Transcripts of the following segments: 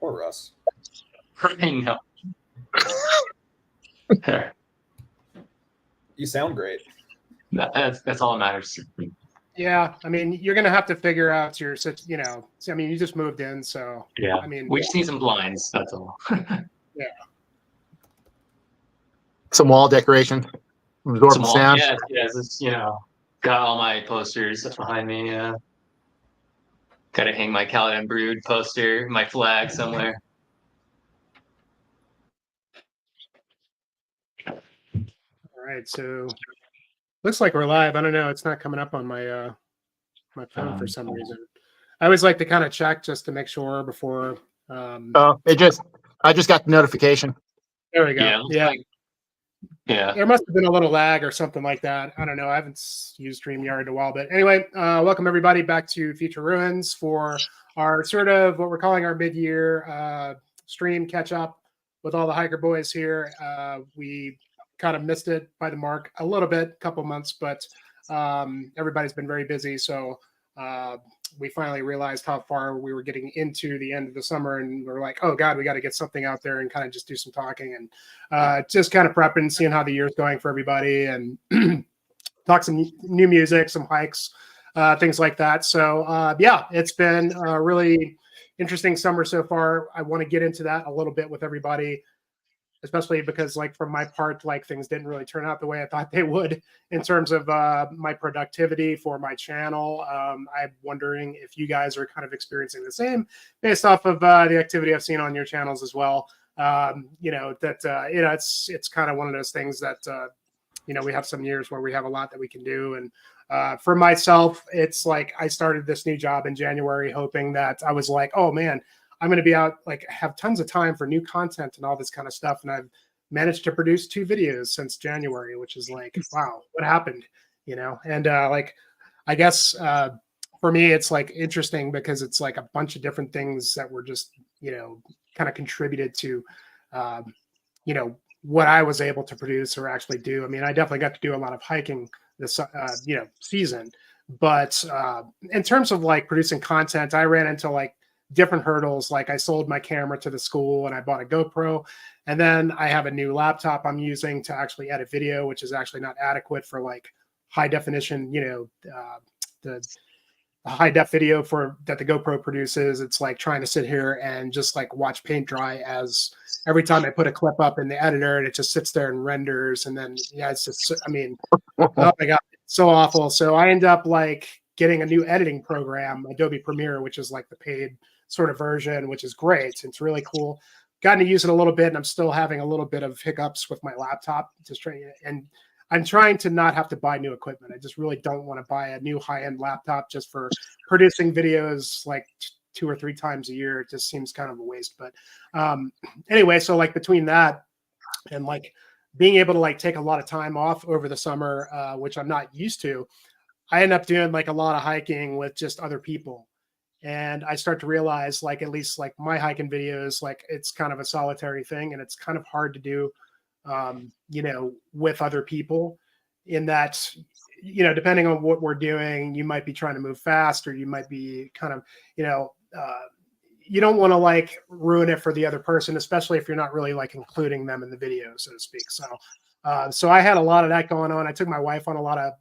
Or Russ. I know. You sound great. That's all that matters. Yeah, I mean, you're gonna have to figure out your, you know. I mean, you just moved in, so Yeah. I mean, We just need some blinds. That's all. yeah. Some wall decoration. Absorb Some the wall. sound. Yes. It's, got all my posters behind me. Got to hang my Caladan Brood poster, my flag somewhere. All right, so looks like we're live. I don't know. It's not coming up on my my phone for some reason. I always like to kind of check just to make sure before. I just got the notification. There we go. Yeah. Yeah. There must have been a little lag or something like that. I don't know. I haven't used StreamYard in a while, but anyway, welcome everybody back to Future Ruins for our sort of what we're calling our mid-year stream catch up with all the hiker boys here. We kind of missed it by the mark a little bit, a couple months, but everybody's been very busy. So we finally realized how far we were getting into the end of the summer, and we're like, oh God, we got to get something out there and kind of just do some talking and just kind of prepping, seeing how the year's going for everybody, and talk some new music, some hikes, things like that. So yeah, it's been a really interesting summer so far. I want to get into that a little bit with everybody, especially because, like, from my part, like, things didn't really turn out the way I thought they would in terms of my productivity for my channel. I'm wondering if you guys are kind of experiencing the same based off of the activity I've seen on your channels as well. It's kind of one of those things that, we have some years where we have a lot that we can do. And for myself, it's like I started this new job in January hoping that I was like, oh man, I'm going to be out, like, have tons of time for new content and all this kind of stuff. And I've managed to produce 2 videos since January, which is like, wow, what happened? And I guess for me, it's like interesting because it's like a bunch of different things that were just, kind of contributed to, what I was able to produce or actually do. I mean, I definitely got to do a lot of hiking this, season, but in terms of like producing content, I ran into like different hurdles. Like I sold my camera to the school and I bought a GoPro, and then I have a new laptop I'm using to actually edit video, which is actually not adequate for like high definition, the high def video that the GoPro produces. It's like trying to sit here and just like watch paint dry as every time I put a clip up in the editor and it just sits there and renders. And then, yeah, it's just, I mean, oh my God, it's so awful. So I end up like getting a new editing program, Adobe Premiere, which is like the paid sort of version, which is great. It's really cool. Gotten to use it a little bit, and I'm still having a little bit of hiccups with my laptop. And I'm trying to not have to buy new equipment. I just really don't want to buy a new high-end laptop just for producing videos like 2 or 3 times a year. It just seems kind of a waste. But anyway, so like between that and like being able to like take a lot of time off over the summer, which I'm not used to, I end up doing like a lot of hiking with just other people. And I start to realize, like, at least like my hiking videos, like it's kind of a solitary thing, and it's kind of hard to do, with other people, in that, depending on what we're doing, you might be trying to move fast, or you might be kind of, you don't want to like ruin it for the other person, especially if you're not really like including them in the video, so to speak. So I had a lot of that going on. I took my wife on a lot of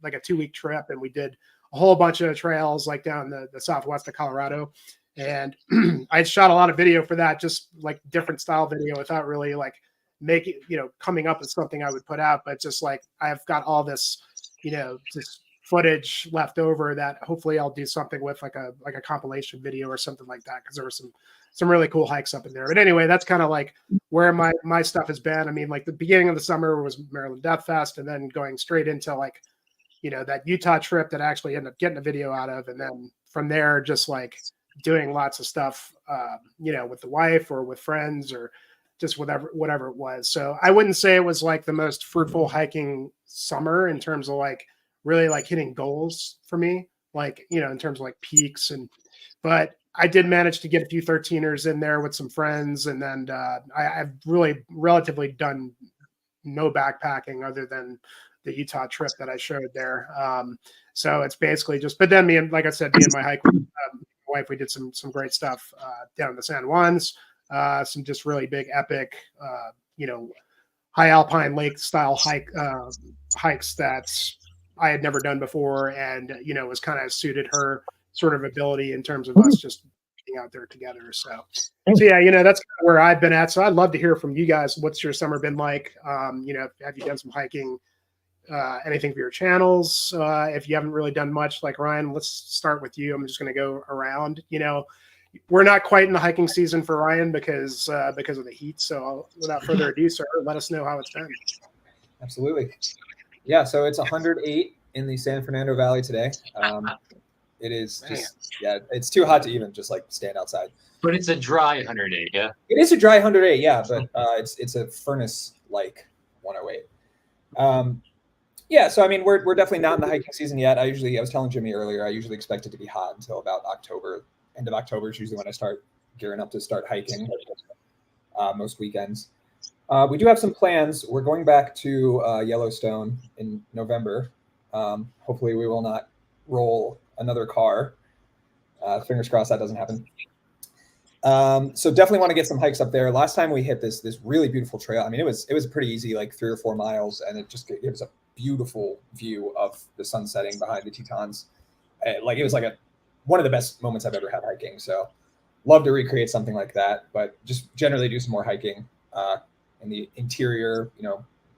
like a 2-week trip, and we did a whole bunch of trails like down the southwest of Colorado. And I shot a lot of video for that, just like different style video, without really like making, coming up with something I would put out. But just like, I've got all this, just footage left over that hopefully I'll do something with, like a compilation video or something like that. Cause there were some really cool hikes up in there. But anyway, that's kind of like where my stuff has been. I mean, like the beginning of the summer was Maryland Death Fest, and then going straight into like, that Utah trip that I actually ended up getting a video out of. And then from there, just like doing lots of stuff, with the wife or with friends or just whatever it was. So I wouldn't say it was like the most fruitful hiking summer in terms of like really like hitting goals for me, like, in terms of like peaks. But I did manage to get a few 13ers in there with some friends. And then I've really relatively done no backpacking other than the Utah trip that I showed there. So it's basically just, but then like I said, me and my hike, my wife, we did some great stuff down in the San Juans, some just really big, epic, high alpine lake style hikes that I had never done before, and was kind of suited her sort of ability in terms of us just being out there together. So yeah, that's kind of where I've been at. So I'd love to hear from you guys. What's your summer been like? Have you done some hiking? Anything for your channels? If you haven't really done much, like Ryan, let's start with you. I'm just going to go around. We're not quite in the hiking season for Ryan because of the heat. So without further ado, sir, let us know how it's been. Absolutely. Yeah. So it's 108 in the San Fernando Valley today. It is just, it's too hot to even just like stand outside. But it's a dry 108, yeah? It is a dry 108, yeah, but it's a furnace-like 108. Yeah, so I mean, we're definitely not in the hiking season yet. I was telling Jimmy earlier, I usually expect it to be hot until about October. End of October is usually when I start gearing up to start hiking most weekends. We do have some plans. We're going back to Yellowstone in November. Hopefully we will not roll another car. Fingers crossed that doesn't happen. So definitely want to get some hikes up there. Last time we hit this really beautiful trail. I mean, it was pretty easy, like 3 or 4 miles, and it just gives a beautiful view of the sun setting behind the Tetons. It was like one of the best moments I've ever had hiking. So love to recreate something like that, but just generally do some more hiking in the interior,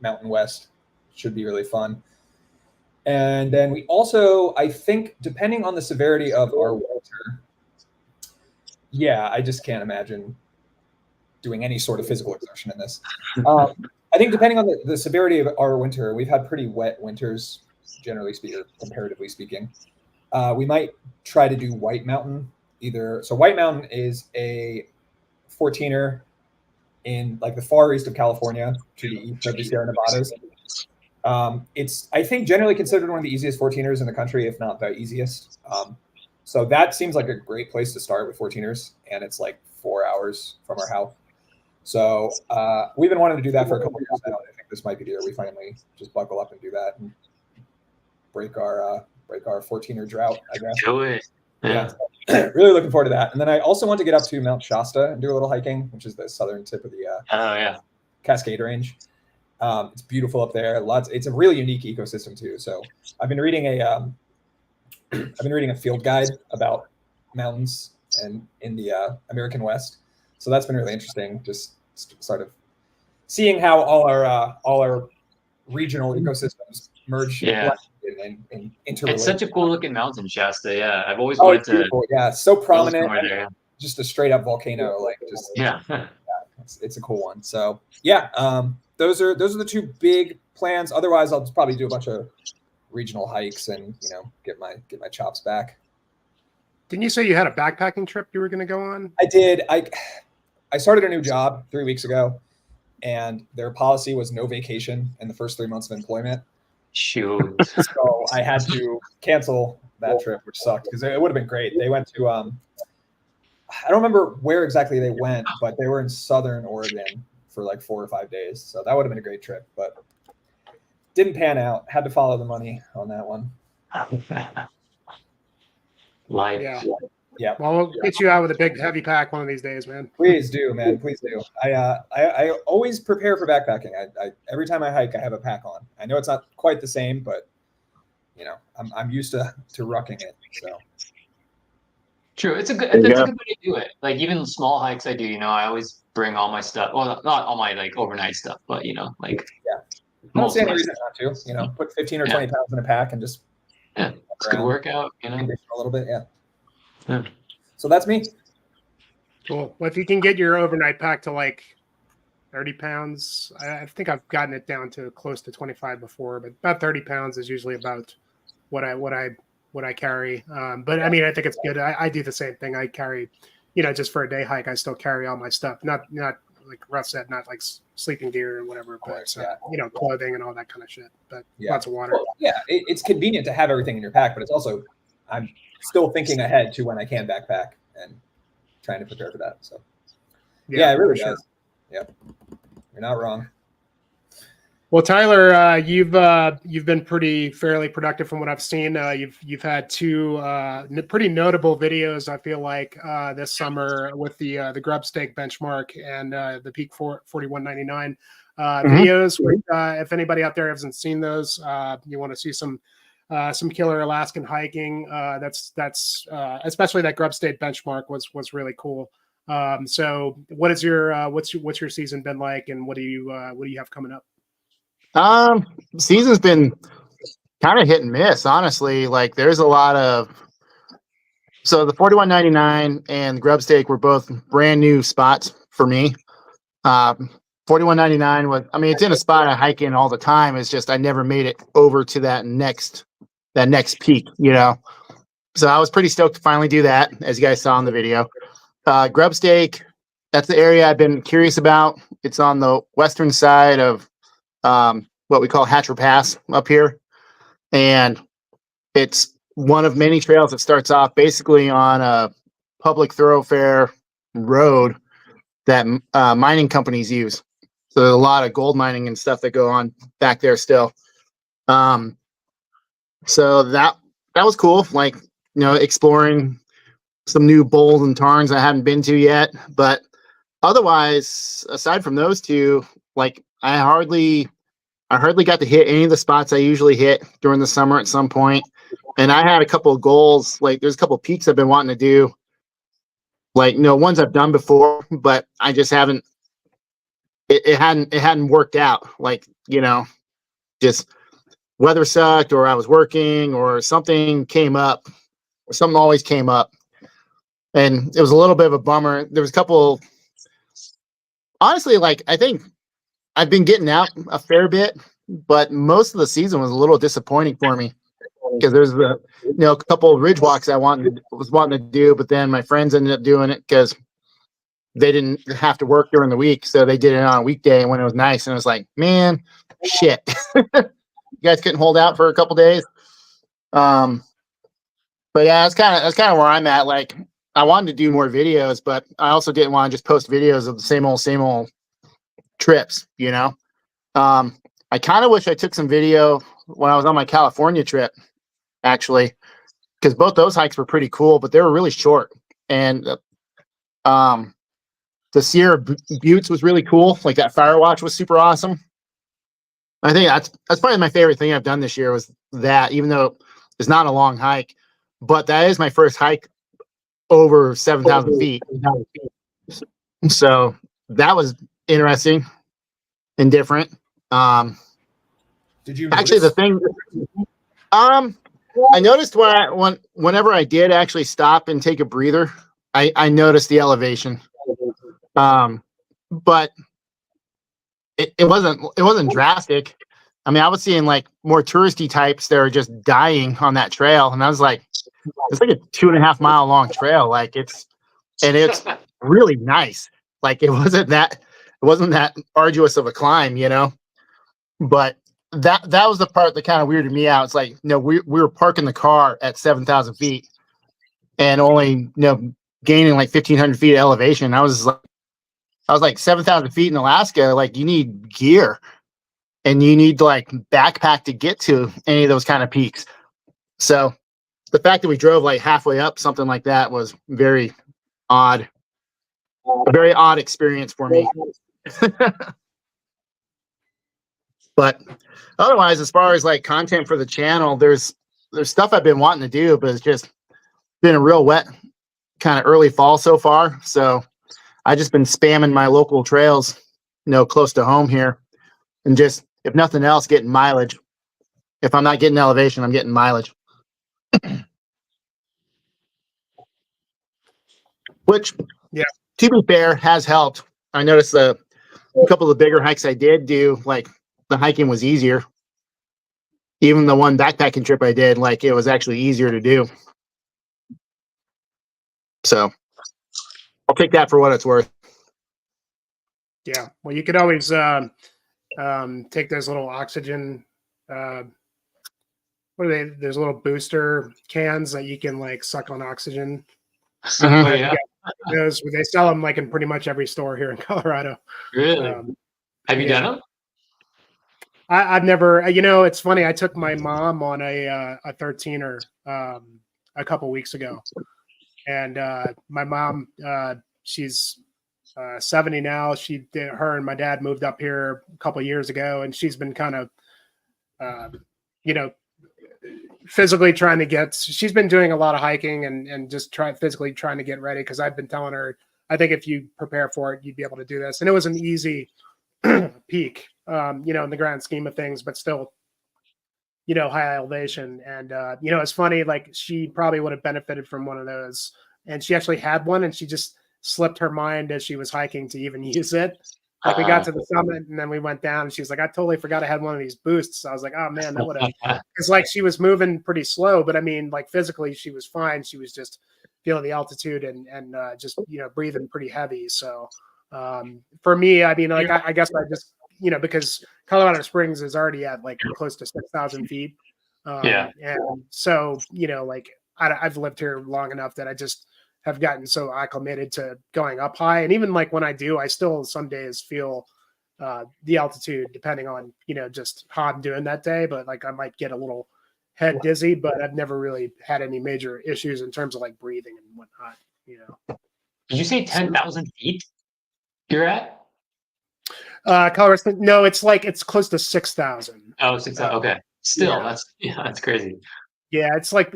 Mountain West should be really fun. And then we also, I think, depending on the severity of our winter, I just can't imagine doing any sort of physical exertion in this. I think depending on the severity of our winter, we've had pretty wet winters, generally speaking, comparatively speaking. We might try to do White Mountain either. So White Mountain is a 14er in like the far east of California to the east of the Sierra Nevadas. It's, I think, generally considered one of the easiest 14ers in the country, if not the easiest. So that seems like a great place to start with 14ers, and it's like 4 hours from our house. So we've been wanting to do that for a couple of years now. I think this might be the year we finally just buckle up and do that and break our 14er drought, I guess. Do it. Yeah. Really looking forward to that. And then I also want to get up to Mount Shasta and do a little hiking, which is the southern tip of the Cascade Range. It's beautiful up there. It's a really unique ecosystem too. So I've been reading a field guide about mountains and in the American West. So that's been really interesting. Just sort of seeing how all our regional ecosystems merge and interrelate. It's such a cool looking mountain, Shasta. Yeah, I've always wanted to. Yeah, so prominent. There. Just a straight up volcano, like just it's a cool one. So those are the 2 big plans. Otherwise, I'll just probably do a bunch of regional hikes and get my chops back. Didn't you say you had a backpacking trip you were going to go on? I did. I started a new job 3 weeks ago, and their policy was no vacation in the first 3 months of employment. Shoot. So I had to cancel that trip, which sucked because it would have been great. They went to I don't remember where exactly they went, but they were in Southern Oregon for like 4 or 5 days. So that would have been a great trip, but didn't pan out. Had to follow the money on that one. Life. Yeah. Well, we'll get you out with a big heavy pack one of these days, man. Please do, man. Please do. I always prepare for backpacking. I every time I hike, I have a pack on. I know it's not quite the same, but I'm used to rucking it. So true. It's a good way to do it. Like even small hikes I do, I always bring all my stuff. Well, not all my like overnight stuff, but I don't see any reason not to. Put 15 or 20 pounds in a pack and just it's a good workout. A little bit, yeah. So that's me. Cool. Well, if you can get your overnight pack to like 30 pounds, I think I've gotten it down to close to 25 before, but about 30 pounds is usually about what I carry. But I mean, I think it's good. I do the same thing. I carry, just for a day hike, I still carry all my stuff. Not like Russ said, not like sleeping gear and whatever, but clothing and all that kind of shit. But lots of water. Well, it's convenient to have everything in your pack, but it's also I'm still thinking ahead to when I can backpack and trying to prepare for that. So it really does. Yep. You're not wrong. Well, Tyler, you've been fairly productive from what I've seen. You've had two pretty notable videos. I feel like this summer with the grub steak benchmark and the Peak 4199 videos. Which, if anybody out there hasn't seen those, you want to see some killer Alaskan hiking. That's especially that grub steak benchmark was really cool. So, what is your what's your season been like, and what do you have coming up? Season's been kind of hit and miss, honestly. Like there's a lot of so the 4199 and grub steak were both brand new spots for me. 4199 was, I mean, it's in a spot I hike in all the time. It's just I never made it over to that next peak, you know. So I was pretty stoked to finally do that, as you guys saw in the video. Grub steak, that's the area I've been curious about. It's on the western side of what we call Hatcher Pass up here. And it's one of many trails that starts off basically on a public thoroughfare road that mining companies use. So there's a lot of gold mining and stuff that go on back there still. So that was cool. Like, you know, exploring some new bowls and tarns I haven't been to yet. But otherwise, aside from those two, like I hardly got to hit any of the spots I usually hit during the summer at some point. And I had a couple of goals. Like there's a couple of peaks I've been wanting to do. Like, you know, ones I've done before, but I just haven't. It hadn't worked out. Like, you know, just weather sucked, or I was working, or something came up, or something always came up, and it was a little bit of a bummer. There was a couple. Honestly, like I think I've been getting out a fair bit, but most of the season was a little disappointing for me because there's a couple of ridge walks I was wanting to do, but then my friends ended up doing it because they didn't have to work during the week, so they did it on a weekday when it was nice, and it was like, man, shit, you guys couldn't hold out for a couple days. But yeah, that's kind of where I'm at. Like, I wanted to do more videos, but I also didn't want to just post videos of the same old trips, you know. I kind of wish I took some video when I was on my California trip, actually, because both those hikes were pretty cool, but they were really short. And the Sierra Buttes was really cool. Like that Firewatch was super awesome. I think that's probably my favorite thing I've done this year was that, even though it's not a long hike, but that is my first hike over 7,000 feet. So that was interesting and different. Did you actually notice? the thing? I noticed whenever I did actually stop and take a breather, I noticed the elevation. But it wasn't drastic. I mean, I was seeing like more touristy types that are just dying on that trail, and I was like, it's like a 2.5 mile long trail. Like it's really nice. Like it wasn't that arduous of a climb, you know. But that was the part that kind of weirded me out. It's like, we were parking the car at 7,000 feet and only gaining like 1,500 feet of elevation. I was like 7,000 feet in Alaska. Like you need gear and you need to like backpack to get to any of those kind of peaks. So the fact that we drove like halfway up something like that was very odd. A very odd experience for me. But otherwise, as far as like content for the channel, there's stuff I've been wanting to do, but it's just been a real wet kind of early fall so far. So I just been spamming my local trails, close to home here, and just, if nothing else, getting mileage. If I'm not getting elevation, I'm getting mileage. Which, yeah, to be fair, has helped. I noticed a couple of the bigger hikes I did do, like the hiking was easier. Even the one backpacking trip I did, like it was actually easier to do. So I'll take that for what it's worth. Yeah. Well, you could always take those little oxygen. What are they? There's little booster cans that you can like suck on oxygen. Oh, yeah. Those they sell them like in pretty much every store here in Colorado. Really? Have you done them? I've never, it's funny. I took my mom on a 13er a couple weeks ago, and my mom, she's 70 now. Her and my dad moved up here a couple years ago, and she's been kind of, you know, physically trying to get. She's been doing a lot of hiking and just physically trying to get ready, because I've been telling her, I think if you prepare for it, you'd be able to do this. And it was an easy peak, in the grand scheme of things, but still, high elevation. And, it's funny, like she probably would have benefited from one of those. And she actually had one, and she just slipped her mind as she was hiking to even use it. Like we got to the summit and then we went down, and she's like, I totally forgot I had one of these boosts. I was like, oh man, that would have, it's like she was moving pretty slow, but I mean, like physically she was fine. She was just feeling the altitude and just, breathing pretty heavy. So for me, I mean, like, I guess I just, because Colorado Springs is already at like close to 6,000 feet. And so, like I've lived here long enough that I just have gotten so acclimated to going up high. And even like when I do, I still some days feel the altitude depending on, just how I'm doing that day. But like I might get a little head dizzy, but I've never really had any major issues in terms of like breathing and whatnot, Did you say 10,000 feet you're at? Colorado, no, it's close to 6,000. Oh, 6,000. Okay. Still, that's crazy. Yeah, it's like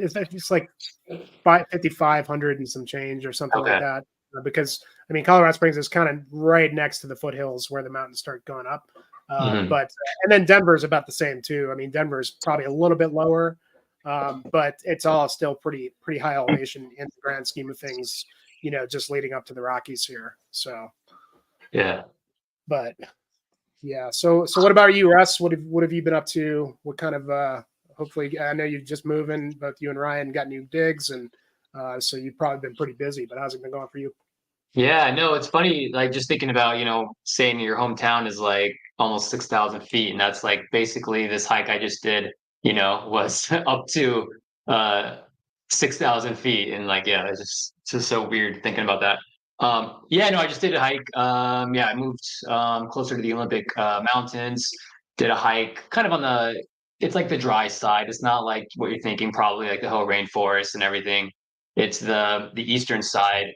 5,500 and some change or something like that. Because I mean, Colorado Springs is kind of right next to the foothills where the mountains start going up. But and then Denver's about the same too. I mean, Denver's probably a little bit lower, but it's all still pretty high elevation in the grand scheme of things. Just leading up to the Rockies here. So yeah. But yeah, so what about you, Russ? What have you been up to? What kind of hopefully, I know you're just moving, both you and Ryan got new digs, and so you've probably been pretty busy, but how's it been going for you? Yeah, no, it's funny, like just thinking about, saying your hometown is like almost 6,000 feet. And that's like basically this hike I just did, was up to 6,000 feet. And like, yeah, it's just so weird thinking about that. Yeah, no, I just did a hike. Yeah, I moved closer to the Olympic Mountains, did a hike kind of it's like the dry side. It's not like what you're thinking, probably like the whole rainforest and everything. It's the eastern side,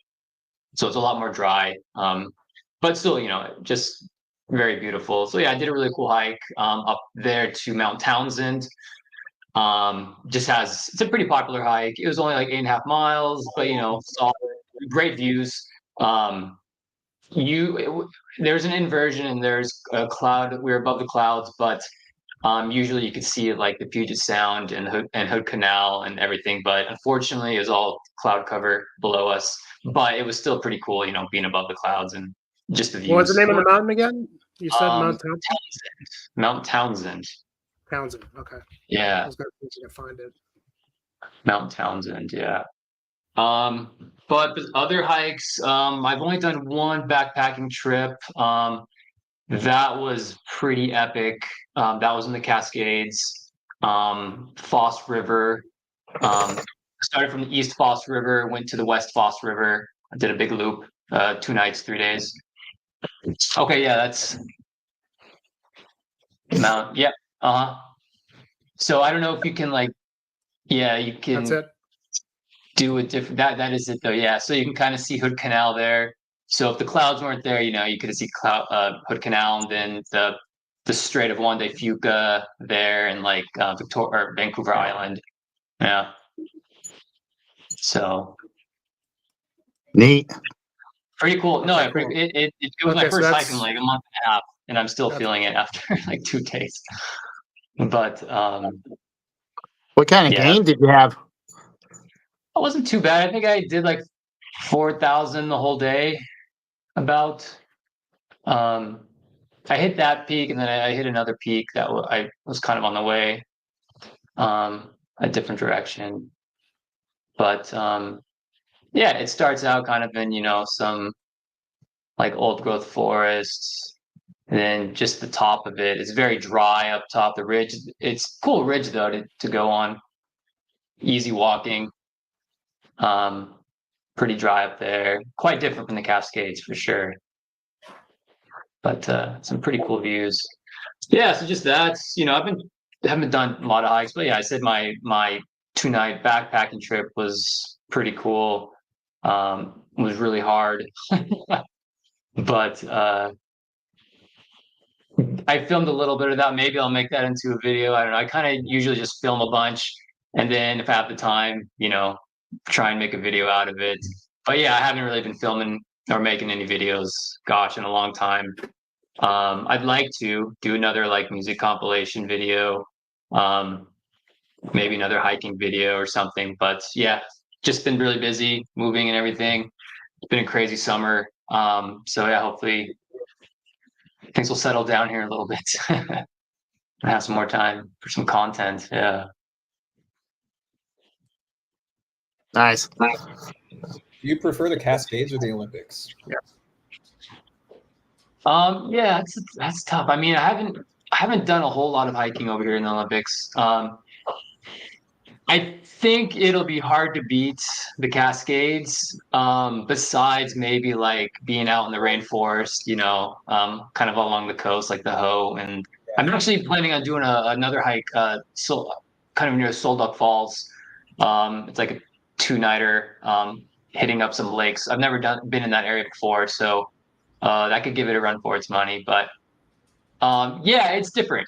so it's a lot more dry. But still, just very beautiful. So yeah, I did a really cool hike up there to Mount Townsend. It's a pretty popular hike. It was only like 8.5 miles, but saw great views. There's an inversion and there's a cloud. We're above the clouds, but usually you could see like the Puget Sound and Hood Canal and everything, but unfortunately it was all cloud cover below us. But it was still pretty cool, being above the clouds and just the views. What's the name of the mountain again? You said Mount Townsend. Mount Townsend. Townsend. Okay. Yeah. I was going to find it. Mount Townsend. Yeah. But the other hikes, I've only done one backpacking trip. That was pretty epic. That was in the Cascades, Foss River. Started from the East Foss River, went to the West Foss River. I did a big loop, 2 nights, 3 days. Okay, yeah, that's Mount. Yep. So I don't know if you can you can. That's it. Do a different. That is it though. Yeah. So you can kind of see Hood Canal there. So if the clouds weren't there, you could see Hood Canal, and then the Strait of Juan de Fuca there, and like Vancouver Island. Yeah. So Neat. pretty cool. No, Okay, cool. it was my Okay, so first hike that's- in like a month and a half, and I'm still feeling it after like 2 days. But What kind of Yeah. gain did you have? it wasn't too bad. I think I did like 4,000 the whole day. About. I hit that peak, and then I hit another peak that I was kind of on the way, a different direction. But yeah, it starts out kind of in some like old growth forests, and then just the top of it is very dry up top. The ridge, it's cool ridge though to go on. Easy walking. Pretty dry up there. Quite different from the Cascades for sure. But some pretty cool views. Yeah, so just that's haven't done a lot of hikes, but yeah, I said my 2 night backpacking trip was pretty cool. Was really hard, but I filmed a little bit of that. Maybe I'll make that into a video. I don't know. I kind of usually just film a bunch, and then if I have the time, try and make a video out of it. But yeah, I haven't really been filming or making any videos, gosh, in a long time. I'd like to do another like music compilation video, um, maybe another hiking video or something. But yeah, just been really busy moving and everything. It's been a crazy summer. So yeah, hopefully things will settle down here a little bit. And have some more time for some content. Yeah. Nice. Do you prefer the Cascades or the Olympics? Yeah, that's tough. I mean, I haven't done a whole lot of hiking over here in the Olympics. I think it'll be hard to beat the Cascades. Besides maybe like being out in the rainforest, kind of along the coast, like the Hoh. And I'm actually planning on doing another hike, so kind of near Solduck Falls. It's like a 2-nighter, hitting up some lakes. I've never been in that area before, so that could give it a run for its money. But yeah, it's different.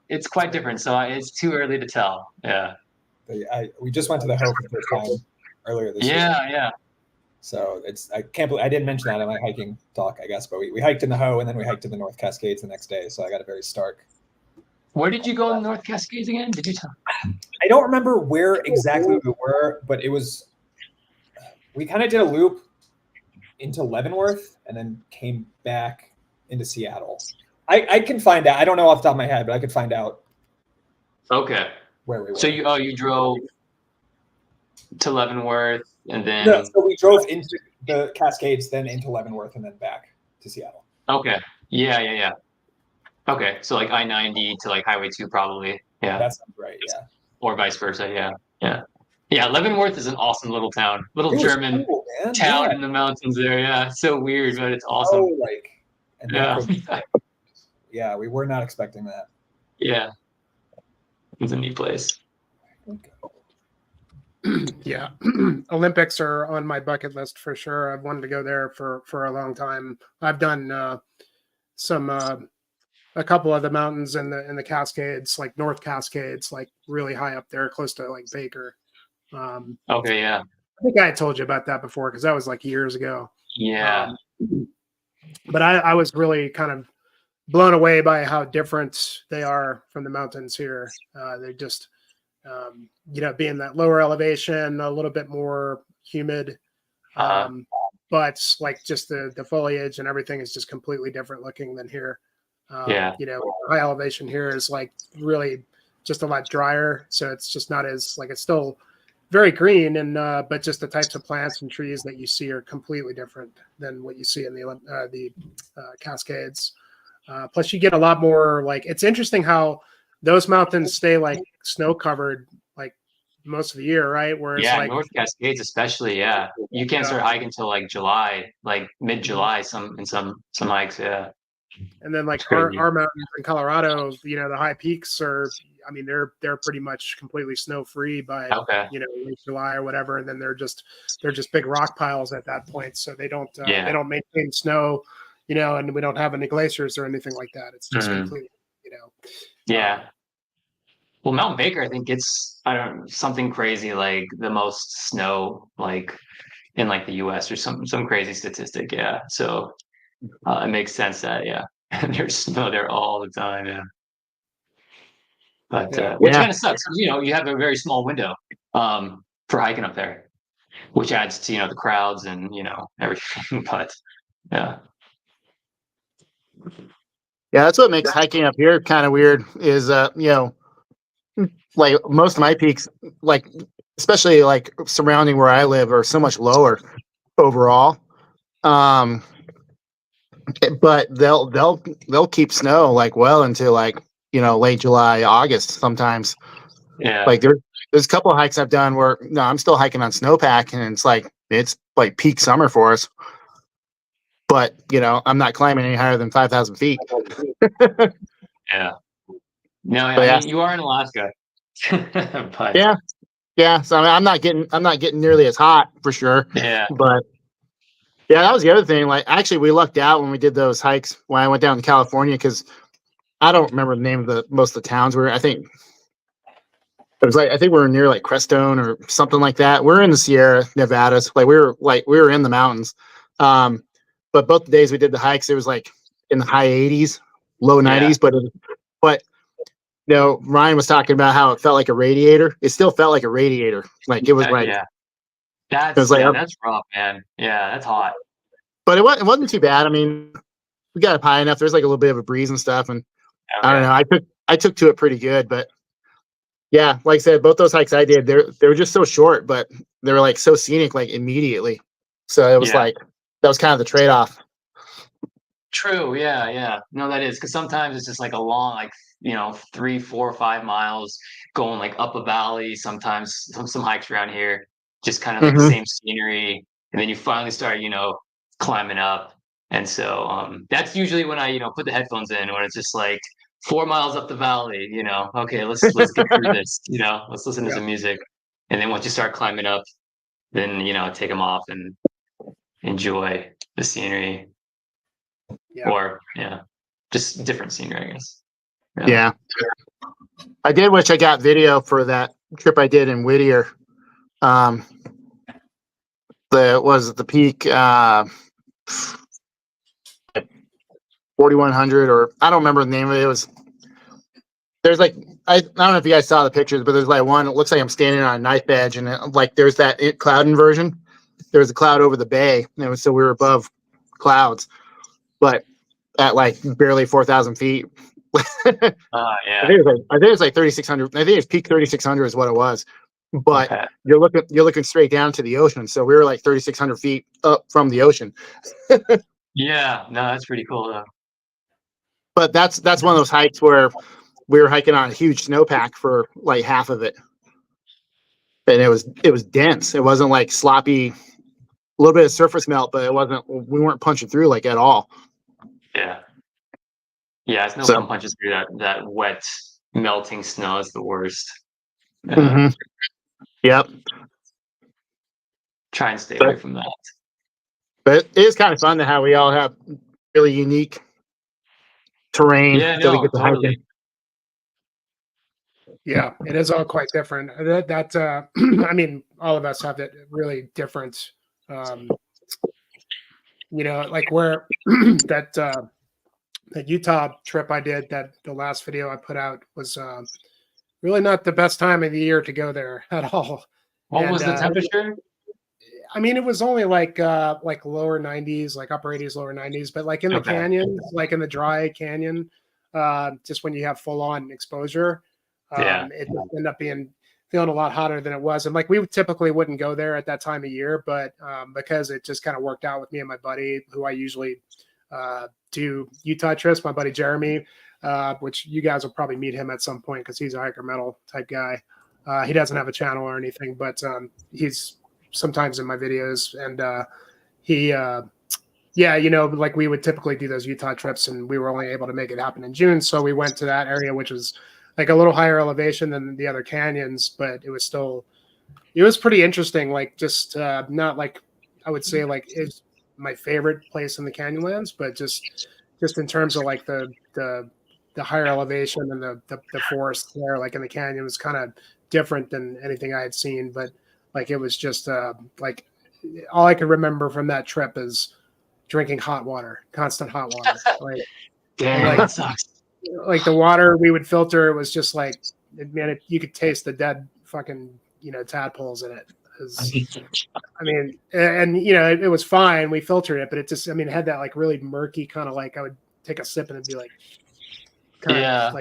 It's quite different. So it's too early to tell. Yeah. We just went to the Hoh for the first time earlier this year. Yeah. So I can't believe I didn't mention that in my hiking talk, I guess, but we hiked in the Hoh and then we hiked to the North Cascades the next day. So I got a very stark. Where did you go in the North Cascades again? Did you tell? I don't remember where exactly we were, but we kind of did a loop into Leavenworth and then came back into Seattle. I can find out. I don't know off the top of my head, but I could find out. Okay. Where we were. So you drove to Leavenworth and then so we drove into the Cascades, then into Leavenworth, and then back to Seattle. Okay. Yeah. Okay. So like I-90 to like Highway 2 probably. Yeah. That sounds right, yeah. Or vice versa, yeah. Yeah, Leavenworth is an awesome little town. Little German cool, town in the mountains there, yeah. It's so weird, but it's awesome. Yeah, we were not expecting that. Yeah. It's a neat place. Yeah, Olympics are on my bucket list for sure. I've wanted to go there for a long time. I've done a couple of the mountains in the Cascades, like North Cascades, like really high up there, close to like Baker. Okay, yeah. I think I had told you about that before because that was like years ago. Yeah. But I was really kind of blown away by how different they are from the mountains here. They just being that lower elevation, a little bit more humid, but like just the foliage and everything is just completely different looking than here. High elevation here is like really just a lot drier, so it's just not as like it's still very green and but just the types of plants and trees that you see are completely different than what you see in the Cascades. Plus, you get a lot more like it's interesting how those mountains stay like snow covered like most of the year, right? Whereas like North Cascades especially, yeah. You can't start hiking until like July, like mid-July, some hikes, yeah. And then like our mountains in Colorado, the high peaks are they're pretty much completely snow free by late July or whatever, and then they're just big rock piles at that point. So they don't maintain snow, and we don't have any glaciers or anything like that. It's just completely, Yeah. Well, Mount Baker, I think it's something crazy like the most snow like in like the U.S. or some crazy statistic. Yeah, so it makes sense that there's snow there all the time. Yeah, but which kind of sucks. You have a very small window for hiking up there, which adds to the crowds and everything. But yeah. Yeah, that's what makes hiking up here kind of weird is, like most of my peaks, like especially like surrounding where I live are so much lower overall. But they'll keep snow like well into like, late July, August sometimes. Yeah. Like there's a couple of hikes I've done where I'm still hiking on snowpack and it's like peak summer for us. But, I'm not climbing any higher than 5,000 feet. Yeah. No, But I yeah. mean you are in Alaska. But Yeah. Yeah. So I mean, I'm not getting nearly as hot for sure. yeah. But yeah, that was the other thing. Like, actually, we lucked out when we did those hikes when I went down to California because I don't remember the name of the most of the towns. I think it was like I think we were near like Crestone or something like that. We're in the Sierra Nevadas. We were in the mountains. But both the days we did the hikes, it was like in the high 80s, low 90s. But you know, Ryan was talking about how it felt like a radiator. It still felt like a radiator. Like it was like Yeah. it was like, That's rough, man. Yeah, that's hot. but it wasn't too bad. I mean, we got up high enough. There's like a little bit of a breeze and stuff, and I don't know. I took to it pretty good, but yeah, like I said, both those hikes I did, they were just so short, but they were like so scenic, like immediately. So it was Yeah. like that was kind of the trade off. True. Yeah. Yeah. No, that is because sometimes it's just like a long, like 3, 4, 5 miles going like up a valley. Sometimes some hikes around here, just kind of like the Mhm. same scenery, and then you finally start, climbing up. And so that's usually when I, put the headphones in when it's just like 4 miles up the valley. Okay, let's get through this. Let's listen to Yeah. some music, and then once you start climbing up, then take them off and enjoy the scenery. Yeah. Or just different scenery, I guess. Yeah. I did wish I got video for that trip I did in Whittier. The peak 4100, or I don't remember the name of it. It was there's like I don't know if you guys saw the pictures, but there's like one. It looks like I'm standing on a knife edge, and like there's that cloud inversion. There was a cloud over the bay, so we were above clouds, but at like barely 4,000 feet. Yeah. I think it's like 3,600. I think it's peak 3,600 is what it was. But Okay. you're looking straight down to the ocean, so we were like 3,600 feet up from the ocean. Yeah. No, that's pretty cool though. But that's one of those hikes where we were hiking on a huge snowpack for like half of it, and it was dense. It wasn't like sloppy, a little bit of surface melt, but it wasn't. We weren't punching through like at all. Yeah. Yeah. It's no So- fun punches through that wet, melting snow. Is the worst. Mhm. Yep. Try and stay away from that. But it is kind of fun to how we all have really unique terrain Yeah. that we No. get to hike in. Totally. Yeah, it is all quite different. I mean, all of us have it really different. Like where that Utah trip I did, that the last video I put out was really not the best time of the year to go there at all. What And, was the temperature? I mean, it was only like lower 90s, like upper 80s, lower 90s, but like in the Okay. canyons, like in the dry canyon, just when you have full on exposure, Yeah. it just ended up feeling a lot hotter than it was. And like we typically wouldn't go there at that time of year, but because it just kind of worked out with me and my buddy, who I usually do Utah trips, my buddy Jeremy, which you guys will probably meet him at some point because he's a hiker metal type guy. He doesn't have a channel or anything, but he's sometimes in my videos, and like we would typically do those Utah trips, and we were only able to make it happen in June, so we went to that area, which was like a little higher elevation than the other canyons, but it was pretty interesting. Like just not like I would say like it's my favorite place in the Canyonlands, but just in terms of like the higher elevation and the forest there, like in the canyon, was kind of different than anything I had seen. But like it was just like all I could remember from that trip is drinking hot water, constant hot water. Like, Damn, like- that sucks. like the water we would filter, it was just like, man, you could taste the dead fucking tadpoles in it. I mean, and it was fine. We filtered it, but it just, I mean, it had that like really murky kind of like, I would take a sip and it'd be like, Yeah.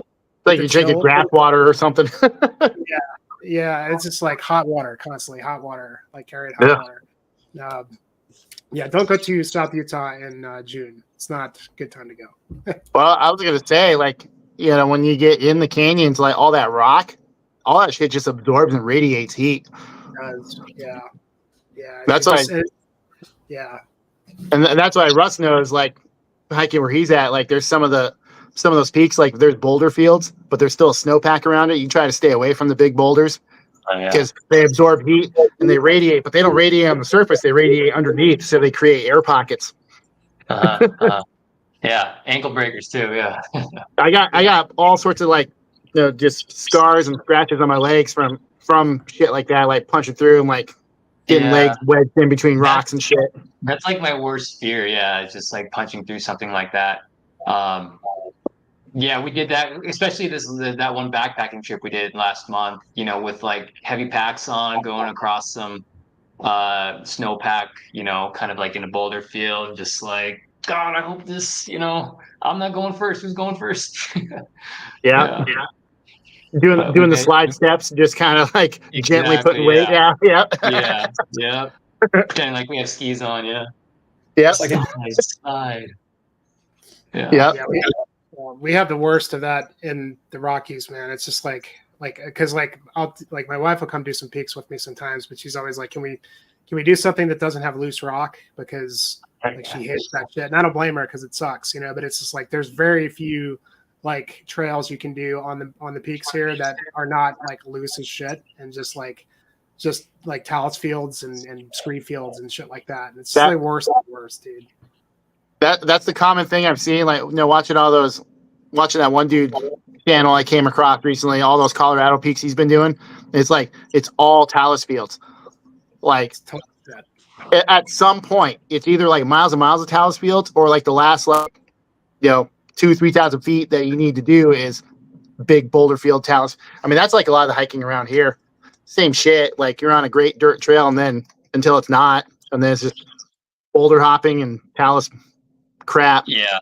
Like you're drinking grass water or something. Yeah, it's just like hot water, constantly hot water, like carried hot water. Yeah, don't go to South Utah in June. It's not a good time to go. Well, I was gonna say, like, when you get in the canyons, like all that rock, all that shit just absorbs and radiates heat. Yeah. That's yeah. And that's why Russ knows, like, hiking where he's at, like, there's some of the some of those peaks, like there's boulder fields, but there's still a snowpack around it. You try to stay away from the big boulders Oh, yeah. because they absorb heat and they radiate, but they don't radiate on the surface. They radiate underneath, so they create air pockets. Yeah, ankle breakers too. Yeah. I got all sorts of like, just scars and scratches on my legs from shit like that, like punching through and like getting Yeah. legs wedged in between rocks and shit. That's like my worst fear. Yeah, it's just like punching through something like that. Yeah, we did that, especially that one backpacking trip we did last month. With like heavy packs on, going across some snowpack. Kind of like in a boulder field, just like God. I hope this. I'm not going first. Who's going first? Yeah. Yeah. Doing the slide steps, just kind of like gently Exactly, putting weight down. Yeah. Yeah. Kind of like we have skis on. Yeah. Yeah. Like Slide. Yeah. Yeah. Yeah, we have the worst of that in the Rockies, man. It's just like because I'll like my wife will come do some peaks with me sometimes, but she's always like, can we do something that doesn't have loose rock, because like she hates that shit, and I don't blame her because it sucks, but it's just like there's very few like trails you can do on the peaks here that are not like loose as shit and just like talus fields and scree fields and shit like that. And it's just like worse and worse, dude. That's the common thing I'm seeing. Like, watching that one dude channel I came across recently, all those Colorado peaks he's been doing. It's like, it's all talus fields. Like, at some point, it's either like miles and miles of talus fields, or like the last, like, 2,000-3,000 feet that you need to do is big boulder field talus. I mean, that's like a lot of the hiking around here. Same shit. Like, you're on a great dirt trail, and then until it's not, and then it's just boulder hopping and talus crap. Yeah,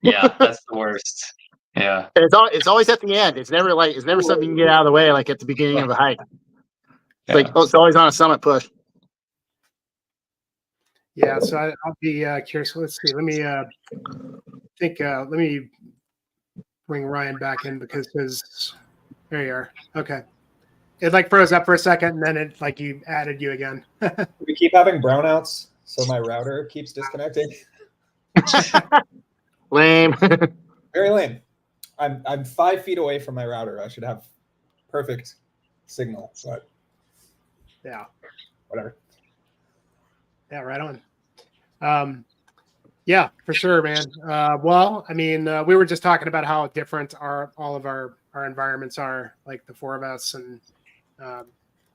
that's the worst. Yeah, And it's always at the end. It's never something you can get out of the way like at the beginning of the hike. It's always on a summit push. Yeah, so I'll be curious. Let's see. Let me let me bring Ryan back in because there you are. Okay, it like froze up for a second, and then it like you added you again. We keep having brownouts, so my router keeps disconnecting. Lame. Very lame. I'm 5 feet away from my router. I should have perfect signal, but Yeah, whatever. yeah, right on. Yeah, for sure, man. Well, I mean, we were just talking about how different all of our environments are, like the four of us, and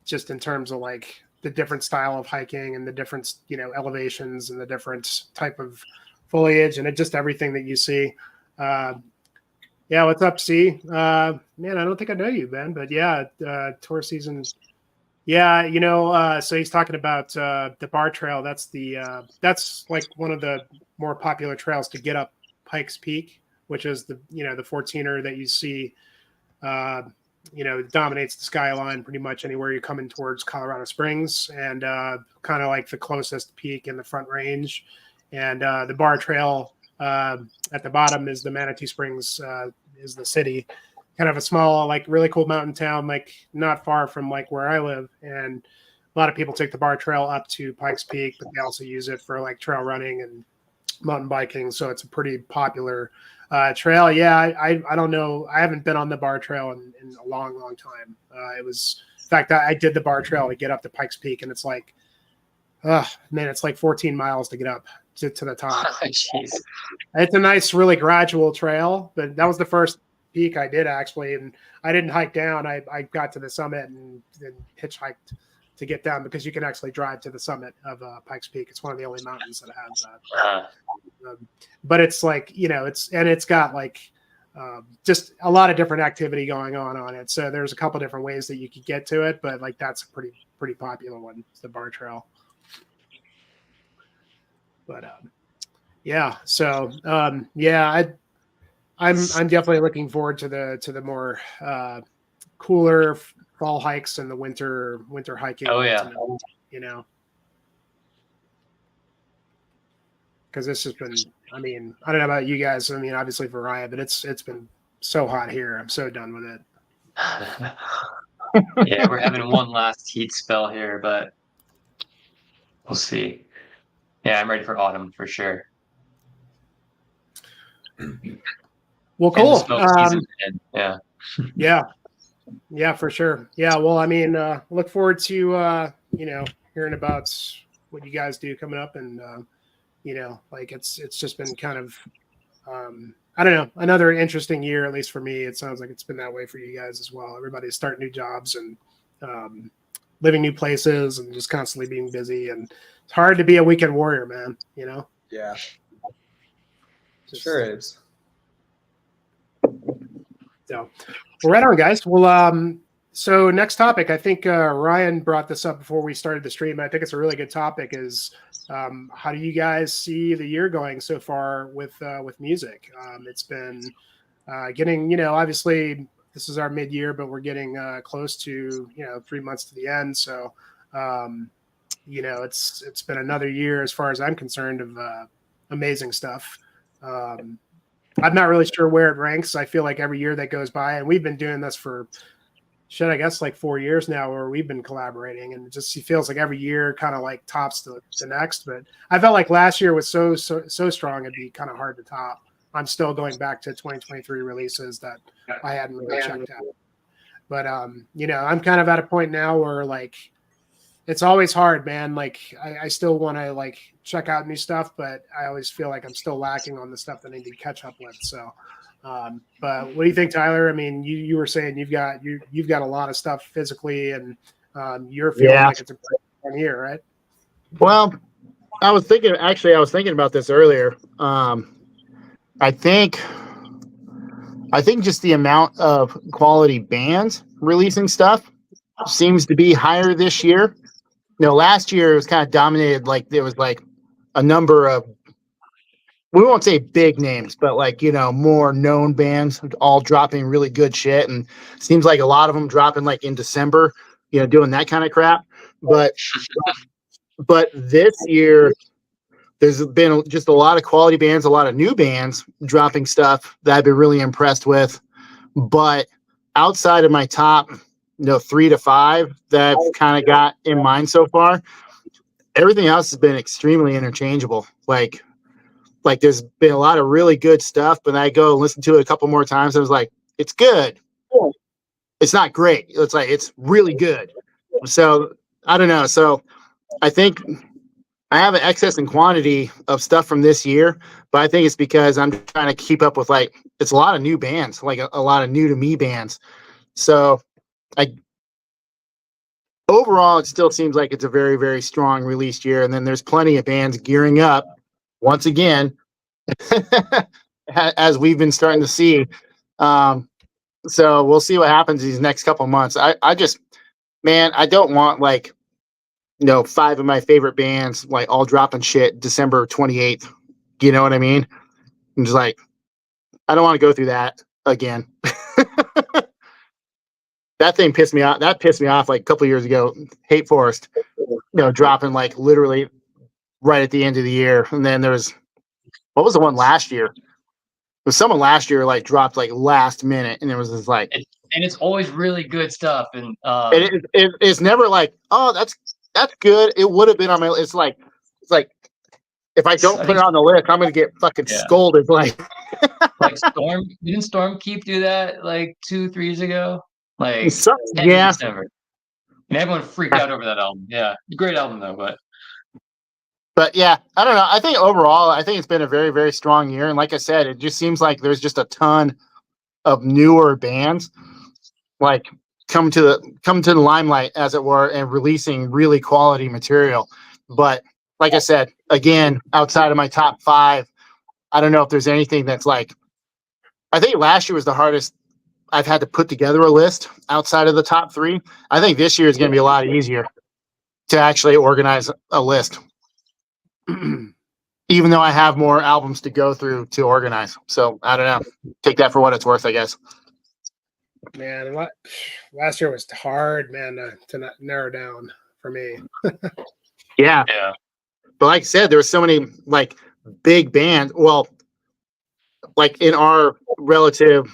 just in terms of like the different style of hiking and the different, elevations and the different type of foliage and just everything that you see. Yeah, what's up, C? Man, I don't think I know you, Ben, but yeah, tour season. Yeah, so he's talking about the Bar Trail. That's like one of the more popular trails to get up Pikes Peak, which is the 14er that you see. It dominates the skyline pretty much anywhere you're coming towards Colorado Springs, and kind of like the closest peak in the Front Range. And the Bar Trail at the bottom is the Manitou Springs, is the city. Kind of a small, like really cool mountain town, like not far from like where I live. And a lot of people take the Bar Trail up to Pikes Peak, but they also use it for like trail running and mountain biking. So it's a pretty popular trail. Yeah, I don't know. I haven't been on the Bar Trail in a long, long time. In fact, I did the Bar Trail to get up to Pikes Peak, and it's like, man, it's like 14 miles to get up to the top. Jeez. It's a nice, really gradual trail, but that was the first peak I did actually, and I didn't hike down. I got to the summit and hitchhiked to get down, because you can actually drive to the summit of Pikes Peak. It's one of the only mountains that has that. But it's like, it's got like just a lot of different activity going on it. So there's a couple different ways that you could get to it, but like that's a pretty popular one. It's the Bar Trail. But yeah, so yeah, I'm definitely looking forward to the more cooler fall hikes and the winter hiking. Oh yeah, because it's just been. I mean, I don't know about you guys. I mean, obviously for Ryan, but it's been so hot here. I'm so done with it. Yeah, we're having one last heat spell here, but we'll see. Yeah, I'm ready for autumn for sure. Well, And the cool. smoke season. And, yeah. Yeah, for sure. Yeah. Well, I mean, look forward to, hearing about what you guys do coming up. And, like it's just been kind of, I don't know, another interesting year, at least for me. It sounds like it's been that way for you guys as well. Everybody's starting new jobs and living new places and just constantly being busy. And it's hard to be a weekend warrior, man, Yeah, Just- sure is. So, well, right on, guys. Well, so next topic, I think Ryan brought this up before we started the stream. I think it's a really good topic. Is how do you guys see the year going so far with music? It's been getting, obviously this is our mid-year, but we're getting close to 3 months to the end. So, it's been another year as far as I'm concerned of amazing stuff. I'm not really sure where it ranks. I feel like every year that goes by, and we've been doing this for I guess like 4 years now, where we've been collaborating, and it feels like every year kind of like tops the next. But I felt like last year was so strong, it'd be kind of hard to top. I'm still going back to 2023 releases that I hadn't really checked out. But I'm kind of at a point now where like it's always hard, man. Like I still want to like check out new stuff, but I always feel like I'm still lacking on the stuff that I need to catch up with. So, but what do you think, Tyler? I mean, you were saying you've got a lot of stuff physically, and you're feeling like it's a pretty year, right? Well, I was thinking about this earlier. I think just the amount of quality bands releasing stuff seems to be higher this year. Last year it was kind of dominated. Like there was like a number of, we won't say big names, but like, more known bands all dropping really good shit. And seems like a lot of them dropping like in December, doing that kind of crap. But this year there's been just a lot of quality bands, a lot of new bands dropping stuff that I've been really impressed with. But outside of my top 3 to 5 that I've kind of got in mind so far, everything else has been extremely interchangeable. Like there's been a lot of really good stuff, but I go and listen to it a couple more times. I was like, it's good. It's not great. It's like, it's really good. So I don't know. So I think I have an excess in quantity of stuff from this year, but I think it's because I'm trying to keep up with it's a lot of new bands, like a lot of new to me bands. So overall, it still seems like it's a very, very strong release year. And then there's plenty of bands gearing up once again, as we've been starting to see. So we'll see what happens these next couple months. I just, man, I don't want 5 of my favorite bands like all dropping shit December 28th. You know what I mean? I'm just like, I don't want to go through that again. That thing pissed me off. That pissed me off like a couple of years ago. Hate Forest, dropping like literally right at the end of the year. And then there was, what was the one last year? It was someone last year like dropped like last minute, and it was just like, and it's always really good stuff. And it's never like, oh, that's good. It would have been on my. It's like if I don't put it on the list, I'm gonna get fucking scolded. Like Storm, didn't Stormkeep do that like 2-3 years ago? Like yeah. December. And everyone freaked out over that album. Yeah, great album though, But yeah, I don't know. I think overall, I think it's been a very, very strong year. And like I said, it just seems like there's just a ton of newer bands like come to the limelight, as it were, and releasing really quality material. But like I said, again, outside of my top 5, I don't know if there's anything that's like, I think last year was the hardest I've had to put together a list outside of the top 3. I think this year is going to be a lot easier to actually organize a list, even though I have more albums to go through to organize. So I don't know. Take that for what it's worth, I guess. Man, last year was hard, man, to not narrow down for me. Yeah. But like I said, there were so many like big bands. Well, like in our relative,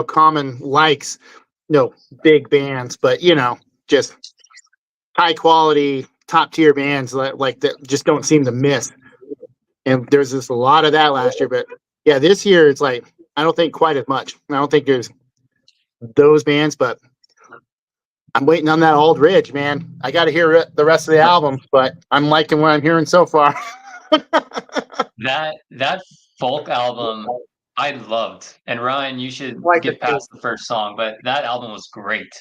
common likes, big bands, but just high quality, top tier bands like that just don't seem to miss. And there's just a lot of that last year. But yeah, this year it's like I don't think quite as much. I don't think there's those bands, but I'm waiting on that Old Ridge, man. I got to hear the rest of the album, but I'm liking what I'm hearing so far. That folk album I loved. And Ryan, you should Like get it too. past the first song, but that album was great.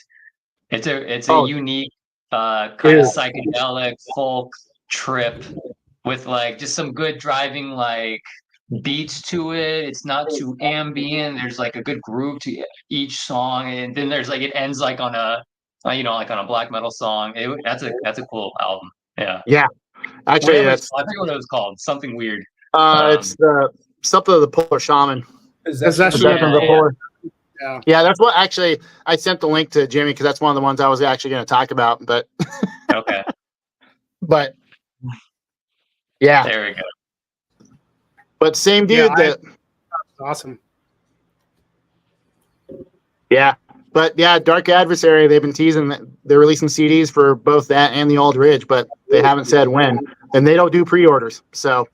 It's a Oh. unique kind Yeah. of psychedelic folk trip with like just some good driving like beats to it. It's not too ambient. There's like a good groove to each song, and then there's like it ends like on a like on a black metal song. That's a cool album. Yeah. Yeah, actually, Whatever that's I forget what it was called. Something weird. it's something of the Polar Shaman. Possession Possession of the yeah. Polar. Yeah. Yeah, that's what actually I sent the link to Jimmy because that's one of the ones I was actually going to talk about. But Okay. yeah, There we go. but same dude. Yeah, awesome. Yeah, but yeah, Dark Adversary. They've been teasing that they're releasing CDs for both that and the Old Ridge, but they haven't said when. And they don't do pre-orders, so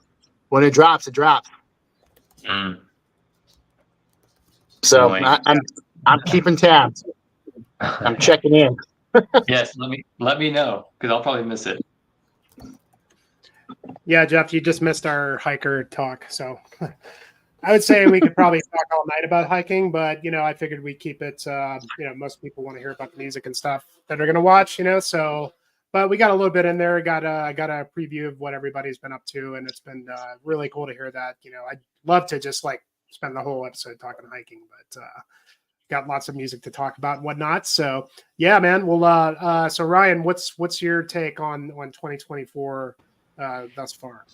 when it drops, it drops. Mm. So Annoying. I'm keeping tabs. I'm checking in. Yes, let me know because I'll probably miss it. Yeah, Jeff, you just missed our hiker talk. So I would say we could probably talk all night about hiking, but I figured we'd keep it. Most people want to hear about the music and stuff that they're going to watch. So, but we got a little bit in there. Got a preview of what everybody's been up to, and it's been really cool to hear that. I'd love to just like spend the whole episode talking hiking, but got lots of music to talk about and whatnot. So yeah, man. Well, so Ryan, what's your take on 2024 thus far?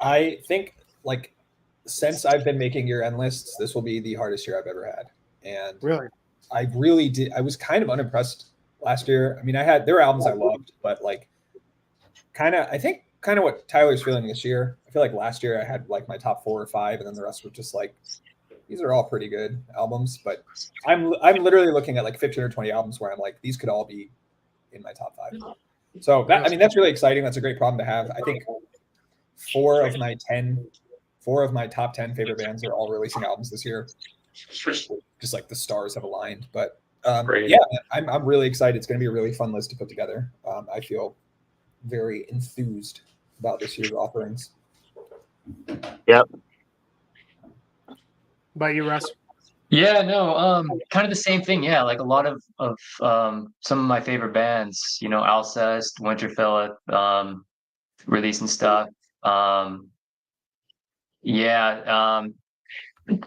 I think like since I've been making year-end lists, this will be the hardest year I've ever had. And Really? I really did. I was kind of unimpressed last year. I mean, there were albums I loved, but like I think what Tyler's feeling this year. I feel like last year I had like my top 4 or 5, and then the rest were just like, these are all pretty good albums. But I'm literally looking at like 15 or 20 albums where I'm like, these could all be in my top 5. So that's really exciting. That's a great problem to have. I think 4 of my top 10 favorite bands are all releasing albums this year. Just like the stars have aligned. But yeah, I'm really excited. It's going to be a really fun list to put together. I feel very enthused about this year's offerings. Yep. About you, Russ? Yeah, no, kind of the same thing. Yeah, like a lot of some of my favorite bands, Alcest, Winterfell, releasing stuff. Yeah,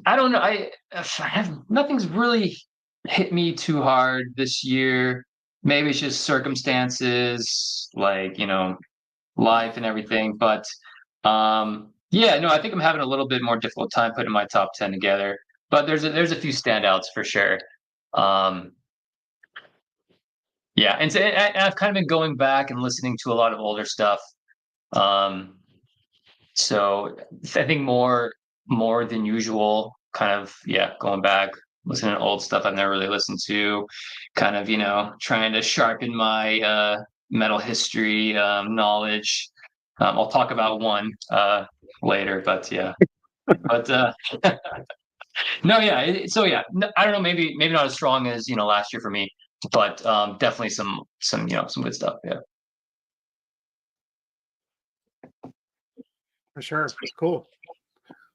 I don't know. I have nothing's really hit me too hard this year. Maybe it's just circumstances, like life and everything. But yeah, no, I think I'm having a little bit more difficult time putting my top 10 together. But there's a few standouts for sure. Yeah, and I've kind of been going back and listening to a lot of older stuff. So I think more than usual, kind of going back, listening to old stuff I've never really listened to, kind of trying to sharpen my metal history knowledge. I'll talk about one later, but yeah, but no, yeah. So yeah, I don't know. Maybe not as strong as last year for me, but definitely some some good stuff. Yeah. For sure. Cool.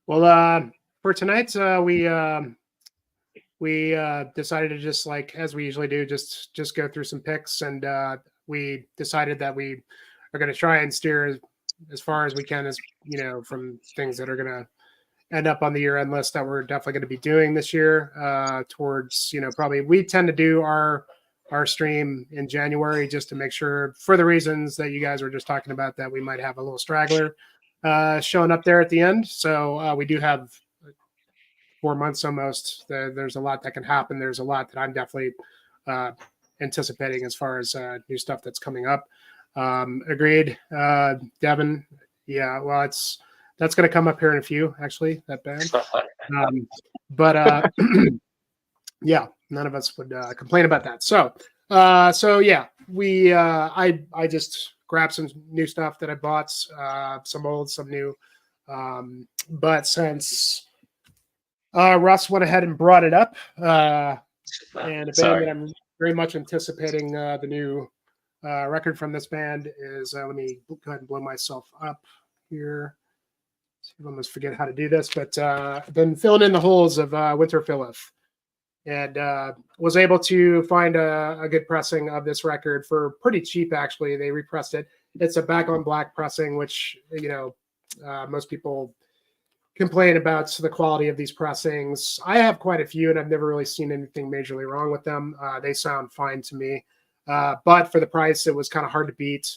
Well, for tonight, we decided to just like as we usually do, just go through some picks, and we decided that we are going to try and steer as far as we can, as from things that are going to end up on the year-end list that we're definitely going to be doing this year. Towards probably we tend to do our stream in January just to make sure, for the reasons that you guys were just talking about, that we might have a little straggler showing up there at the end. So we do have 4 months almost. There's a lot that can happen. There's a lot that I'm definitely anticipating as far as new stuff that's coming up. Agreed. Devin. Yeah, well, that's going to come up here in a few, actually, that band. But yeah, none of us would complain about that. So yeah, I just grabbed some new stuff that I bought, some old, some new. But since Russ went ahead and brought it up, and a band Sorry. that I'm very much anticipating the new record from this band is. Let me go ahead and blow myself up here. I almost forget how to do this, but I've been filling in the holes of Winter Philith, and was able to find a good pressing of this record for pretty cheap. Actually, they repressed it. It's a back on black pressing, which most people complain about the quality of these pressings. I have quite a few, and I've never really seen anything majorly wrong with them. They sound fine to me, but for the price, it was kind of hard to beat.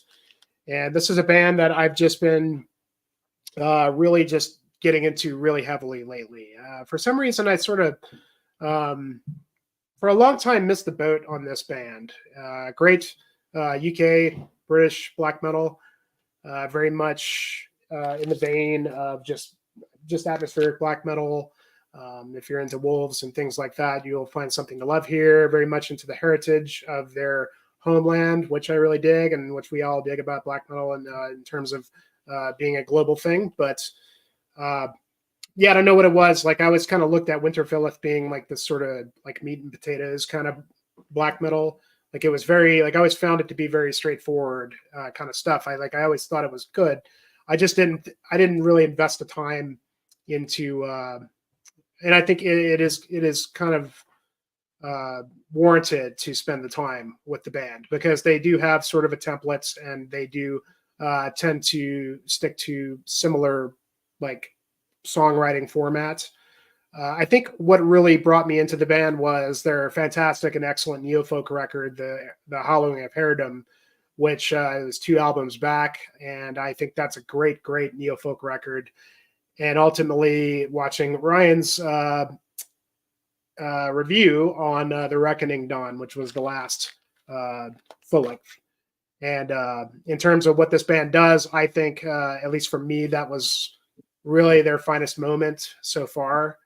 And this is a band that I've just been really just getting into really heavily lately. For some reason, I sort of, for a long time, missed the boat on this band. Great UK, British black metal, very much in the vein of just atmospheric black metal. If you're into wolves and things like that, you'll find something to love here. Very much into the heritage of their homeland, which I really dig, and which we all dig about black metal, and in terms of being a global thing. But yeah, I don't know what it was. Like, I always kind of looked at Winter Philith being like this sort of like meat and potatoes kind of black metal. Like, it was very, like, I always found it to be very straightforward kind of stuff. I always thought it was good. I didn't really invest the time into, and I think it is kind of warranted to spend the time with the band, because they do have sort of a template, and they do tend to stick to similar like songwriting formats. I think what really brought me into the band was their fantastic and excellent neo-folk record, the Hollowing of Herodom, which is 2 albums back, and I think that's a great neo-folk record. And ultimately, watching Ryan's review on The Reckoning Dawn, which was the last full length. And in terms of what this band does, I think, at least for me, that was really their finest moment so far,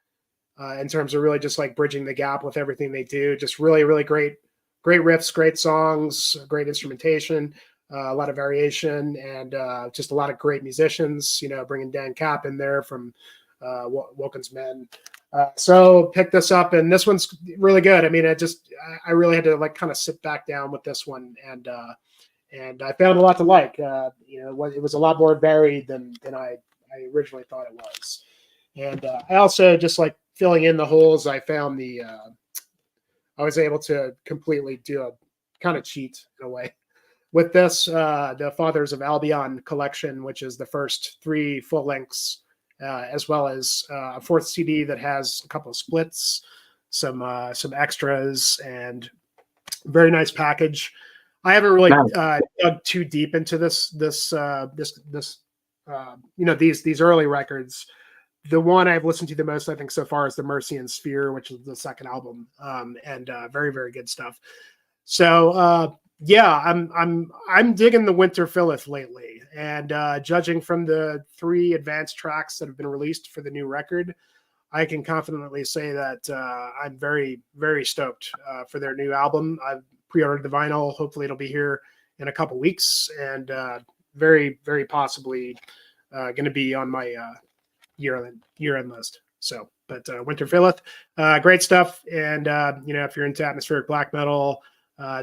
in terms of really just like bridging the gap with everything they do. Just really great riffs, great songs, great instrumentation, a lot of variation, and just a lot of great musicians, bringing Dan Kapp in there from Wilkins Men. So pick this up, and this one's really good. I mean, I really had to like kind of sit back down with this one, and I found a lot to like. It was a lot more varied than I originally thought it was. And I also, just like filling in the holes, I found I was able to completely do a kind of cheat in a way with this, the Fathers of Albion collection, which is the first 3 full lengths, as well as a 4th CD that has a couple of splits, some extras, and very nice package. I haven't really dug too deep into this these early records. The one I've listened to the most, I think, so far is the Mercy and Sphere, which is the 2nd album, and very good stuff. So yeah, I'm digging the Winter Philith lately, and judging from the 3 advanced tracks that have been released for the new record, I can confidently say that I'm very stoked for their new album. I've pre-ordered the vinyl. Hopefully, it'll be here in a couple weeks, and very possibly going to be on my year-end list. So, but Winter Philith, great stuff. And if you're into atmospheric black metal,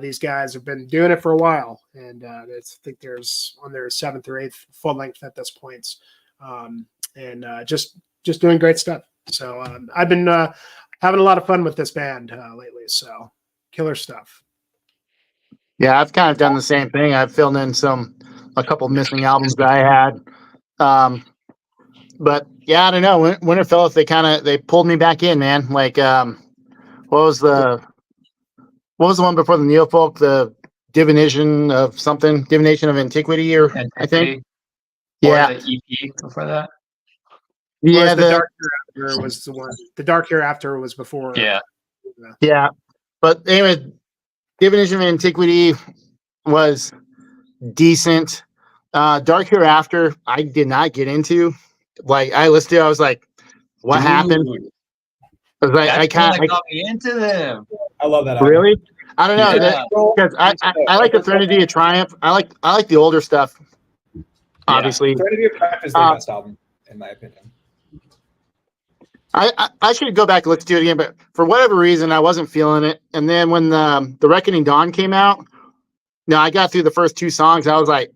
these guys have been doing it for a while, and I think there's on their 7th or 8th full length at this point, and just doing great stuff. So I've been having a lot of fun with this band lately. So killer stuff. Yeah, I've kind of done the same thing. I've filled in a couple missing albums that I had. But yeah, I don't know. Winter Philith, they pulled me back in, man. Like, what was the one before the Neofolk? The Divination of Antiquity, I think. Yeah. Or the EP before that. Yeah, the Dark Hereafter was the one. The Dark Hereafter was before. Yeah. Yeah. But anyway, Divination of Antiquity was decent. Dark Hereafter, I did not get into. Like, I listened to it, I was like, what happened? I was like, I got me into them. I love that album. Really? I don't know. Yeah. Because I like the Threnody of Triumph. I like the older stuff. Obviously. Threnody of Triumph is their best album, in my opinion. I should go back and look to it again, but for whatever reason, I wasn't feeling it. And then when the Reckoning Dawn came out, I got through the first 2 songs. I was like,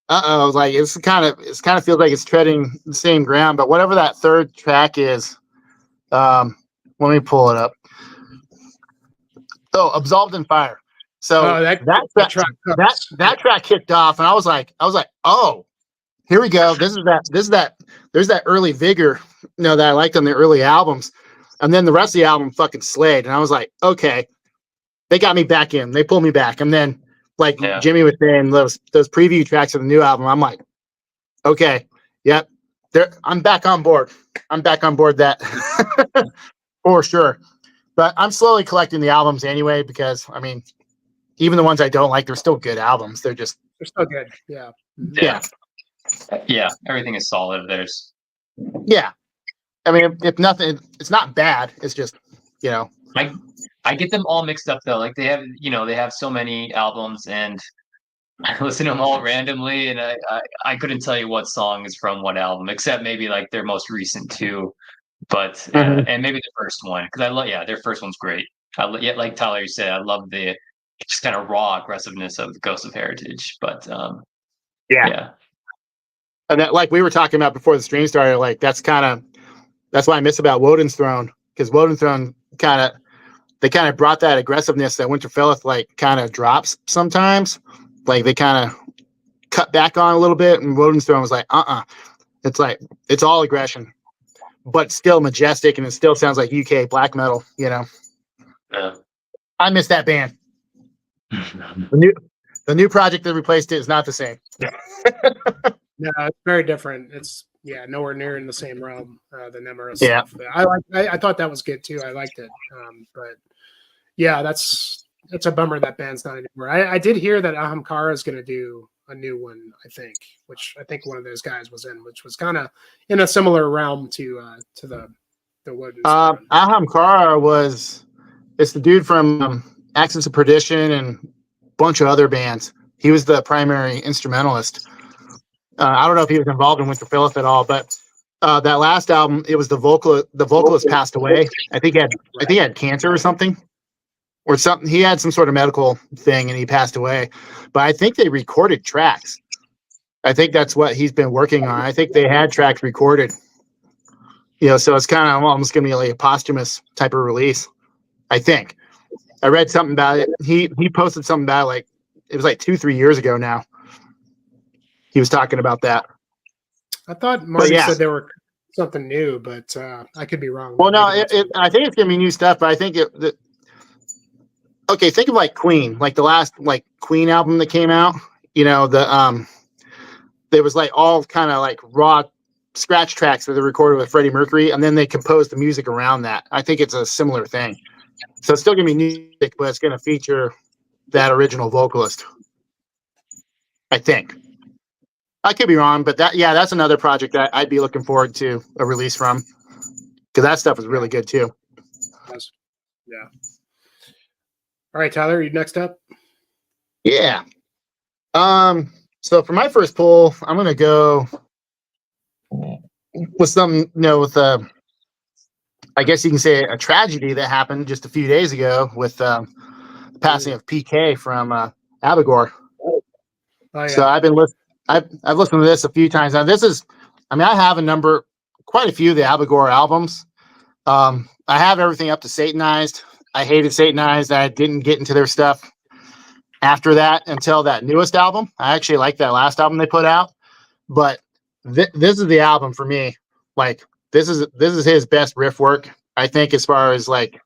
I was like, it's kind of feels like it's treading the same ground. But whatever that third track is, let me pull it up. Oh, Absolved in Fire. So that track kicked off, and I was like, oh, here we go. There's that early vigor, that I liked on the early albums, and then the rest of the album fucking slayed, and I was like, okay, they got me back in, they pulled me back, and then like Jimmy was saying, those preview tracks of the new album, I'm like, okay, yep, I'm back on board. That for sure. But I'm slowly collecting the albums anyway, because I mean, even the ones I don't like, they're still good albums. They're still good. Yeah. Yeah. Everything is solid of theirs. Yeah. I mean, if nothing, it's not bad. It's just, I get them all mixed up though. Like they have so many albums, and I listen to them all randomly, and I couldn't tell you what song is from what album, except maybe like their most recent 2. But and maybe the first one, because I love their first one's great. Like Tyler, you said, I love the just kind of raw aggressiveness of Ghosts of Heritage. But yeah. And that, like we were talking about before the stream started, like that's why I miss about Woden's Throne, because Woden's Throne they kind of brought that aggressiveness that Winterfelleth like kind of drops sometimes. Like they kind of cut back on a little bit, and Woden's Throne was like, it's like it's all aggression, but still majestic, and it still sounds like UK black metal, Yeah. I miss that band. The new project that replaced it is not the same. No, it's very different. It's nowhere near in the same realm, the Nemera Yeah. stuff. I thought that was good too. I liked it. But yeah, that's a bummer that band's not anymore. I did hear that Ahamkara is going to do a new one, which I think one of those guys was in, which was kind of in a similar realm to the Wooden. Ahamkara it's the dude from Axis of Perdition and a bunch of other bands. He was the primary instrumentalist. I don't know if he was involved in Winterfelleth at all, but that last album, it was the vocalist passed away. I think he had cancer or something. Or something. He had some sort of medical thing and he passed away. But I think they recorded tracks. I think that's what he's been working on. I think they had tracks recorded. So it's kind of almost going to be like a posthumous type of release. I think. I read something about it. He posted something about it, like it was like 2-3 years ago now. He was talking about that. I thought Marty said there were something new, but I could be wrong. Well, no, I think it's going to be new stuff, but I think okay, think of like Queen, like the last like Queen album that came out. There was like all kind of like raw scratch tracks that they recorded with Freddie Mercury, and then they composed the music around that. I think it's a similar thing. So it's still gonna be music, but it's gonna feature that original vocalist. I think. I could be wrong, but that's another project that I'd be looking forward to a release from, because that stuff is really good too. Yeah. All right, Tyler, you next up? Yeah. So for my first pull, I'm gonna go with something, with I guess you can say a tragedy that happened just a few days ago with the passing of PK from Abigor. Oh, yeah. So I've listened to this a few times. Now I have quite a few of the Abigor albums. I have everything up to Satanized. I hated Satanized. I didn't get into their stuff after that until that newest album. I actually liked that last album they put out, but this is the album for me. Like this is his best riff work, I think, as far as like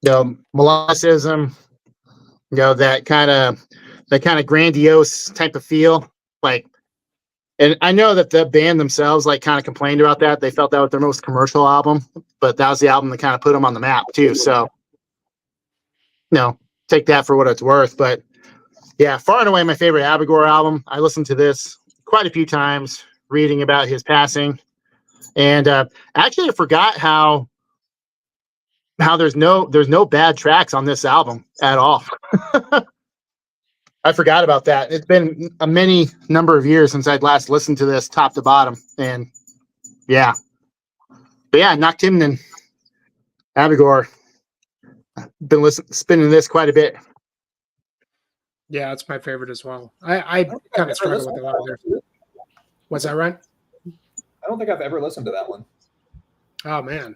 melodicism, that kind of grandiose type of feel. Like, and I know that the band themselves like kind of complained about that. They felt that was their most commercial album, but that was the album that kind of put them on the map too. So, take that for what it's worth. But yeah, far and away my favorite Abigor album. I listened to this quite a few times, reading about his passing, and actually I forgot how there's no bad tracks on this album at all. I forgot about that. It's been a many number of years since I'd last listened to this top to bottom, and yeah, But yeah, Noctimnon, Abigor. Been spinning this quite a bit. Yeah, it's my favorite as well. I don't think kind I've of struggle listened with a to lot of that their. one. Was that right? I don't think I've ever listened to that one. Oh man.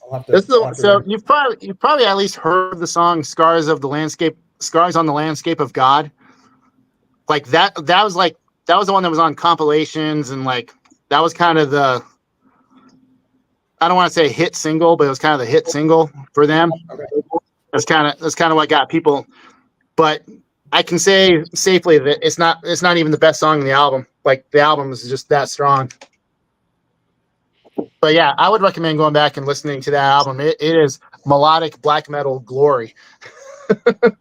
I'll have to. This is I'll have to so run- you've probably at least heard the song "Scars on the Landscape of God." Like that was the one that was on compilations, and like that was kind of the, I don't want to say hit single, but it was kind of the hit single for them. Okay. That's kind of what got people. But I can say safely that it's not even the best song in the album. Like the album is just that strong. But yeah, I would recommend going back and listening to that album. It is melodic black metal glory. That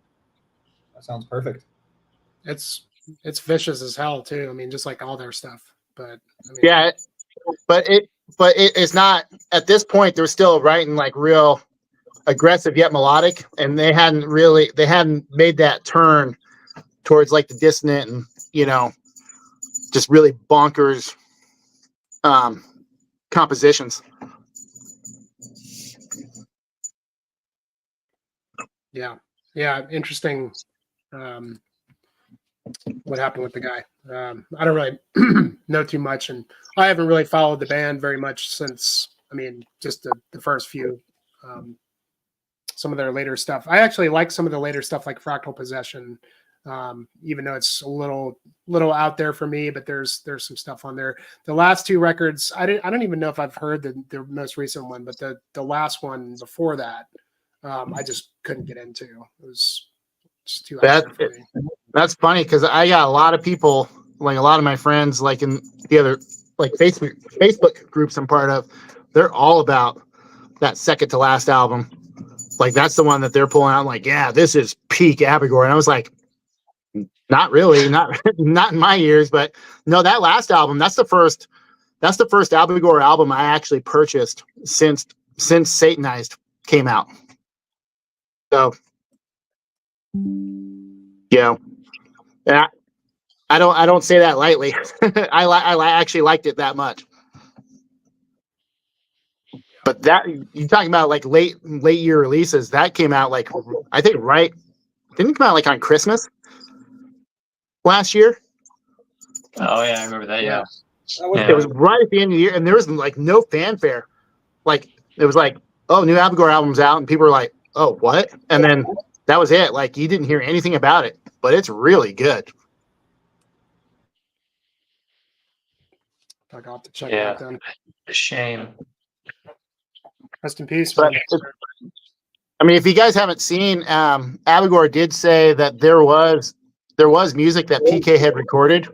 sounds perfect. It's vicious as hell too. I mean, just like all their stuff. But I mean, Yeah, but it's not at this point. They're still writing like real aggressive yet melodic, and they hadn't made that turn towards like the dissonant and just really bonkers compositions. yeah, interesting. What happened with the guy? I don't really know too much, and I haven't really followed the band very much since. I mean, just the first few. Some of their later stuff. I actually like some of the later stuff, like Fractal Possession, even though it's a little out there for me. But there's some stuff on there. The last two records, I don't even know if I've heard the most recent one, but the last one before that, I just couldn't get into. It was just too out there for me. That's funny because I got a lot of people, like a lot of my friends, like in the other like Facebook groups I'm part of, they're all about that second to last album. Like that's the one that they're pulling out. Like, yeah, this is peak Abigor, and I was like, not really, not in my ears, but no, that last album, that's the first Abigor album I actually purchased since Satanized came out. So, yeah, I don't say that lightly. I actually liked it that much. But that you're talking about like late year releases, that came out like I think didn't it come out like on Christmas last year? Oh yeah, I remember that. Yeah. That It was right at the end of the year, and there was like no fanfare. Like it was like, oh, new Abigor album's out, and people were like, oh, what? And then that was it. Like you didn't hear anything about it, but it's really good. I got to check Yeah. that then. A shame. Rest in peace. But man. I mean, if you guys haven't seen, Abigor did say that there was music that PK had recorded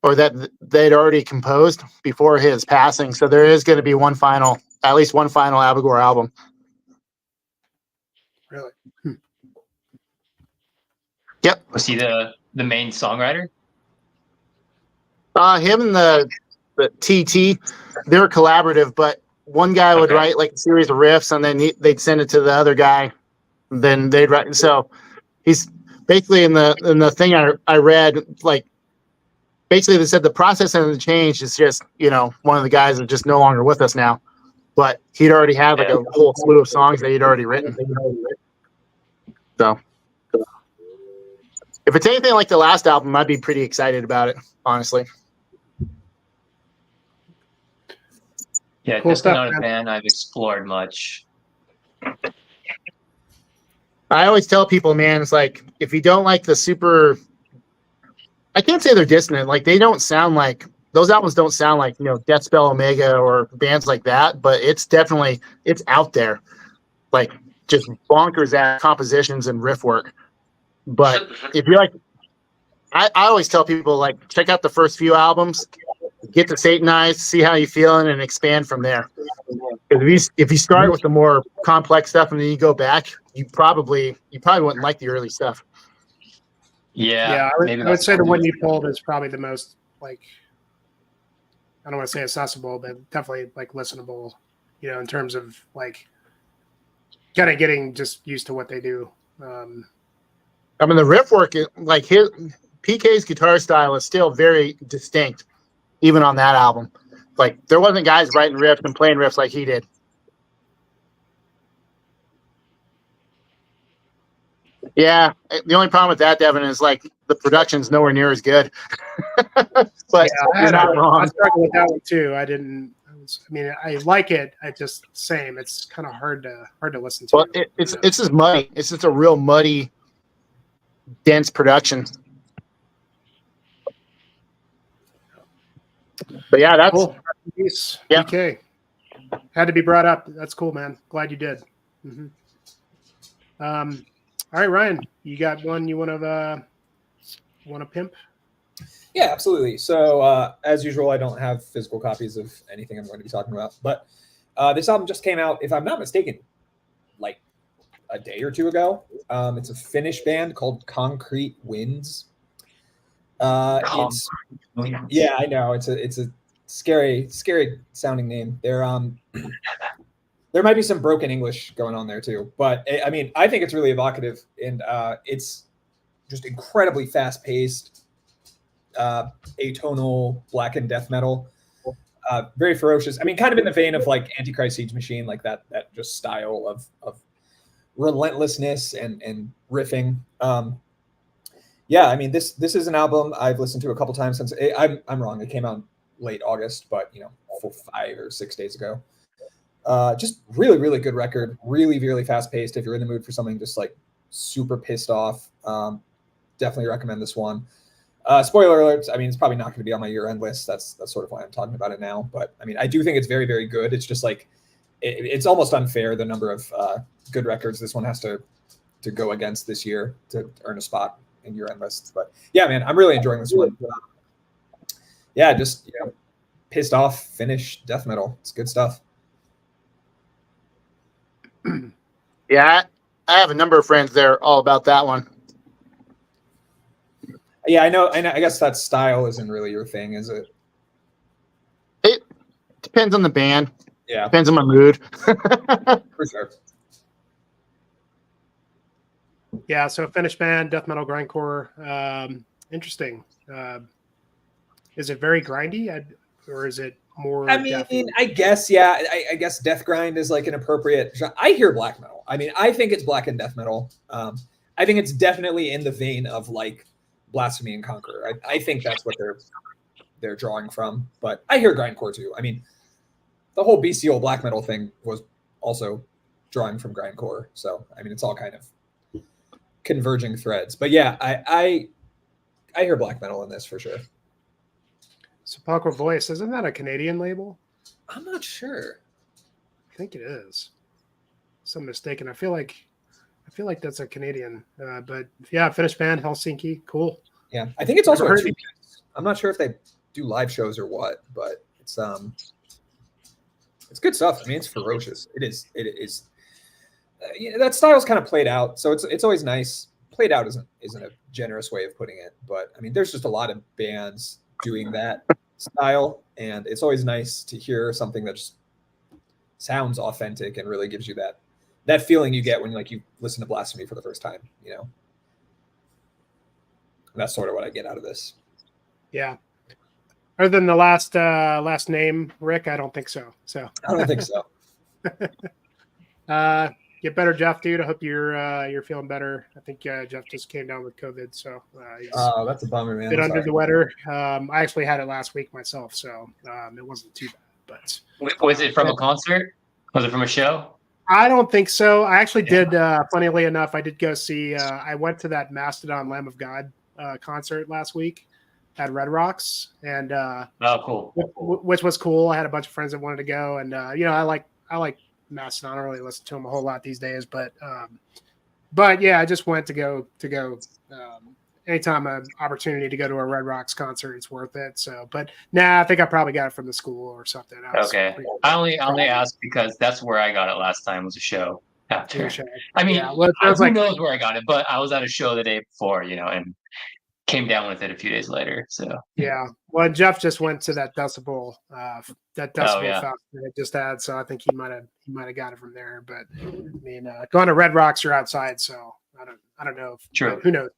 or that they'd already composed before his passing. So there is going to be at least one final Abigor album. Really? Yep. Was he the main songwriter? Him and the TT, they're collaborative, but one guy would Okay. write like a series of riffs, and then they'd send it to the other guy. Then they'd write. So he's basically in the thing I read, like basically they said the process hasn't changed. It's just one of the guys is just no longer with us now, but he'd already had like a whole slew of songs that he'd already written. So if it's anything like the last album, I'd be pretty excited about it, honestly. Yeah, Cool definitely stuff, not a man. band I've explored much. I always tell people, man, it's like if you don't like the super, I can't say they're dissonant. Like they don't sound like those albums don't sound like Deathspell Omega or bands like that. But it's out there, like just bonkers at compositions and riff work. But if you like, I always tell people like check out the first few albums, get to Satanized, see how you're feeling, and expand from there. If you start with the more complex stuff and then you go back, you probably wouldn't like the early stuff. Yeah, I maybe would that's say the what one it you pulled is probably the most like, I don't want to say accessible, but definitely like listenable, in terms of like kind of getting just used to what they do. I mean, the riff work, like PK's guitar style is still very distinct, even on that album. Like there wasn't guys writing riffs and playing riffs like he did. Yeah, the only problem with that, Devin, is like the production's nowhere near as good. But Yeah, you're not I wrong. struggled with that one too. I mean, I like it. I just same. It's kind of hard to listen to. Well, it's just muddy. It's just a real muddy, dense production. But yeah, that's cool. Peace. Yeah. BK. Had to be brought up. That's cool, man. Glad you did. Mm-hmm. All right, Ryan, you got one you want to pimp? Yeah, absolutely. So as usual, I don't have physical copies of anything I'm going to be talking about, but this album just came out, if I'm not mistaken, like a day or two ago. It's a Finnish band called Concrete Winds. It's yeah, I know it's a scary sounding name. There might be some broken English going on there too, but I mean, I think it's really evocative, and it's just incredibly fast paced. Atonal black and death metal, very ferocious. I mean, kind of in the vein of like Antichrist Siege Machine, like that just style of relentlessness and riffing. Yeah, I mean, this is an album I've listened to a couple times since I'm wrong. It came out late August, but 5 or 6 days ago. Just really, really good record. Really, really fast paced. If you're in the mood for something just like super pissed off, definitely recommend this one. Spoiler alerts. I mean, it's probably not going to be on my year-end list. That's sort of why I'm talking about it now. But I mean, I do think it's very, very good. It's just like it's almost unfair the number of good records this one has to go against this year to earn a spot in year-end lists. But yeah, man, I'm really enjoying this one. Yeah, just pissed off Finnish death metal. It's good stuff. Yeah, I have a number of friends there all about that one. Yeah, I know. I guess that style isn't really your thing, is it? It depends on the band. Yeah, Depends on my mood. for sure. Yeah, so Finnish band, death metal, grindcore. Interesting. Is it very grindy, or is it more? I mean, I guess yeah. I guess death grind is like an appropriate genre. I hear black metal. I mean, I think it's black and death metal. I think it's definitely in the vein of like Blasphemy and Conqueror. I think that's what they're drawing from. But I hear grindcore too. I mean, the whole BCO black metal thing was also drawing from grindcore. So I mean, it's all kind of converging threads. But yeah, I hear black metal in this for sure. Sepulchral Voice, isn't that a Canadian label? I'm not sure. I think it is. So I'm mistaken. I feel like that's a Canadian. But yeah, Finnish band, Helsinki, cool. Yeah, I think it's also Never a heard of two-piece. I'm not sure if they do live shows or what, but it's good stuff. I mean, it's ferocious. It is. That style's kind of played out, so it's always nice. Played out isn't a generous way of putting it, but I mean, there's just a lot of bands doing that style, and it's always nice to hear something that just sounds authentic and really gives you that feeling you get when you listen to Blasphemy for the first time. And that's sort of what I get out of this. Yeah. Other than the last name, Rick, I don't think so. So I don't think so. Get better, Jeff, dude. I hope you're feeling better. I think Jeff just came down with COVID, so he's That's a bummer, man. a bit under the weather. I actually had it last week myself, so it wasn't too bad. But Was it from a concert? Was it from a show? I don't think so. I actually did. Funnily enough, I did go see. I went to that Mastodon Lamb of God concert last week at Red Rocks, and Oh, cool. which was cool. I had a bunch of friends that wanted to go, and I like Mastodon. I don't really listen to them a whole lot these days, but yeah, I just went to go. Anytime an opportunity to go to a Red Rocks concert, it's worth it. So, but I think I probably got it from the school or something. Okay. I only asked because that's where I got it last time, was a show after. I mean, who knows where I got it, but I was at a show the day before, and came down with it a few days later. So yeah. Well, Jeff just went to that Decibel fest that it just had, so I think he might have got it from there. But I mean, going to Red Rocks, you're outside, so I don't know. True. Who knows?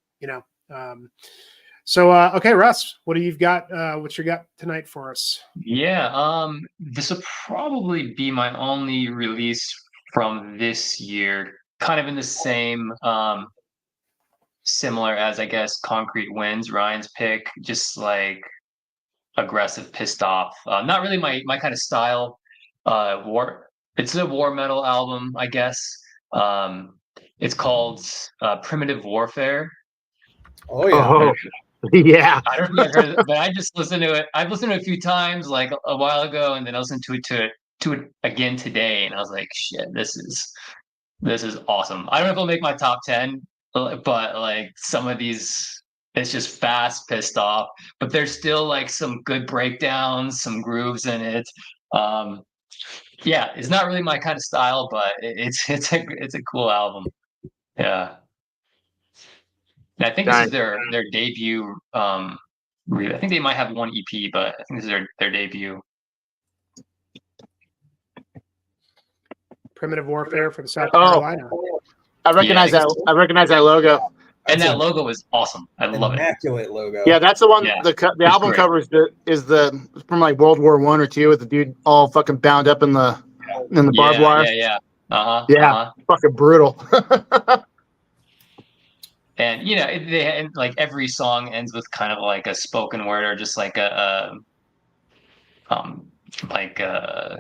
So, okay, Russ, what do you got? What you got tonight for us? Yeah, this will probably be my only release from this year, kind of in the same similar as I guess Concrete Winds, Ryan's pick, just like aggressive, pissed off. Not really my kind of style. War. It's a war metal album, I guess. It's called Primitive Warfare. Oh yeah. Oh, yeah. I don't know if you've heard of it, but I just listened to it. I've listened to it a few times, like a while ago, and then I listened to it again today, and I was like, shit, this is awesome. I don't know if it'll make my top 10, but like some of these, it's just fast, pissed off, but there's still like some good breakdowns, some grooves in it. Yeah, it's not really my kind of style, but it's a cool album. Yeah. And I think this is Nice. their debut. I think they might have one EP, but I think this is their debut. Primitive Warfare from South Oh. Carolina. I recognize Yeah, that. I recognize that logo. And That's that logo is awesome. I love it. immaculate logo. Yeah, that's the one. Yeah, The it's album great. cover is the from like World War I or II with the dude all fucking bound up in the barbed wire. Yeah. Uh-huh. Yeah. Uh-huh. Fucking brutal. And and like every song ends with kind of like a spoken word or just like a like I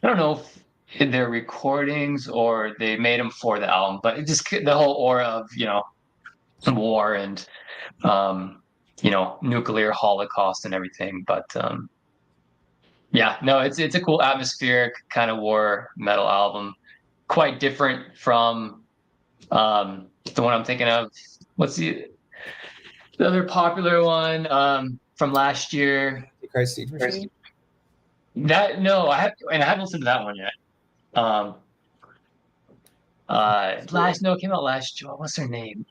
don't know if they're recordings or they made them for the album, but it just the whole aura of war and nuclear holocaust and everything. But yeah, no, it's a cool atmospheric kind of war metal album, quite different from the one I'm thinking of. What's the other popular one from last year? Christ Siege Machine. I haven't listened to that one yet. It came out last year. What's her name?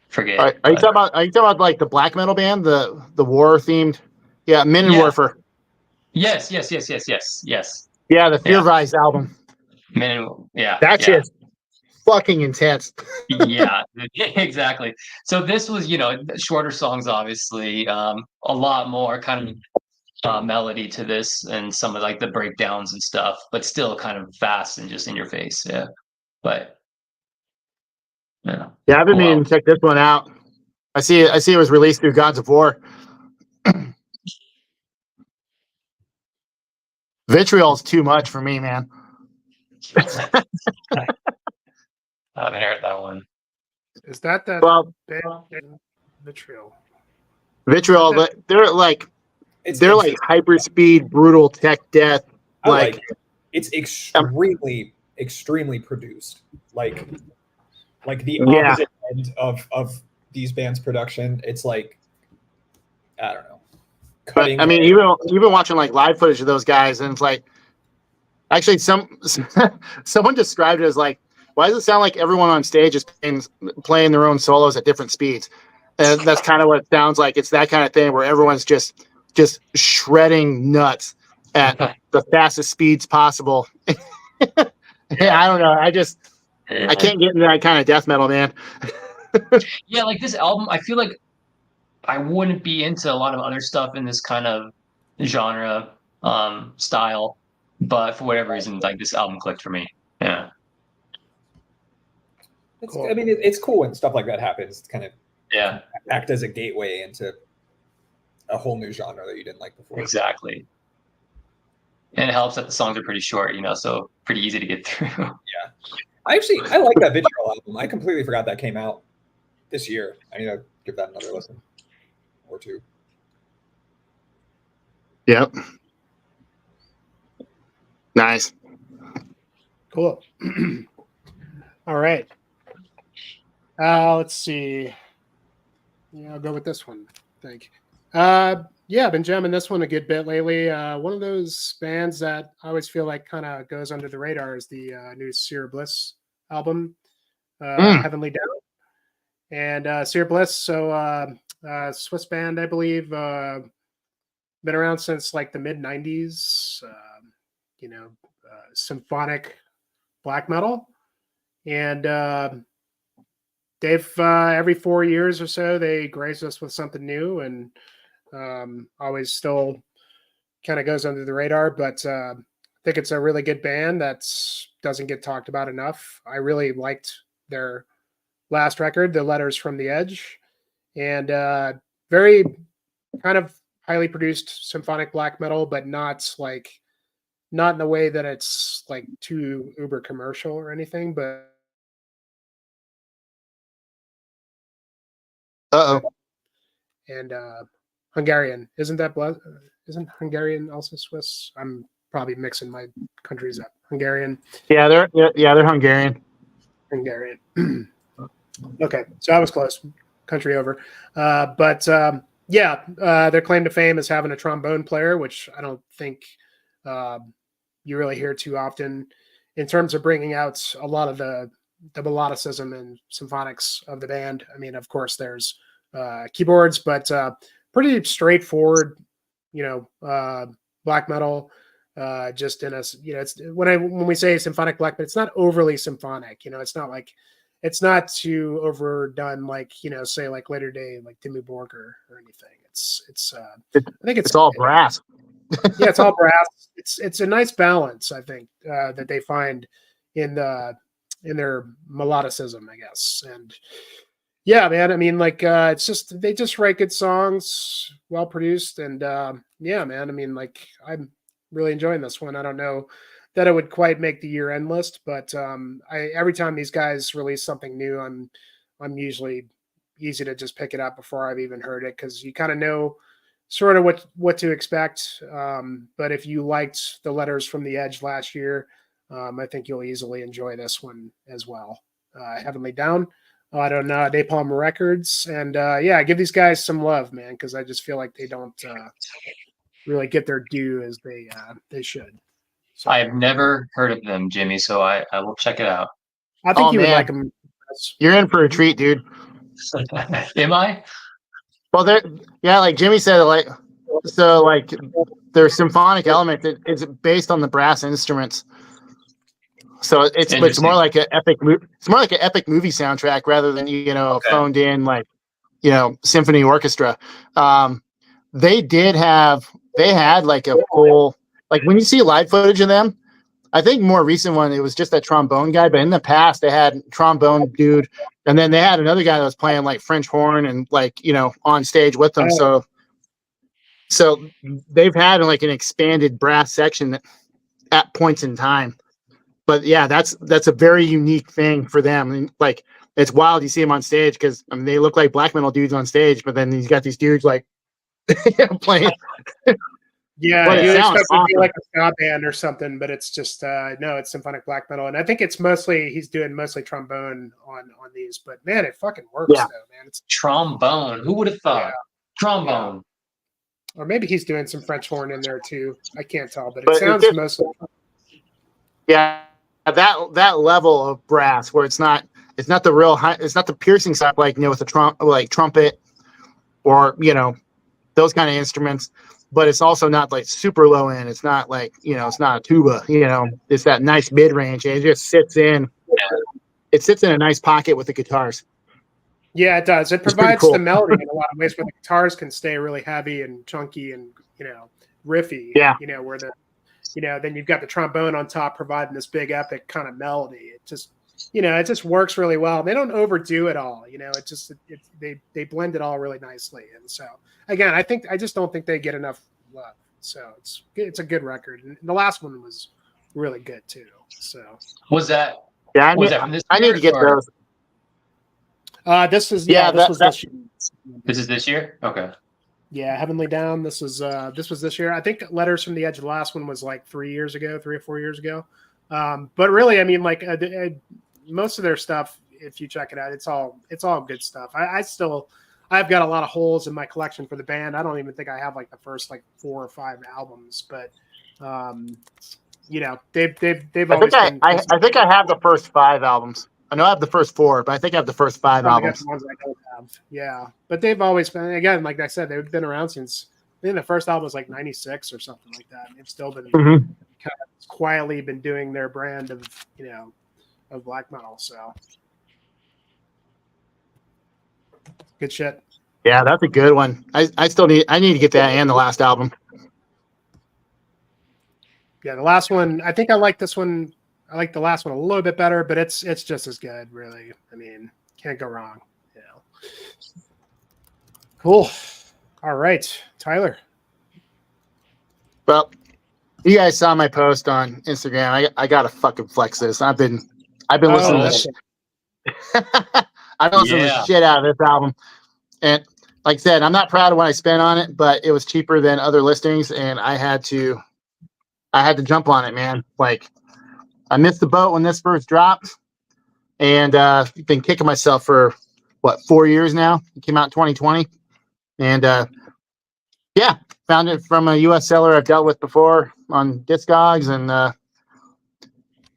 Forget. Are you talking about like the black metal band, the war themed? Yeah, Men in Yeah. Warfare. Yes. Yeah, the Yeah. Fearvise album. That shit's fucking intense. Yeah, exactly. So this was, shorter songs, obviously, a lot more kind of melody to this and some of like the breakdowns and stuff, but still kind of fast and just in your face. Yeah. But yeah. Yeah, I've been Wow. meaning to check this one out. I see it was released through Gods of War. Vitriol's too much for me, man. I haven't heard that one. Is that Well, band Vitriol? Vitriol, but they're like hyper speed, brutal tech death. I like it. It's extremely produced. Like the opposite end of these bands' production. It's like, I don't know. But I mean, even watching like live footage of those guys, and it's like, actually, someone described it as like, why does it sound like everyone on stage is playing their own solos at different speeds? And that's kind of what it sounds like. It's that kind of thing where everyone's just shredding nuts at the fastest speeds possible. Yeah, I don't know. I can't get into that kind of death metal, man. Yeah, like this album, I feel like I wouldn't be into a lot of other stuff in this kind of genre style, but for whatever reason, like this album clicked for me. Yeah. Cool. I mean, it's cool when stuff like that happens. It's kind of act as a gateway into a whole new genre that you didn't like before. Exactly. And it helps that the songs are pretty short, so pretty easy to get through. Yeah. I like that Vitriol album. I completely forgot that came out this year. I need to give that another listen or two. Yep. Nice. Cool. All right. Let's see. Yeah, I'll go with this one. I think. Yeah, I've been jamming this one a good bit lately. One of those bands that I always feel like kind of goes under the radar is the new Seer Bliss album, Heavenly Down. And Seer Bliss, so Swiss band, I believe, been around since like the mid 90s, symphonic black metal. And they've every 4 years or so they grace us with something new, and always still kind of goes under the radar. But I think it's a really good band that doesn't get talked about enough. I really liked their last record, The Letters from the Edge, and very kind of highly produced symphonic black metal, but not in the way that it's like too uber commercial or anything. But and Hungarian, isn't Hungarian also Swiss? I'm probably mixing my countries up. Hungarian. Yeah, they're Hungarian. Hungarian. Okay, so I was close. Country over. But their claim to fame is having a trombone player, which I don't think you really hear too often in terms of bringing out a lot of the melodicism and symphonics of the band. I mean, of course, there's keyboards, but pretty straightforward, black metal. Just in a, it's when we say symphonic black, but it's not overly symphonic. It's not too overdone, like, say like Later Day, like Dimmu Borgir or anything. I think it's all brass. Yeah, it's all brass. It's a nice balance, I think, that they find in their melodicism, I guess. And yeah, man, I mean, like, they just write good songs, well produced, and yeah, man, I mean, like, I'm really enjoying this one. I don't know that it would quite make the year-end list, but every time these guys release something new, I'm usually easy to just pick it up before I've even heard it, because you kind of know sort of what to expect. But if you liked The Letters from the Edge last year, I think you'll easily enjoy this one as well. Heavenly Down, I don't know, Napalm Records, and give these guys some love, man, because I just feel like they don't really get their due as they should. So, I have never heard of them, Jimmy, so I will check it out. I think you would like them. You're in for a treat, dude. Am I? Well, like Jimmy said, like their symphonic element is based on the brass instruments. So it's more like an epic. It's more like an epic movie soundtrack rather than phoned in symphony orchestra. They had like a full, like when you see live footage of them, I think more recent one, it was just that trombone guy, but in the past they had trombone dude, and then they had another guy that was playing like French horn and on stage with them. So they've had like an expanded brass section at points in time. But yeah, that's a very unique thing for them. And like, it's wild you see them on stage, because I mean, they look like black metal dudes on stage, but then you got these dudes like playing. Yeah, you expect it to be like a ska band or something, but it's just no, it's symphonic black metal, and I think he's doing mostly trombone on these. But man, it fucking works though, man. It's trombone. Who would have thought? Yeah. Trombone. Yeah. Or maybe he's doing some French horn in there too. I can't tell, but it sounds mostly. Yeah, that level of brass where it's not the real high, it's not the piercing stuff like with the trumpet or those kind of instruments. But it's also not like super low end. It's not like, it's not a tuba, it's that nice mid range. And it just sits in a nice pocket with the guitars. Yeah, it does. It provides the melody in a lot of ways where the guitars can stay really heavy and chunky and, riffy. Yeah. Where then you've got the trombone on top providing this big epic kind of melody. It just works really well. They don't overdo it all. They blend it all really nicely. And so, again, I just don't think they get enough love. So it's a good record, and the last one was really good too. So was that? Yeah, I need to get those. This is this year. This is this year. Okay. Yeah, Heavenly Down. This was this year. I think Letters from the Edge. The last one was like 3 or 4 years ago. But really, I mean, like most of their stuff, if you check it out, it's all good stuff. I've got a lot of holes in my collection for the band. I don't even think I have like the first like 4 or 5 albums, but they've always been. I think I have the first 5 albums. I know I have the first 4, but I think I have the first 5 albums. The ones I don't have. Yeah, but they've always been, again, like I said, they've been around since. I think the first album was like 96 or something like that. And they've still been kind of quietly been doing their brand of of black metal. So Good shit. Yeah, that's a good one. I need to get that and the last album. Yeah, the last one. I think I like this one. I like the last one a little bit better, but it's just as good, really. I mean, can't go wrong. You know. Cool. All right, Tyler. Well, you guys saw my post on Instagram. I gotta fucking flex this. I've been listening to that's this. I've been listening to Yeah. the shit out of this album. And like I said, I'm not proud of what I spent on it, but it was cheaper than other listings, and I had to jump on it, man. Like, I missed the boat when this first dropped, and been kicking myself for 4 years now. It came out in 2020, and yeah, found it from a U.S. seller I've dealt with before on Discogs, and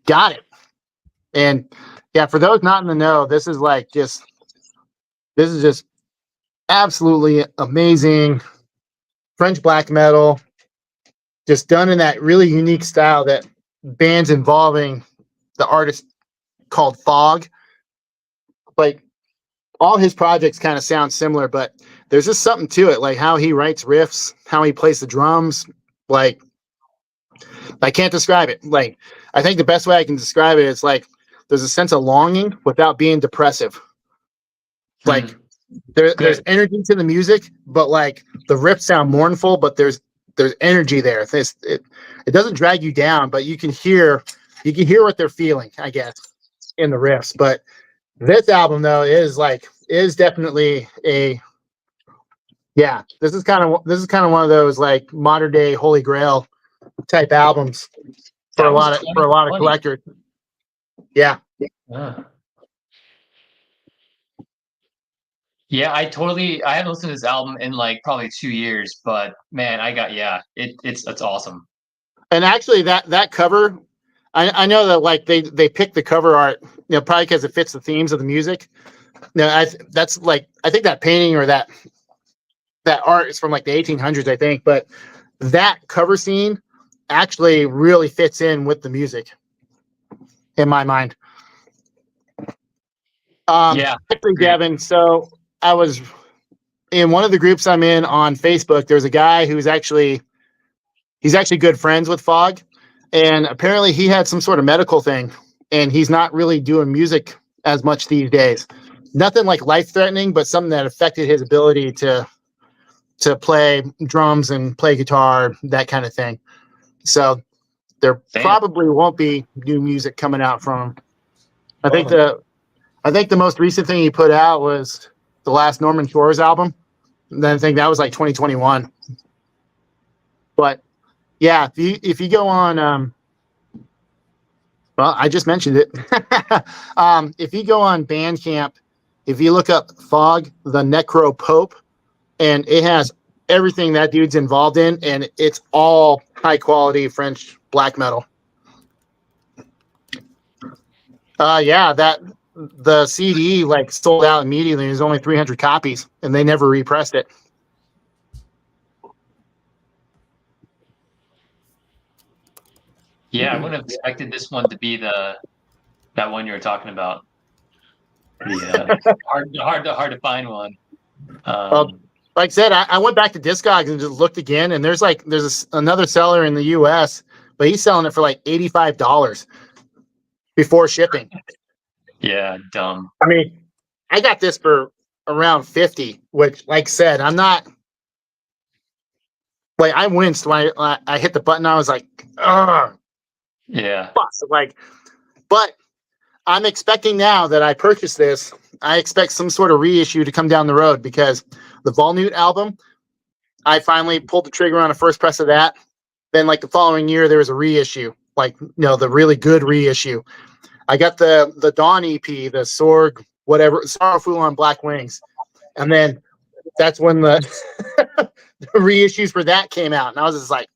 got it. And yeah, for those not in the know, this is just absolutely amazing French black metal, just done in that really unique style that bands involving the artist called Fog. Like, all his projects kind of sound similar, but there's just something to it, like how he writes riffs, how he plays the drums. Like, I can't describe it. Like, I think the best way I can describe it is like there's a sense of longing without being depressive. Like, there's energy to the music, but like the riffs sound mournful, but there's energy there. It doesn't drag you down, but you can hear what they're feeling, I guess, in the riffs. But this album though is definitely this is kind of one of those like modern day Holy Grail type albums for a lot of collectors. Yeah. Yeah, I haven't listened to this album in like probably 2 years, but man, it's awesome. And actually that cover, I know that like they picked the cover art, probably because it fits the themes of the music. No, I think that painting or that art is from like the 1800s, I think, but that cover scene actually really fits in with the music in my mind. Actually, Devin, so I was in one of the groups I'm in on Facebook. There's a guy he's actually good friends with Fog, and apparently he had some sort of medical thing, and he's not really doing music as much these days. Nothing like life-threatening, but something that affected his ability to play drums and play guitar, that kind of thing. So there probably won't be new music coming out from him. I think the most recent thing he put out was the last Norman Shores album. And then I think that was like 2021. But yeah, if you go on, well, I just mentioned it. If you go on Bandcamp, if you look up Fog, the Necro Pope, and it has everything that dude's involved in, and it's all high quality French black metal. The CD like sold out immediately. There's only 300 copies, and they never repressed it. Yeah, I wouldn't have expected this one to be that one you were talking about. Yeah, hard to find one. Like I said, I went back to Discogs and just looked again, and there's another seller in the U.S., but he's selling it for like $85 before shipping. Yeah, dumb. I mean, I got this for around 50, which, like I said, I'm not like, I winced when I hit the button. I was like, ugh. Yeah. Like, but I'm expecting now that I purchased this, I expect some sort of reissue to come down the road, because the Volnute album, I finally pulled the trigger on a first press of that. Then like the following year, there was a reissue, like, the really good reissue. I got the Dawn EP, the Sorg, whatever, Sorrowful on Black Wings. And then that's when the, the reissues for that came out. And I was just like,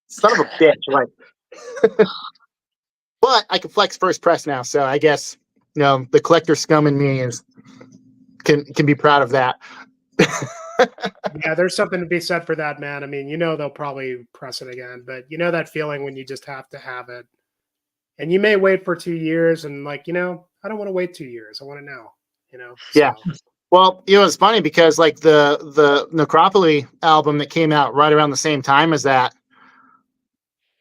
son of a bitch. Like, but I can flex first press now. So I guess, the collector scum in me can be proud of that. Yeah, there's something to be said for that, man. I mean, they'll probably press it again, but that feeling when you just have to have it. And you may wait for 2 years and like, I don't want to wait 2 years. I want to know, Yeah. So, Well, it was funny because like the Necropoly album that came out right around the same time as that,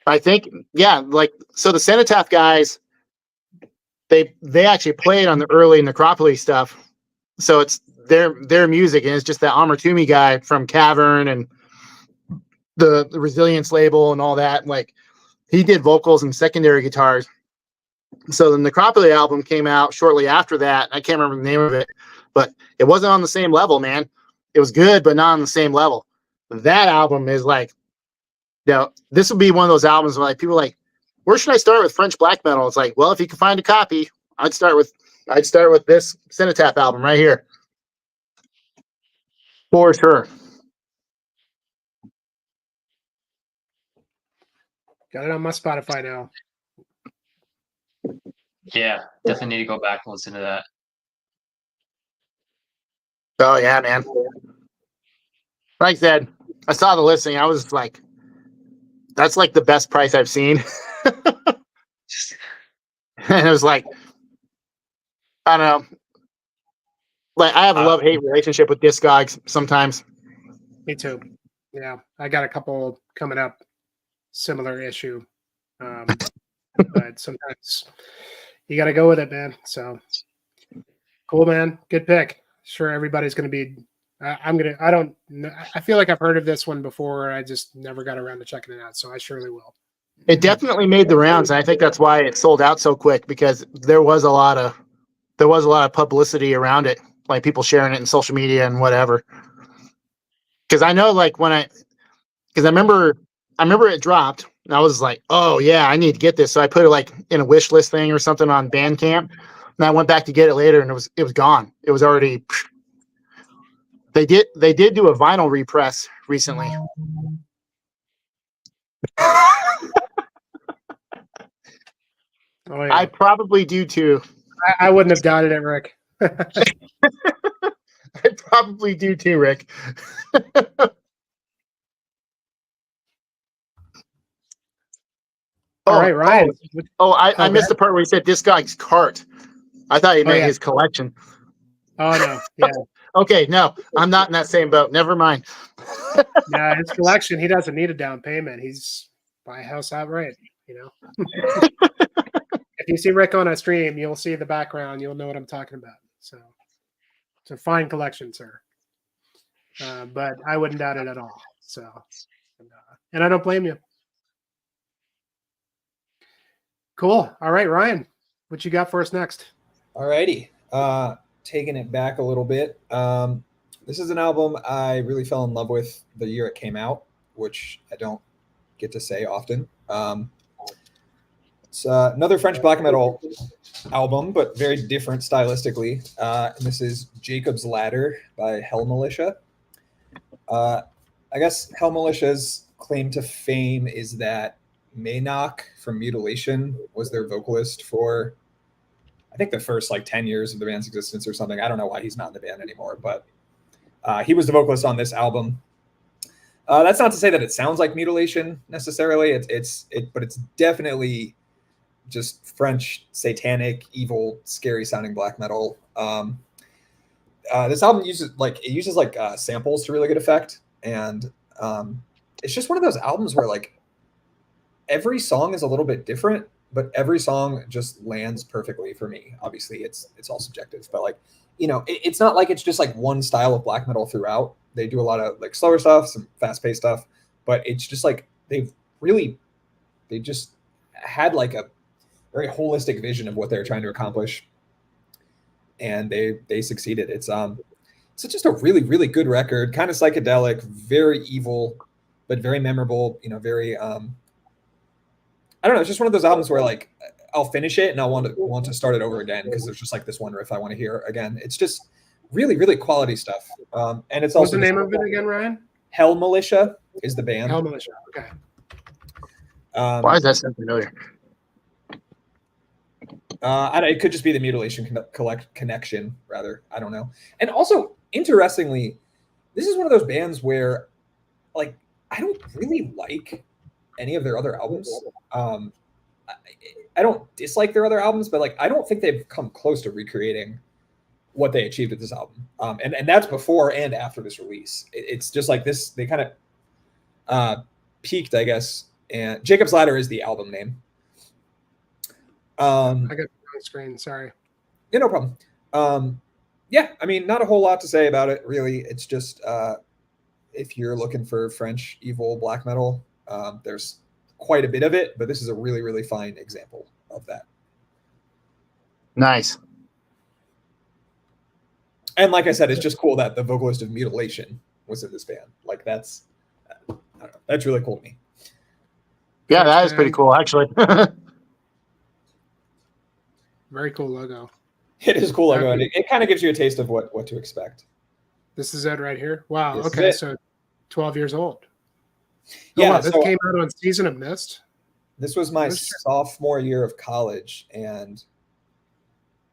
I think, yeah, like so the Cenotaph guys, they actually played on the early Necropoly stuff, so it's their music, and it's just that Amartumi guy from Cavern and the Resilience label and all that. Like he did vocals and secondary guitars. So the Necropoly album came out shortly after that. I can't remember the name of it, but it wasn't on the same level, man. It was good, but not on the same level. That album is like, this would be one of those albums where like people are like, where should I start with French black metal? It's like, well, if you can find a copy, I'd start with this Cenotaph album right here. For sure. Got it on my Spotify now. Yeah, definitely need to go back and listen to that. Oh yeah, man. Like I said, I saw the listing. I was like, that's like the best price I've seen. And it was like, I don't know. Like I have a love-hate relationship with Discogs sometimes. Me too. Yeah, I got a couple coming up, similar issue. But sometimes you got to go with it, man. So cool, man. Good pick. Sure, everybody's going to be. I don't. I feel like I've heard of this one before. I just never got around to checking it out. So I surely will. It definitely made the rounds, and I think that's why it sold out so quick, because there was a lot of publicity around it, like people sharing it in social media and whatever. Because I know, like I remember it dropped, and I was like, oh yeah, I need to get this. So I put it like in a wish list thing or something on Bandcamp, and I went back to get it later, and it was gone. It was already. They did do a vinyl repress recently. Oh, yeah. I probably do too. I wouldn't have doubted it, Rick. I probably do too, Rick. All right, Ryan. I missed the part where he said this guy's cart. I thought he meant his collection. Oh no, yeah. Okay, no, I'm not in that same boat. Never mind. Yeah, his collection. He doesn't need a down payment. He's buy a house outright. You know. If you see Rick on a stream, you'll see the background. You'll know what I'm talking about. So it's a fine collection, sir. But I wouldn't doubt it at all. So, and I don't blame you. Cool. All right, Ryan, what you got for us next? All righty. Taking it back a little bit. This is an album I really fell in love with the year it came out, which I don't get to say often. It's another French black metal album, but very different stylistically. And this is Jacob's Ladder by Hell Militia. I guess Hell Militia's claim to fame is that Maynok from Mutilation was their vocalist for, I think, the first 10 years of the band's existence or something. I don't know why he's not in the band anymore, but he was the vocalist on this album. That's not to say that it sounds like Mutilation necessarily. But it's definitely just French, satanic, evil, scary sounding black metal. This album uses samples to really good effect, and it's just one of those albums where every song is a little bit different, but every song just lands perfectly for me. Obviously, it's all subjective, but it's not like it's just one style of black metal throughout. They do a lot of slower stuff, some fast paced stuff, but it's just they just had a very holistic vision of what they're trying to accomplish, and they succeeded. It's just a really, really good record, kind of psychedelic, very evil, but very memorable. Very I don't know. It's just one of those albums where I'll finish it and I'll want to start it over again because there's just this one riff I want to hear again. It's just really, really quality stuff. And it's What's also the name of it again, Ryan? Hell Militia is the band. Hell Militia. Okay. Why is that so familiar? It could just be the Mutilation connection, rather. I don't know. And also, interestingly, this is one of those bands where, I don't really like any of their other albums. I don't dislike their other albums, but I don't think they've come close to recreating what they achieved with this album. And that's before and after this release. It's just like this, they kind of peaked, I guess. And Jacob's Ladder is the album name. I got the wrong screen. Sorry. Yeah, no problem. Yeah, I mean, not a whole lot to say about it, really. It's just if you're looking for French evil black metal, there's quite a bit of it, but this is a really, really fine example of that. Nice. And like I said, it's just cool that the vocalist of Mutilation was in this band. Like that's, I don't know, that's really cool to me. Yeah, that is pretty cool, actually. Very cool logo. It is a cool logo, and it kind of gives you a taste of what to expect. This is it right here. Wow. This Okay, is it. so 12 years old. Yeah, wow, this so came out on Season of Mist. this was my This- sophomore year of college, and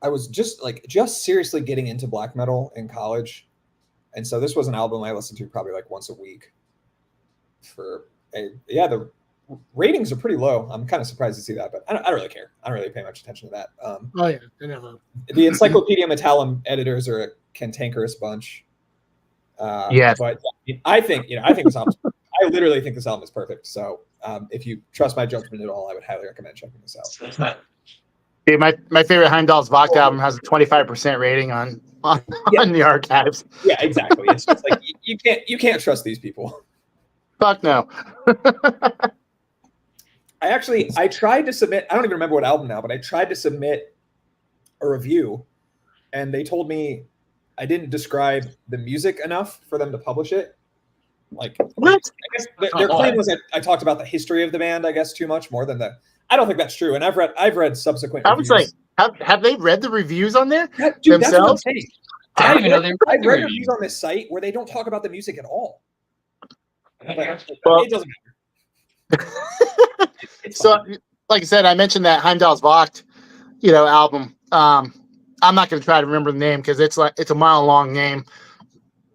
I was just seriously getting into black metal in college. And so this was an album I listened to probably like once a week the ratings are pretty low. I'm kind of surprised to see that, but I don't really care. I don't really pay much attention to that. Oh yeah, I never. The Encyclopedia Metallum editors are a cantankerous bunch. Yes. But I think this album, I literally think this album is perfect. So if you trust my judgment at all, I would highly recommend checking this out. Dude, my favorite Heimdall's Vogt album has a 25% rating on the archives. Yeah, exactly. It's just like you can't trust these people. Fuck no. I tried to submit, I don't even remember what album now, but I tried to submit a review, and they told me I didn't describe the music enough for them to publish it. Like, What? I guess their claim was that I talked about the history of the band, I guess, too much more than the. I don't think that's true, and I've read subsequent. I was like, have they read the reviews on there Dude, that's what I'm themselves? saying. I don't even know they were I've read reviews. reviews on this site where they don't talk about the music at all. But Well- it doesn't matter. It's So, fine. like I said, I mentioned that Heimdall's Vogt, album. I'm not going to try to remember the name because it's a mile long name.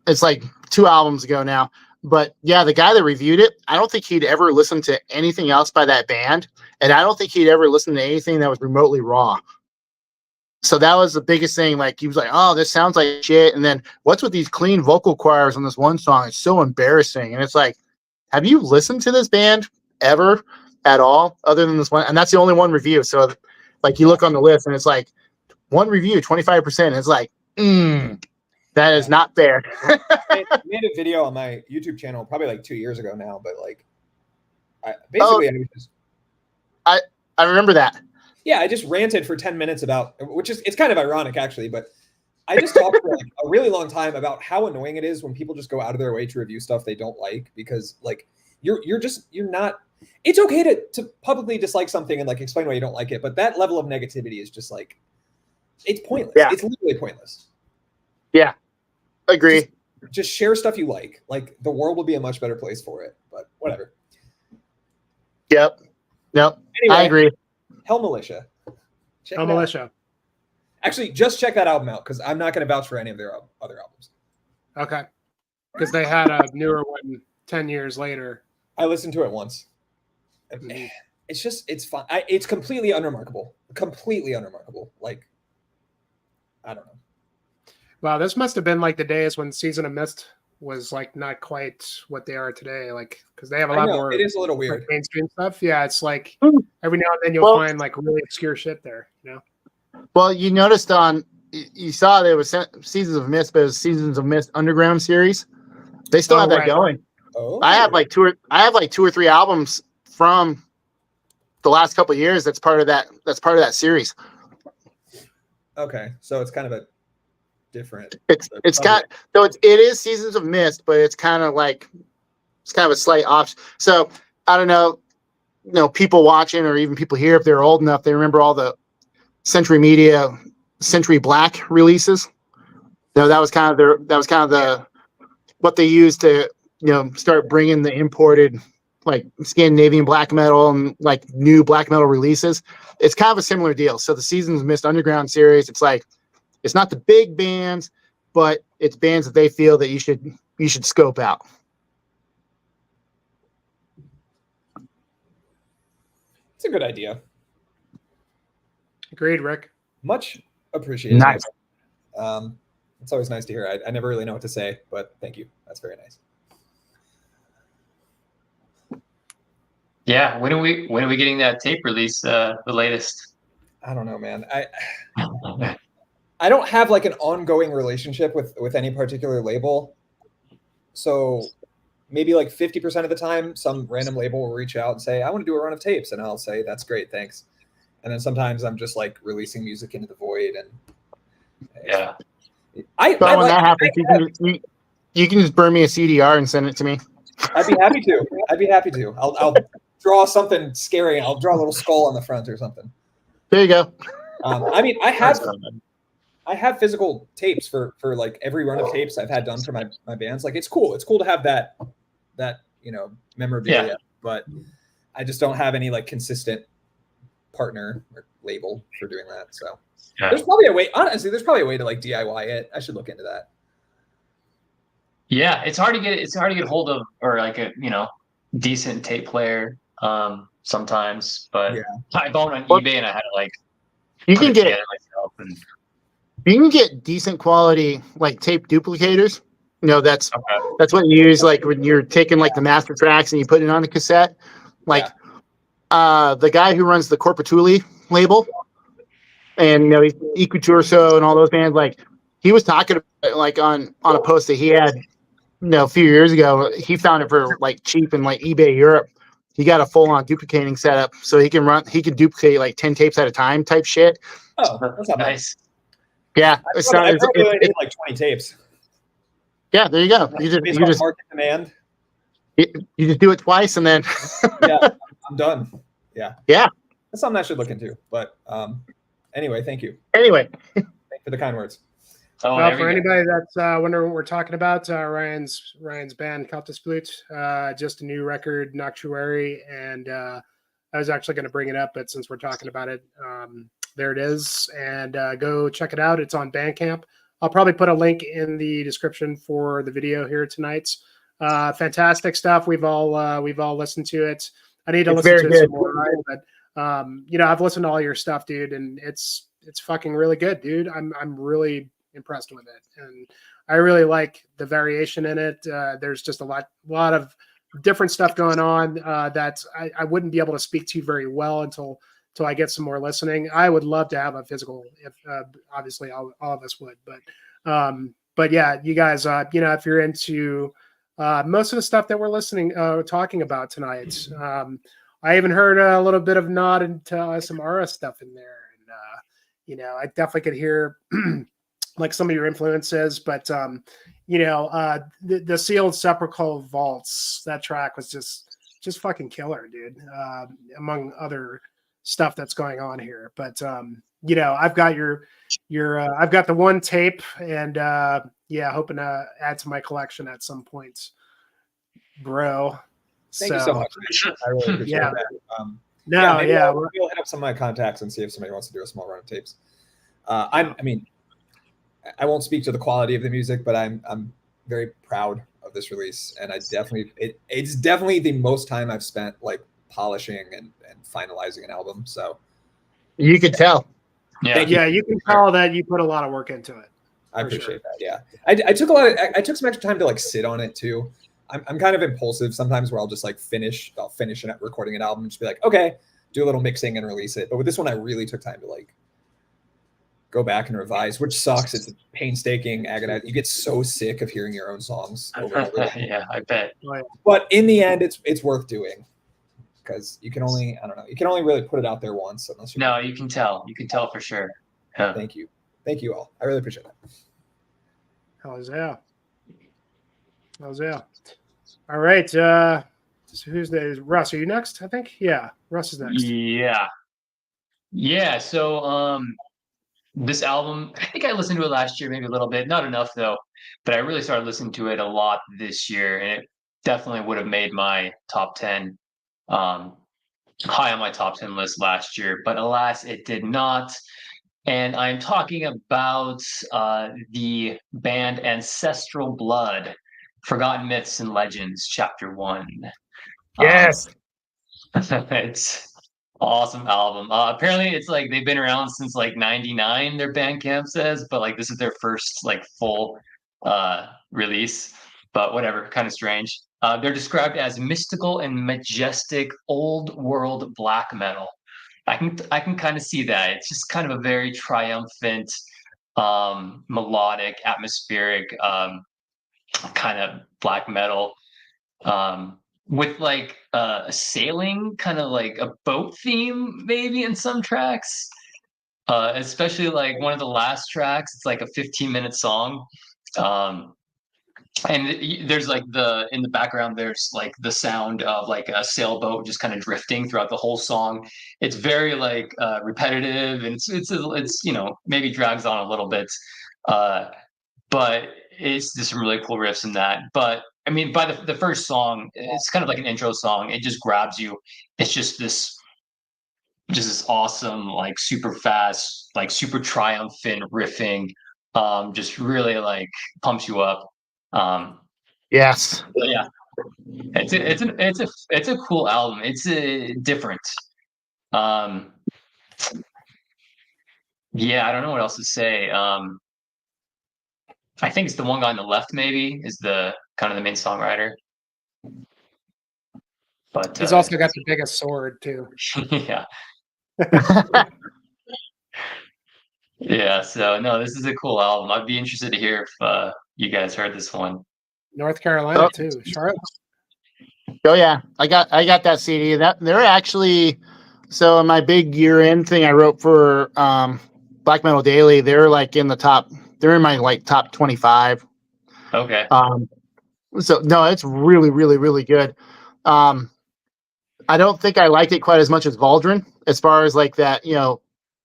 It's like 2 albums ago now. But yeah, the guy that reviewed it, I don't think he'd ever listened to anything else by that band, and I don't think he'd ever listened to anything that was remotely raw. So that was the biggest thing. Like, he was like, "Oh, this sounds like shit." And then, what's with these clean vocal choirs on this one song? It's so embarrassing. And it's like, have you listened to this band ever at all, other than this one? And that's the only one review. So, like, you look on the list, and it's like one review, 25%. It's like, that is not fair. I made a video on my YouTube channel probably like 2 years ago now, but like, I was just, I remember that. yeah, I just ranted for 10 minutes about, it's kind of ironic actually, but I just talked for like a really long time about how annoying it is when people just go out of their way to review stuff they don't like, because like you're not, it's okay to publicly dislike something and like explain why you don't like it, but that level of negativity is just like, it's pointless. Yeah. It's literally pointless. Yeah, agree. Just share stuff you like. Like the world will be a much better place for it, but whatever. Yep. Nope. Anyway, I agree. Hell Militia. Check Oh, it out. Militia. Actually, just check that album out because I'm not going to vouch for any of their other albums. Okay. Because they had a newer one 10 years later. I listened to it once. Mhm. It's fun. It's completely unremarkable. Completely unremarkable. Like, I don't know. Wow, this must have been like the days when Season of Mist was like not quite what they are today. Like, because they have a I lot know, more it is a little like, weird. mainstream stuff. Yeah, it's like Hmm. every now and then you'll Well- find like really obscure shit there. Well, you noticed you saw there was Seasons of Mist, but it was Seasons of Mist Underground series. They still Oh, have that right. going. Oh, I have like 2 or 3 albums from the last couple of years. That's part of that series. okay. So it's kind of a different. It's Okay. got so it is Seasons of Mist, but it's kind of a slight option. So I don't know, people watching or even people here, if they're old enough, they remember all the Century Media, Century Black releases. That was kind of the what they used to start bringing the imported like Scandinavian black metal and like new black metal releases. It's kind of a similar deal. So the Seasons of Mist Underground series, it's like, it's not the big bands, but it's bands that they feel that you should scope out. It's a good idea. Agreed, Rick. Much appreciated. Nice. It's always nice to hear. I never really know what to say, but thank you. That's very nice. Yeah, when are we getting that tape release? The latest. I don't know, man. I don't have like an ongoing relationship with any particular label, so maybe like 50% of the time, some random label will reach out and say, "I want to do a run of tapes," and I'll say, "That's great, thanks." And then sometimes I'm just like releasing music into the void, and Yeah. I But when like, that happens, you can just burn me a CDR and send it to me. I'd be happy to. I'd be happy to. I'll draw something scary. I'll draw a little skull on the front or something. There you go. I mean, I have physical tapes for like every run of tapes I've had done for my bands. Like it's cool. It's cool to have that memorabilia. Yeah. But I just don't have any like consistent partner or label for doing that. So Yeah. there's probably a way. Honestly, there's probably a way to like DIY it. I should look into that. Yeah, it's hard to get hold of, or like a decent tape player sometimes. But Yeah. I bought on eBay and I had to like You put can it get together myself. And you can get decent quality like tape duplicators. That's okay. what you use like when you're taking like the master tracks and you put it on a cassette. Like the guy who runs the Corpatuli label, and he's Equiturso and all those bands. Like he was talking about like on a post that he had a few years ago. He found it for like cheap in like eBay Europe. He got a full on duplicating setup so he can duplicate like 10 tapes at a time type shit. Oh, that's not bad. Nice. Yeah, I probably only need like 20 tapes. yeah. There you go. You Based just on market demand. you just do it twice and then Yeah, I'm done. Yeah. Yeah. That's something I should look into. But anyway, thank you. Anyway, Thank you for the kind words. Oh, Well, there for we go. anybody that's wondering what we're talking about, Ryan's band Cultisblut, just a new record, Noctuary, and I was actually going to bring it up, but since we're talking about it, there it is, and go check it out. It's on Bandcamp. I'll probably put a link in the description for the video here tonight. Fantastic stuff. We've all listened to it. I need to listen to it some more, Ryan, but I've listened to all your stuff, dude, and it's fucking really good, dude. I'm really impressed with it, and I really like the variation in it. There's just a lot of different stuff going on that I wouldn't be able to speak to very well until I get some more listening. I would love to have a physical, if obviously all of us would, but yeah, you guys, if you're into most of the stuff that we're talking about tonight, I even heard a little bit of nod into some Aura stuff in there, and I definitely could hear like some of your influences, but the Sealed Sepulchral Vaults, that track was just fucking killer, dude. Among other stuff that's going on here, but I've got I've got the one tape, and hoping to add to my collection at some point, bro. Thank you so much. I really appreciate Yeah. that. Maybe we'll hit up some of my contacts and see if somebody wants to do a small run of tapes. I won't speak to the quality of the music, but I'm very proud of this release, and it's definitely the most time I've spent like polishing and finalizing an album. So you could tell. Yeah. you can tell that you put a lot of work into it. I appreciate that. Yeah, I took some extra time to like sit on it too. I'm kind of impulsive sometimes, where I'll just like I'll finish recording an album and just be like, okay, do a little mixing and release it. But with this one, I really took time to like go back and revise, which sucks. It's painstaking, agonizing. You get so sick of hearing your own songs over and over. Yeah, I bet. But in the end, it's worth doing, because you can only really put it out there once, unless you can tell for sure. Yeah. Thank you all. I really appreciate that. Hells yeah. All right. So who's Russ? Are you next? I think. Yeah, Russ is next. Yeah. So this album, I think I listened to it last year, maybe a little bit, not enough though, but I really started listening to it a lot this year, and it definitely would have made my top 10, high on my top 10 list last year, but alas, it did not. And I'm talking about the band Ancestral Blood, Forgotten Myths and Legends, Chapter 1. Yes. It's Awesome album. Apparently, it's like they've been around since like '99. Their Bandcamp says, but like this is their first like full release. But whatever, kind of strange. They're described as mystical and majestic old world black metal. I can kind of see that. It's just kind of a very triumphant, melodic, atmospheric kind of black metal. With like a sailing kind of like a boat theme maybe in some tracks, especially like one of the last tracks. It's like a 15-minute song, and there's like in the background there's like the sound of like a sailboat just kind of drifting throughout the whole song. It's very like repetitive, and it's maybe drags on a little bit, but it's just some really cool riffs in that. But I mean, by the first song, it's kind of like an intro song. It just grabs you. It's just this awesome, like super fast, like super triumphant riffing. Just really like pumps you up. Yes. But yeah, it's a cool album. It's different. Yeah, I don't know what else to say. I think it's the one guy on the left, maybe, is the kind of the main songwriter. But He's also got the biggest sword too. yeah. Yeah, so no, this is a cool album. I'd be interested to hear if you guys heard this one. North Carolina too, Charlotte. Oh yeah, I got that CD. That they're actually, so in my big year-end thing I wrote for Black Metal Daily, they're like in the top. They're in my like top 25. Okay. So no, it's really, really, really good. I don't think I liked it quite as much as Valdrin, as far as like that,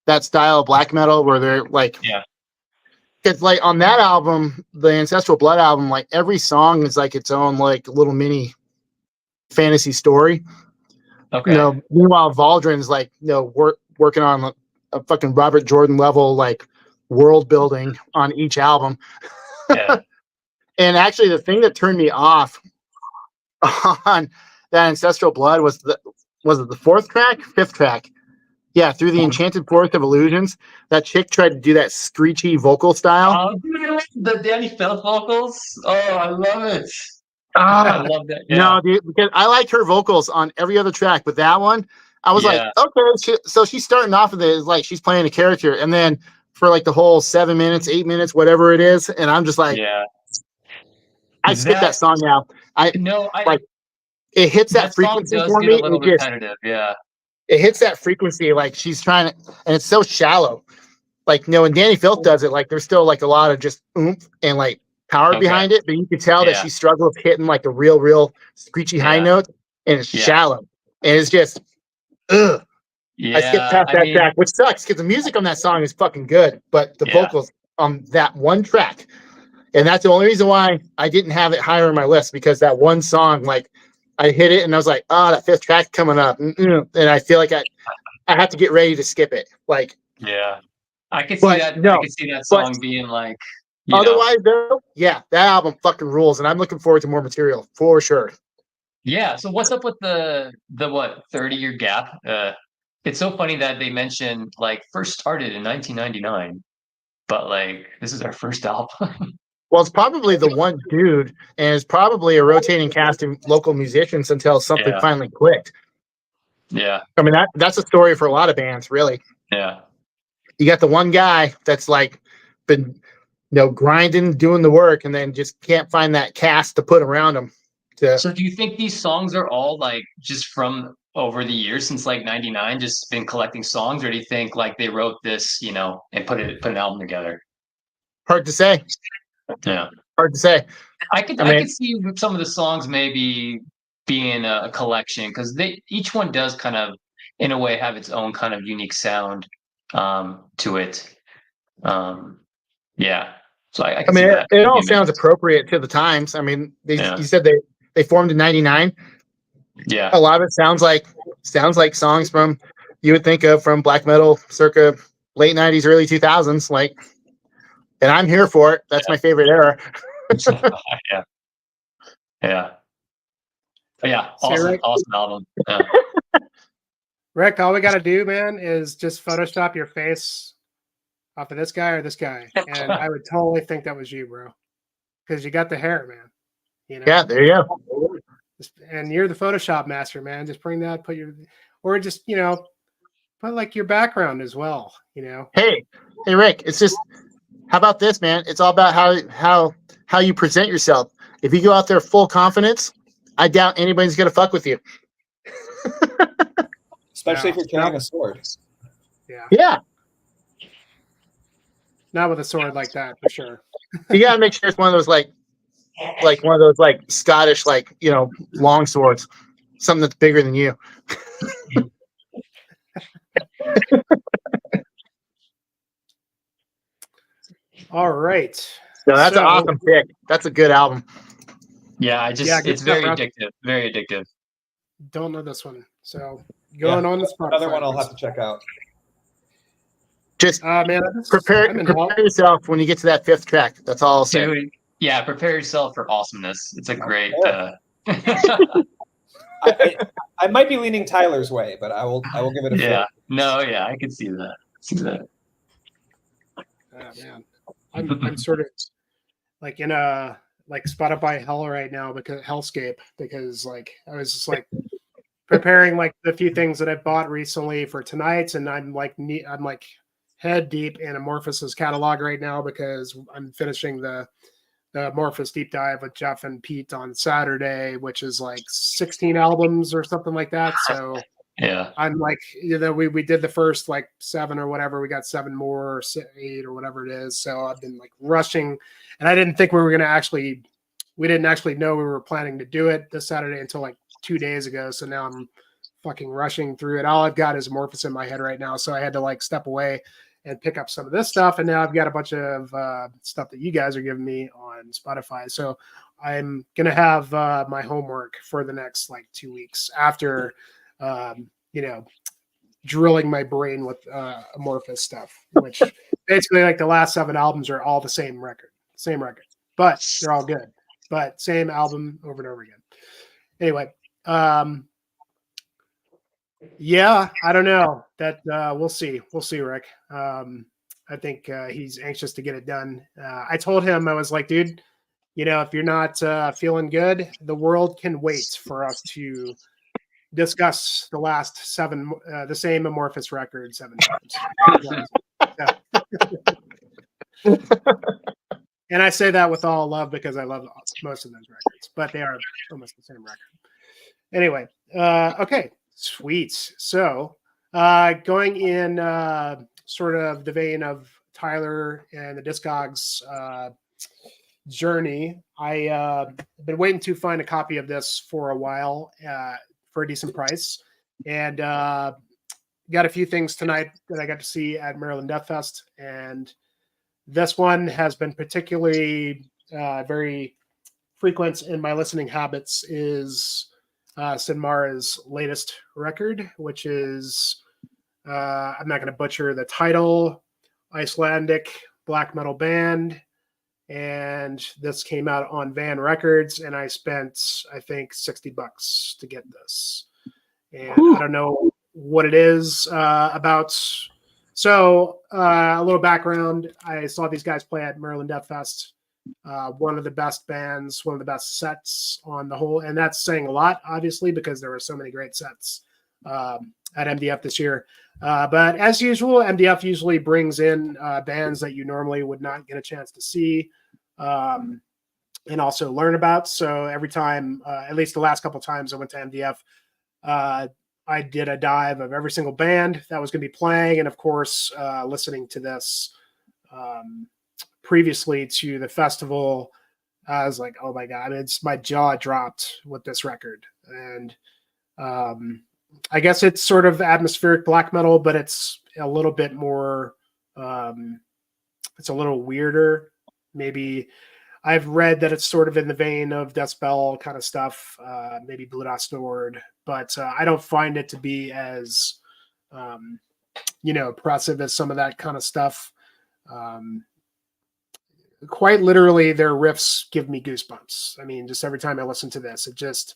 that style of black metal where they're like, yeah. It's like on that album, the Ancestral Blood album, like every song is like its own like little mini fantasy story. Okay. Meanwhile, Valdrin's like, working on a fucking Robert Jordan level, like world building on each album. Yeah. And actually the thing that turned me off on that Ancestral Blood was it the fifth track? Yeah, Through the Enchanted Forest of Illusions. That chick tried to do that screechy vocal style. The Danny Feldt vocals. Oh, I love it. I love that. Yeah. No, dude, because I liked her vocals on every other track, but that one, I was like, okay, so she's starting off with it as like she's playing a character, and then for like the whole 7 minutes, 8 minutes, whatever it is, and I'm just like, yeah, I skip that song now. It hits that frequency for me. A little repetitive, yeah. It hits that frequency, like she's trying to, and it's so shallow. Like, when Danny Filth does it, like there's still like a lot of just oomph and like power behind it, but you can tell that she struggled with hitting like a real screechy high note, and it's shallow, and it's just, ugh. Yeah, I skipped past that track, which sucks because the music on that song is fucking good, but the vocals on that one track, and that's the only reason why I didn't have it higher on my list, because that one song, like, I hit it and I was like, that fifth track coming up, and I feel like I have to get ready to skip it. Like, yeah, I could see that. I could see that song being like. Otherwise, though, yeah, that album fucking rules, and I'm looking forward to more material for sure. Yeah. So what's up with the 30-year gap? It's so funny that they mentioned like first started in 1999, but like this is our first album. Well, it's probably the one dude, and it's probably a rotating cast of local musicians until something finally clicked. Yeah. I mean, that's a story for a lot of bands, really. Yeah. You got the one guy that's like been, grinding, doing the work, and then just can't find that cast to put around him. So do you think these songs are all like just from over the years since like 99, just been collecting songs, or do you think like they wrote this, and put an album together? Hard to say. Yeah. Hard to say. I could see some of the songs maybe being a collection, because each one does kind of, in a way, have its own kind of unique sound to it. Yeah. So I can see that. It all sounds appropriate to the times. I mean, you said they formed in 99. Yeah. A lot of it sounds like songs from you would think of from black metal circa late 90s, early 2000s, like. And I'm here for it. That's my favorite era. Yeah. Yeah. But yeah. Awesome album. Yeah. Rick, all we got to do, man, is just Photoshop your face off of this guy or this guy, and I would totally think that was you, bro, because you got the hair, man. You know? Yeah, there you go. And you're the Photoshop master, man. Just bring that, or just put like your background as well. Hey, Rick, it's just, how about this, man? It's all about how you present yourself. If you go out there full confidence, I doubt anybody's gonna fuck with you. Especially if you're carrying a sword. Yeah, not with a sword like that for sure. you gotta make sure it's one of those like one of those like Scottish long swords, something that's bigger than you. All right. So that's an awesome pick. That's a good album. Yeah, good it's stuff, very bro. addictive. Very addictive. Don't know this one, so going on the Spotify. Another one I'll have to check out. Just man, prepare yourself when you get to that 5th track. That's all I'll say. Dude, yeah, prepare yourself for awesomeness. It's a great. I might be leaning Tyler's way, but I will give it a yeah. No, yeah, I can see that. Man, I'm sort of like in a Spotify hell right now hellscape because like I was just like preparing like the few things that I bought recently for tonight, and I'm like head deep in Amorphous's catalog right now because I'm finishing the Amorphous deep dive with Jeff and Pete on Saturday, which is like 16 albums or something like that. So yeah, I'm like, we did the first like 7 or whatever. We got 7 more or 8 or whatever it is. So I've been like rushing, and I didn't think we didn't actually know we were planning to do it this Saturday until like 2 days ago. So now I'm fucking rushing through it. All I've got is Amorphous in my head right now. So I had to like step away and pick up some of this stuff. And now I've got a bunch of stuff that you guys are giving me on Spotify. So I'm going to have my homework for the next like 2 weeks after, drilling my brain with Amorphous stuff, which basically like the last 7 albums are all the same record, but they're all good, but same album over and over again. Anyway, yeah, I don't know that we'll see, Rick. I think he's anxious to get it done. I told him, I was like, dude, if you're not feeling good, the world can wait for us to discuss the last 7, the same Amorphous record 7 times. And I say that with all love because I love most of those records, but they are almost the same record. Anyway, okay, sweet. So going in sort of the vein of Tyler and the Discogs journey, I've been waiting to find a copy of this for a while for a decent price, and got a few things tonight that I got to see at Maryland Death Fest, and this one has been particularly very frequent in my listening habits is Sid Mara's latest record, which is, I'm not going to butcher the title, Icelandic black metal band. And this came out on Van Records, and I spent, I think, $60 to get this. And I don't know what it is about. So a little background. I saw these guys play at Maryland Death Fest. One of the best bands, one of the best sets on the whole. And that's saying a lot, obviously, because there were so many great sets at MDF this year. But as usual, MDF usually brings in bands that you normally would not get a chance to see and also learn about. So every time, at least the last couple of times I went to MDF, I did a dive of every single band that was going to be playing. And of course, listening to this previously to the festival, I was like, oh my God, my jaw dropped with this record. And I guess it's sort of atmospheric black metal, but it's a little bit more, it's a little weirder. Maybe I've read that it's sort of in the vein of Deathspell kind of stuff, maybe Blue Dot Nord, but I don't find it to be as, oppressive as some of that kind of stuff. Quite literally, their riffs give me goosebumps. I mean, just every time I listen to this, it just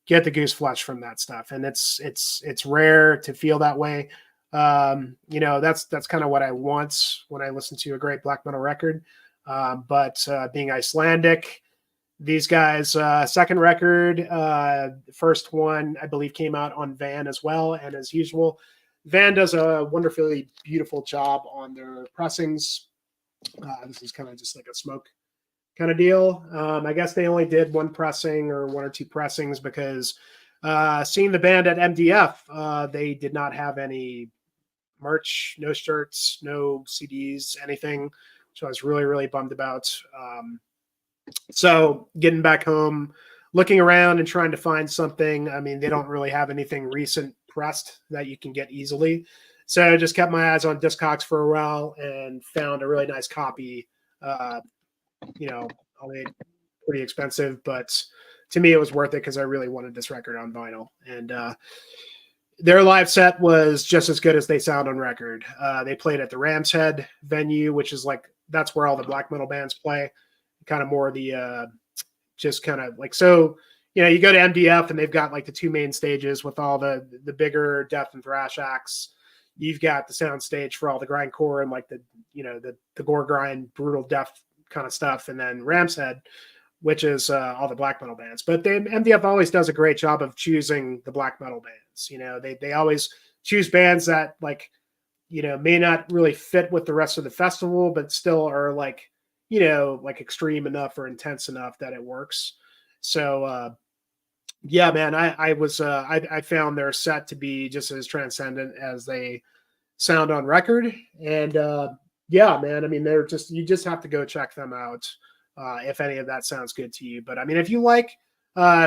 get the goose flesh from that stuff. And it's rare to feel that way. You know, that's kind of what I want when I listen to a great black metal record. But being Icelandic, these guys, second record, first one, I believe, came out on Van as well. And as usual, Van does a wonderfully beautiful job on their pressings. This is kind of just like a smoke kind of deal. I guess they only did one pressing or one or two pressings because seeing the band at MDF, they did not have any merch, no shirts, no CDs, anything. So I was really, really bummed about. So getting back home, looking around and trying to find something. I mean, they don't really have anything recent pressed that you can get easily. So I just kept my eyes on Discogs for a while and found a really nice copy. You know, only pretty expensive, but to me it was worth it because I really wanted this record on vinyl. And their live set was just as good as they sound on record. They played at the Ram's Head venue, which is like, that's where all the black metal bands play. Kind of more the just kind of like, so you know, you go to MDF and they've got like the two main stages with all the bigger death and thrash acts. You've got the sound stage for all the grindcore and like the, you know, the gore grind, brutal death kind of stuff, and then Ram's Head, which is all the black metal bands. But MDF always does a great job of choosing the black metal bands. You know, they always choose bands that, like, you know, may not really fit with the rest of the festival, but still are like, you know, like extreme enough or intense enough that it works. So yeah, man, I found their set to be just as transcendent as they sound on record. And yeah, man, I mean, you just have to go check them out if any of that sounds good to you. But I mean, if you like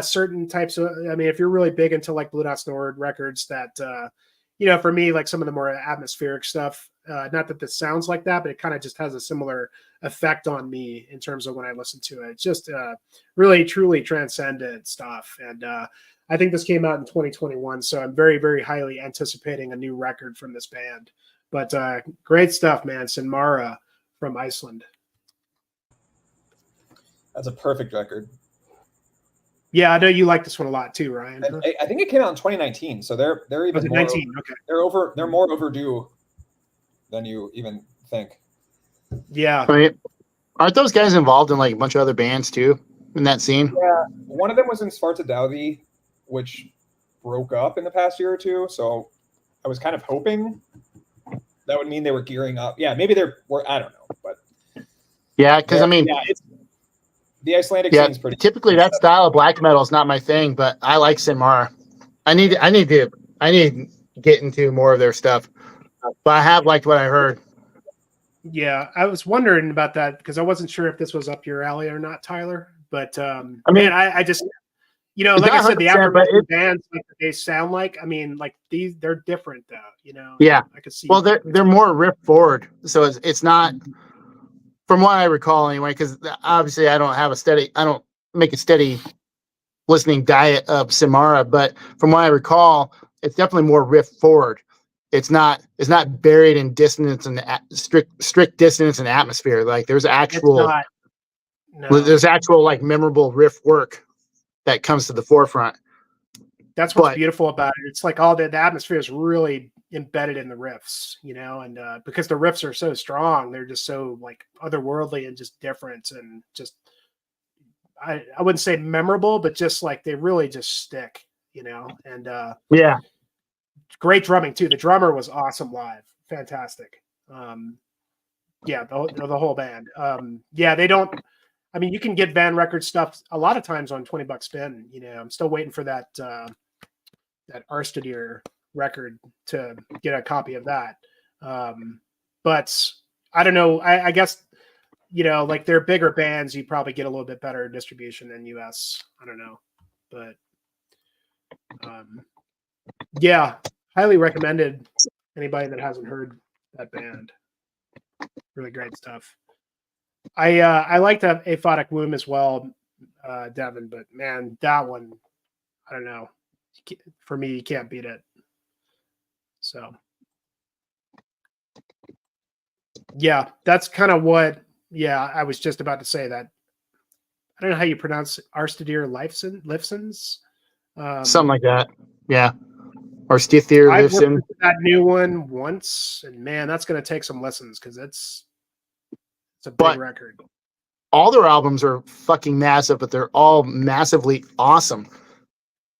certain types of, I mean, if you're really big into like Blue Dot Nord records that, you know, for me, like some of the more atmospheric stuff, not that this sounds like that, but it kind of just has a similar effect on me in terms of when I listen to it. It's just really, truly transcendent stuff. And I think this came out in 2021. So I'm very, very highly anticipating a new record from this band. But great stuff, man. Sinmara from Iceland. That's a perfect record. Yeah, I know you like this one a lot too, Ryan. And I think it came out in 2019, so they're even more 19. Okay. They're more overdue than you even think. Yeah. Right. Aren't those guys involved in like a bunch of other bands too in that scene? Yeah, one of them was in Svarta Daudi, which broke up in the past year or two. So I was kind of hoping that would mean they were gearing up. Yeah, maybe I don't know, but Yeah, because I mean, the Icelandic yeah, scene's pretty. typically that style of black metal is not my thing, but I like Sinmara. I need to get into more of their stuff, but I have liked what I heard. Yeah, I was wondering about that because I wasn't sure if this was up your alley or not, Tyler. But I mean, man, I just, you know, like I said, the average bands like they sound like. I mean, like they're different though. You know. Yeah. I could see. Well, they're more riff forward, so it's not, from what I recall anyway. Because obviously I don't make a steady listening diet of Sinmara, but from what I recall, it's definitely more riff forward. It's not buried in dissonance and strict dissonance and atmosphere. Like there's actual like memorable riff work that comes to the forefront. That's what's beautiful about it. It's like all the atmosphere is really embedded in the riffs, you know, and because the riffs are so strong, they're just so like otherworldly and just different and just I wouldn't say memorable, but just like they really just stick, you know. And yeah. Great drumming too. The drummer was awesome live. Fantastic. Yeah, the whole band. Yeah, they don't. I mean, you can get Van Record stuff a lot of times on $20 spin. You know, I'm still waiting for that that Arstadier record to get a copy of that. But I don't know. I guess, you know, like they're bigger bands, you probably get a little bit better distribution than US. I don't know, but yeah. Highly recommended. Anybody that hasn't heard that band, really great stuff. I like the Aphotic Womb as well, Devin. But man, that one, I don't know. For me, you can't beat it. So yeah, that's kind of what. Yeah, I was just about to say that. I don't know how you pronounce Arstadier Lifsons. Something like that. Yeah. Or Stithier I've lives worked in. with that new one once, and man, that's going to take some listens because it's a big But- record. All their albums are fucking massive, but they're all massively awesome.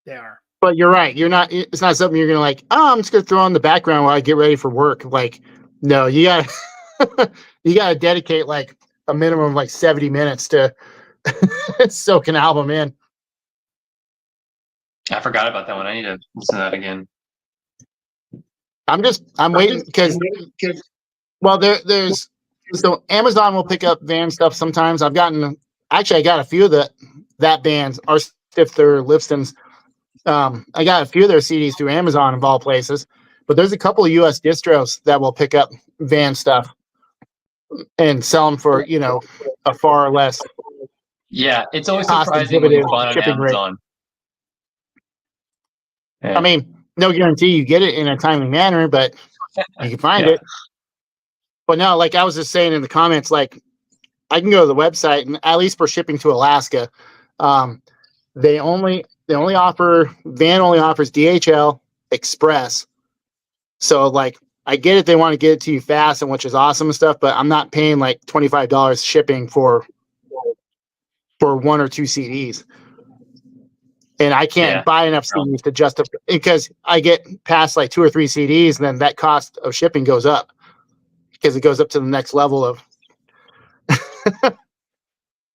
They are. But you're right. It's not something you're going to like, oh, I'm just going to throw on the background while I get ready for work. Like, no, you got you got to dedicate like a minimum of like 70 minutes to soak an album in. I forgot about that one. I need to listen to that again. I'm waiting because, well, there's, so Amazon will pick up Van stuff sometimes. I got a few of that band's, our Stifter, Lifton's. I got a few of their CDs through Amazon of all places, but there's a couple of US distros that will pick up Van stuff and sell them for, a far less. Yeah, it's always Cost surprising when you prohibitive find on shipping rate. Amazon. Yeah. I mean, no guarantee you get it in a timely manner, but you can find Yeah. it. But no, like I was just saying in the comments, like I can go to the website and at least for shipping to Alaska, Van only offers DHL Express. So like I get it, they want to get it to you fast, and which is awesome and stuff, but I'm not paying like $25 shipping for one or two CDs. And I can't buy enough CDs to justify, because I get past like 2 or 3 CDs, and then that cost of shipping goes up because it goes up to the next level of.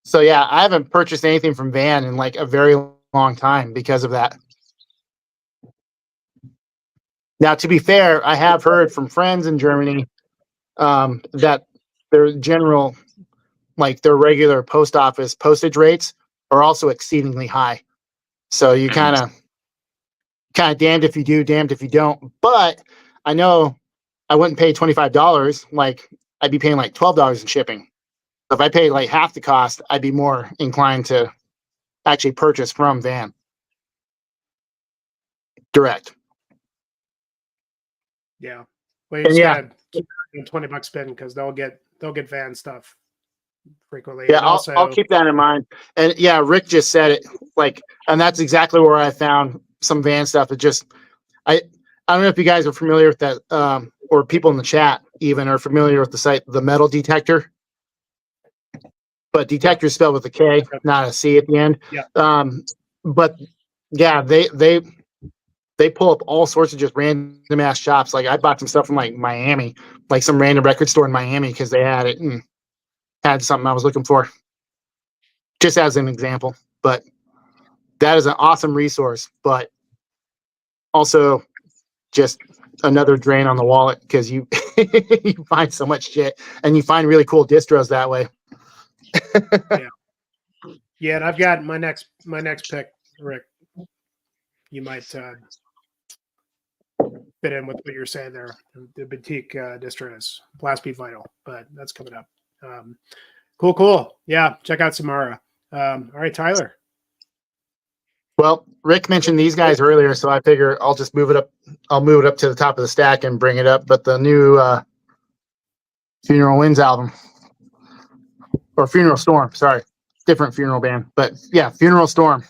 So yeah, I haven't purchased anything from Van in like a very long time because of that. Now, to be fair, I have heard from friends in Germany that their general, like their regular post office postage rates are also exceedingly high. So you kind of damned if you do, damned if you don't. But I know I wouldn't pay $25. Like I'd be paying like $12 in shipping. If I paid like half the cost, I'd be more inclined to actually purchase from Van direct. Yeah. Well, you And just yeah. gotta keep $20 spin because they'll get Van stuff frequently. Yeah, And also, I'll keep that in mind. And yeah, Rick just said it, like, and that's exactly where I found some Van stuff. It just, I don't know if you guys are familiar with that, or people in the chat even are familiar with the site, The Metal Detector. But detector is spelled with a K, not a C at the end. Yeah. But yeah, they pull up all sorts of just random ass shops. Like I bought some stuff from like Miami, like some random record store in Miami because they had it and had something I was looking for. Just as an example. But that is an awesome resource, but also just another drain on the wallet because you you find so much shit and you find really cool distros that way. yeah, and I've got my next pick, Rick. You might fit in with what you're saying there. The boutique distros, Blast Beat Vinyl, but that's coming up. Cool. Yeah, check out Samara. All right, Tyler. Well, Rick mentioned these guys earlier, so I figure I'll just move it up. I'll move it up to the top of the stack and bring it up. But the new Funeral Winds album, or Funeral Storm, sorry, different funeral band, but yeah, Funeral Storm.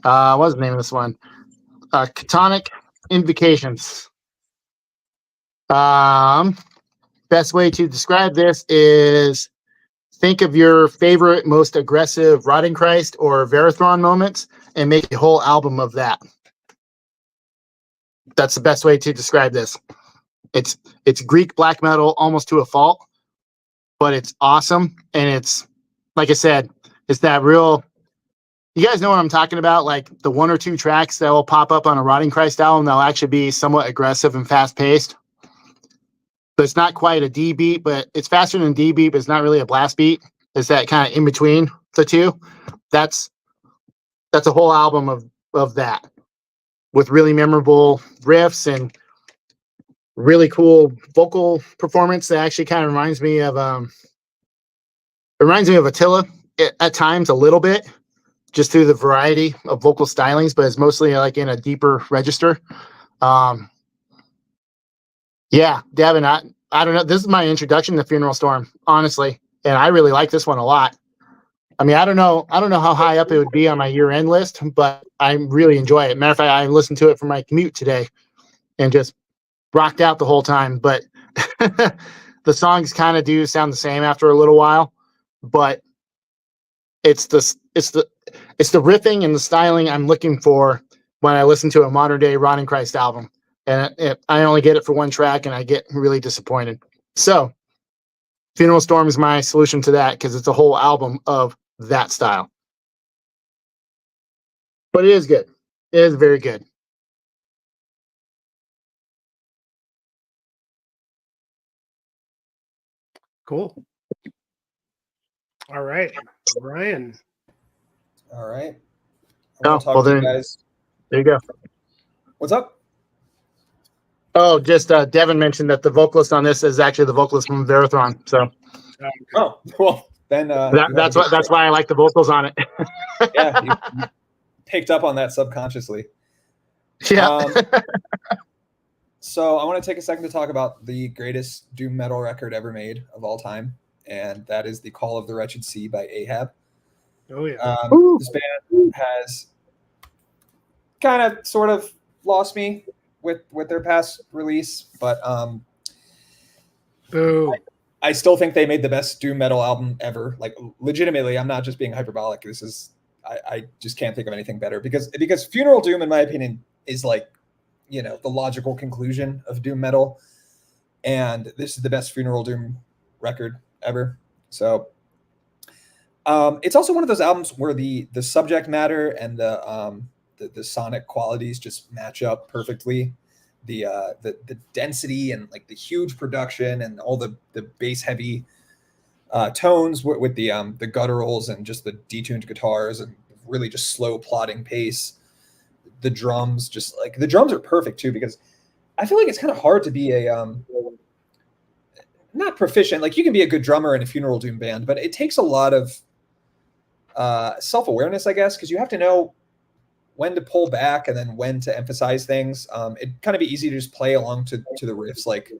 What's the name of this one? Catonic Invocations. Best way to describe this is think of your favorite, most aggressive Rotting Christ or Verathron moments and make a whole album of that. That's the best way to describe this. It's Greek black metal almost to a fault, but it's awesome. And it's, like I said, it's that real, you guys know what I'm talking about? Like the 1 or 2 tracks that will pop up on a Rotting Christ album, they'll actually be somewhat aggressive and fast paced. But it's not quite a D beat, but it's faster than D beat, but it's not really a blast beat. It's that kind of in between the two. That's a whole album of that with really memorable riffs and really cool vocal performance that actually kind of reminds me of Attila at times a little bit, just through the variety of vocal stylings, but it's mostly like in a deeper register. Yeah, Devin, I don't know. This is my introduction to Funeral Storm, honestly, and I really like this one a lot. I mean, I don't know how high up it would be on my year-end list, but I really enjoy it. Matter of fact, I listened to it for my commute today and just rocked out the whole time. But the songs kind of do sound the same after a little while, but it's the riffing and the styling I'm looking for when I listen to a modern day Rotting Christ album. And I only get it for one track, and I get really disappointed. So Funeral Storm is my solution to that, because it's a whole album of that style. But it is good. It is very good. Cool. All right, Ryan. All right. Oh, want to talk well to you then- guys. There you go. What's up? Oh, just Devin mentioned that the vocalist on this is actually the vocalist from Verathron. So Oh, well, then that's why I like the vocals on it. Yeah, you picked up on that subconsciously. Yeah. So I want to take a second to talk about the greatest doom metal record ever made of all time, and that is The Call of the Wretched Sea by Ahab. Oh yeah. This band has kind of sort of lost me with their past release, but Boo. I still think they made the best doom metal album ever. Like, legitimately, I'm not just being hyperbolic. This is I just can't think of anything better, because Funeral Doom, in my opinion, is like, you know, the logical conclusion of doom metal, and this is the best Funeral Doom record ever. So it's also one of those albums where the subject matter and the sonic qualities just match up perfectly. The density and like the huge production and all the bass heavy tones with the gutturals and just the detuned guitars and really just slow plodding pace. The drums, just like the drums are perfect too, because I feel like it's kind of hard to be a not proficient. Like, you can be a good drummer in a Funeral Doom band, but it takes a lot of self-awareness, I guess, because you have to know when to pull back and then when to emphasize things. It'd kind of be easy to just play along to the riffs like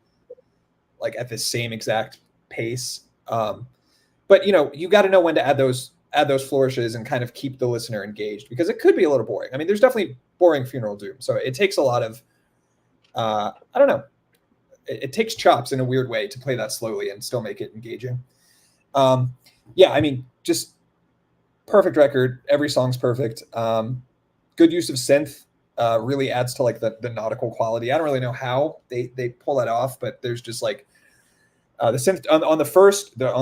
at the same exact pace. But you know, you got to know when to add those flourishes and kind of keep the listener engaged, because it could be a little boring. I mean, there's definitely boring Funeral Doom, so it takes a lot of I don't know. It takes chops in a weird way to play that slowly and still make it engaging. Yeah, I mean, just perfect record. Every song's perfect. Good use of synth really adds to like the nautical quality. I don't really know how they pull that off, but there's just like the synth on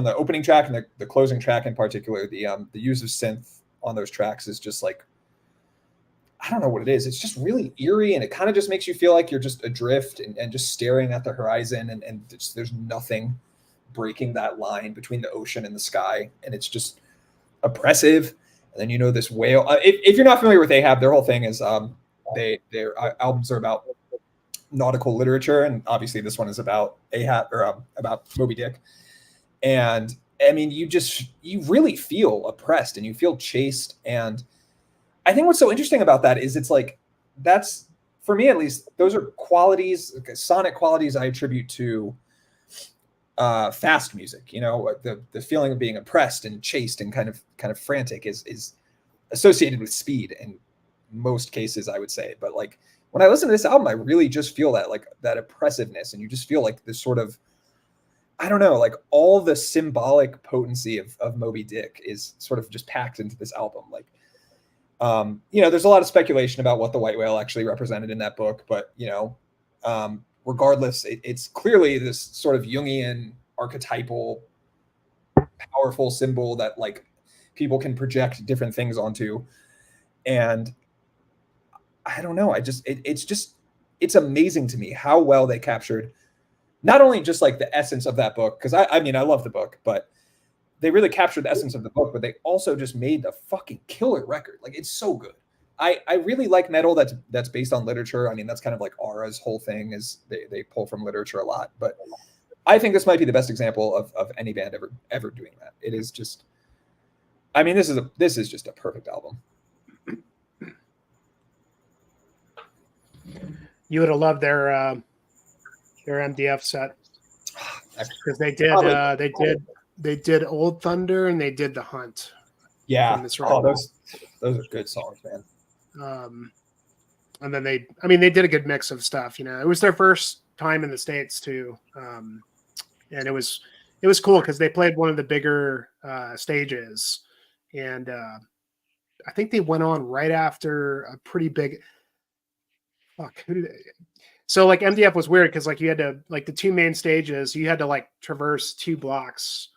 the opening track and the closing track in particular. The use of synth on those tracks is just like, I don't know what it is. It's just really eerie, and it kind of just makes you feel like you're just adrift and just staring at the horizon, and there's nothing breaking that line between the ocean and the sky, and it's just oppressive. And then, you know, this whale. If you're not familiar with Ahab, their whole thing is their albums are about nautical literature, and obviously this one is about Ahab, or about Moby Dick. And I mean, you really feel oppressed and you feel chased. And I think what's so interesting about that is it's like, that's, for me at least, those are qualities, sonic qualities I attribute to fast music. You know, the feeling of being oppressed and chased and kind of frantic is associated with speed in most cases, I would say. But like, when I listen to this album, I really just feel that, like, that oppressiveness, and you just feel like this sort of, I don't know, like all the symbolic potency of Moby Dick is sort of just packed into this album. Like, you know, there's a lot of speculation about what the white whale actually represented in that book, but you know, regardless, it's clearly this sort of Jungian archetypal, powerful symbol that like people can project different things onto. And I don't know, it's amazing to me how well they captured not only just like the essence of that book, because I mean, I love the book, but they really captured the essence of the book, but they also just made a fucking killer record. Like, it's so good. I really like metal that's based on literature. I mean, that's kind of like Aura's whole thing, is they pull from literature a lot. But I think this might be the best example of any band ever doing that. It is just, I mean, this is just a perfect album. You would have loved their MDF set, because they did Old Thunder and they did The Hunt. Yeah. from this Oh, record. those are good songs, man. And then they did a good mix of stuff. It was their first time in the States too, and it was cool because they played one of the bigger stages, and I think they went on right after a pretty big. Fuck, who did they? So like MDF was weird because like you had to like the two main stages, you had to like traverse 2 blocks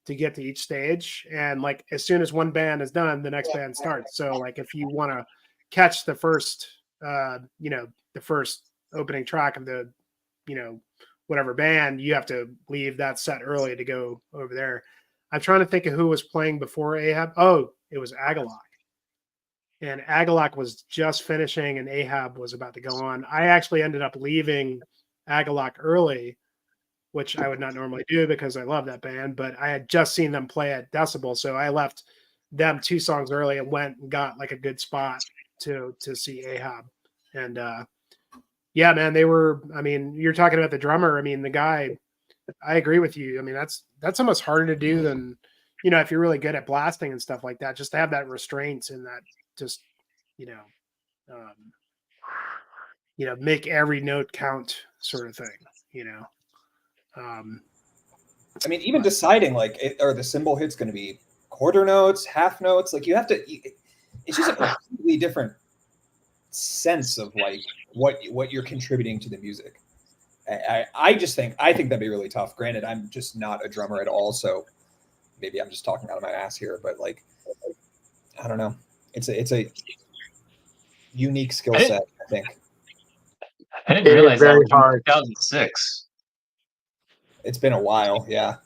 to get to each stage, and like as soon as one band is done, the next band starts. So like if you want to catch the first, the first opening track of the, whatever band, you have to leave that set early to go over there. I'm trying to think of who was playing before Ahab. Oh, it was Agalloch. And Agalloch was just finishing and Ahab was about to go on. I actually ended up leaving Agalloch early, which I would not normally do because I love that band, but I had just seen them play at Decibel. So I left them 2 songs early and went and got like a good spot to see Ahab. And yeah, man, you're talking about the drummer. I mean, the guy, I agree with you. I mean, that's almost harder to do than, if you're really good at blasting and stuff like that, just to have that restraints and that just, make every note count sort of thing, I mean, even deciding like, are the cymbal hits going to be quarter notes, half notes? Like you have to. It's just a completely different sense of like what you're contributing to the music. I think that'd be really tough. Granted, I'm just not a drummer at all, so maybe I'm just talking out of my ass here. But like, I don't know. It's a unique skill set, I think. I didn't realize that very was hard. 2006. It's been a while, yeah.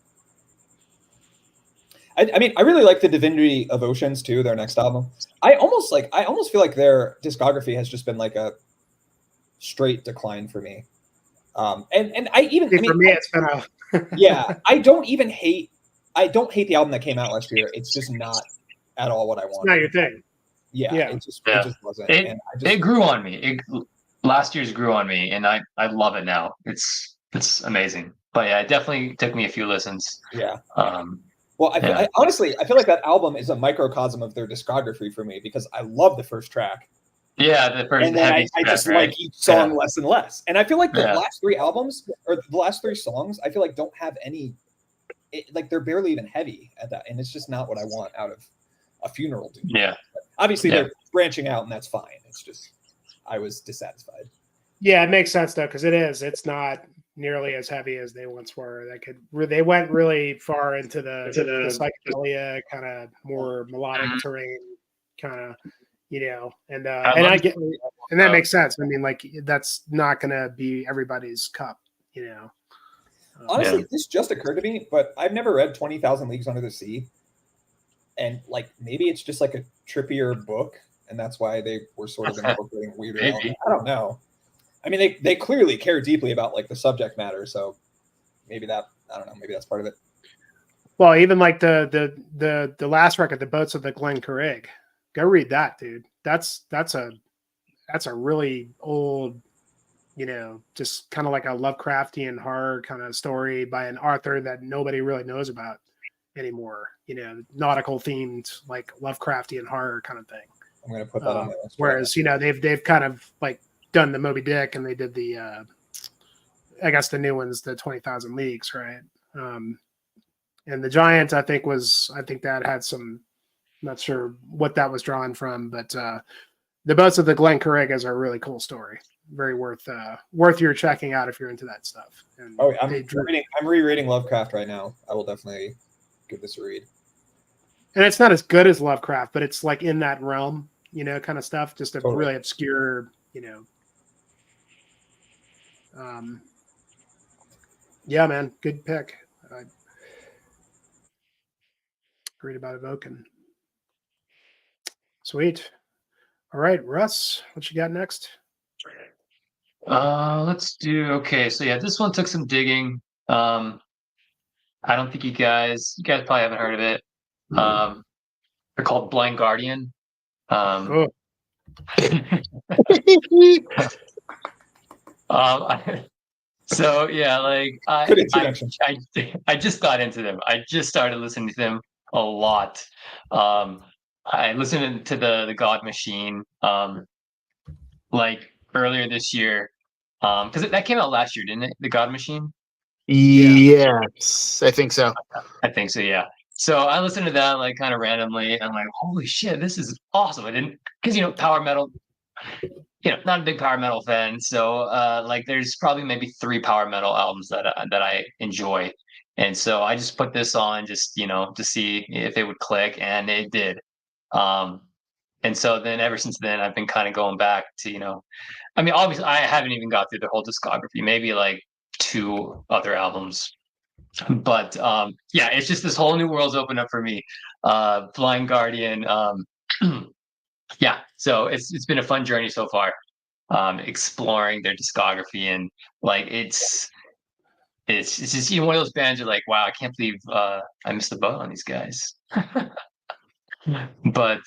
I mean, I really like the Divinity of Oceans too, their next album. I almost feel like their discography has just been like a straight decline for me. And I even for me it's been a yeah, I don't hate the album that came out last year. It's just not at all what I wanted. It's not your thing. Yeah, Yeah. it just wasn't. It grew on me. Last year's grew on me, and I love it now. It's amazing. But yeah, it definitely took me a few listens. Yeah. Well, I honestly feel like that album is a microcosm of their discography for me because I love the first track. Yeah, the first. And then I just like each song less and less. And I feel like the last 3 albums or the last 3 songs, I feel like don't have any. Like they're barely even heavy at that, and it's just not what I want out of a funeral dude. Yeah. But obviously, they're branching out, and that's fine. It's just I was dissatisfied. Yeah, it makes sense though because it's not nearly as heavy as they once were. They went really far into the psychedelia kind of more melodic terrain kind of, and I get, and that makes sense. I mean, like that's not gonna be everybody's cup, Honestly, this just occurred to me, but I've never read 20,000 Leagues Under the Sea, and like maybe it's just like a trippier book, and that's why they were sort of incorporating weirder elements. I don't know. I mean, they clearly care deeply about like the subject matter, so maybe I don't know, maybe that's part of it. Well, even like the last record, The Boats of the Glen Carrig, go read that, dude. That's a really old, just kind of like a Lovecraftian horror kind of story by an author that nobody really knows about anymore. Nautical themed, like Lovecraftian horror kind of thing. I'm gonna put that on my list. Whereas they've kind of like done the Moby Dick and they did the I guess the new ones, the 20,000 Leagues, right? And the Giant, I think that had some, not sure what that was drawn from, but the Boats of the Glen Carrig is a really cool story. Very worth your checking out if you're into that stuff. And I'm rereading Lovecraft right now. I will definitely give this a read. And it's not as good as Lovecraft, but it's like in that realm, kind of stuff. Just a really obscure, yeah, man, good pick. Read about Evoken. Sweet. All right, Russ, what you got next? Let's do okay. So yeah, this one took some digging. I don't think you guys probably haven't heard of it. They're called Blind Guardian. So yeah, like I just got into them. I just started listening to them a lot. I listened to the God Machine like earlier this year. Because that came out last year, didn't it? The God Machine? Yes, I think so. I think so, yeah. So I listened to that like kind of randomly, and I'm like, holy shit, this is awesome. I didn't because power metal, not a big power metal fan. So like there's probably maybe three power metal albums that I enjoy. And so I just put this on just, to see if it would click, and it did. Um and so then ever since then I've been kind of going back to, I mean, obviously I haven't even got through the whole discography, maybe like two other albums, but yeah, it's just this whole new world's opened up for me. Blind Guardian, yeah, so it's been a fun journey so far, exploring their discography, and like it's just one of those bands you're like, wow, I can't believe I missed the boat on these guys. But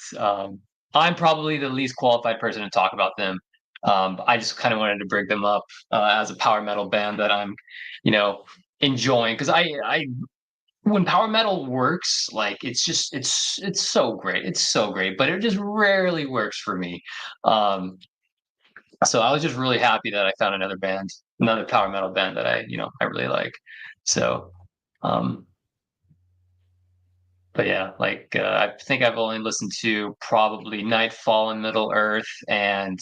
I'm probably the least qualified person to talk about them. I just kind of wanted to bring them up as a power metal band that I'm, enjoying, because I when power metal works, like it's so great, but it just rarely works for me. So I was just really happy that I found another power metal band that I really like. So but yeah, like I think I've only listened to probably Nightfall and Middle Earth and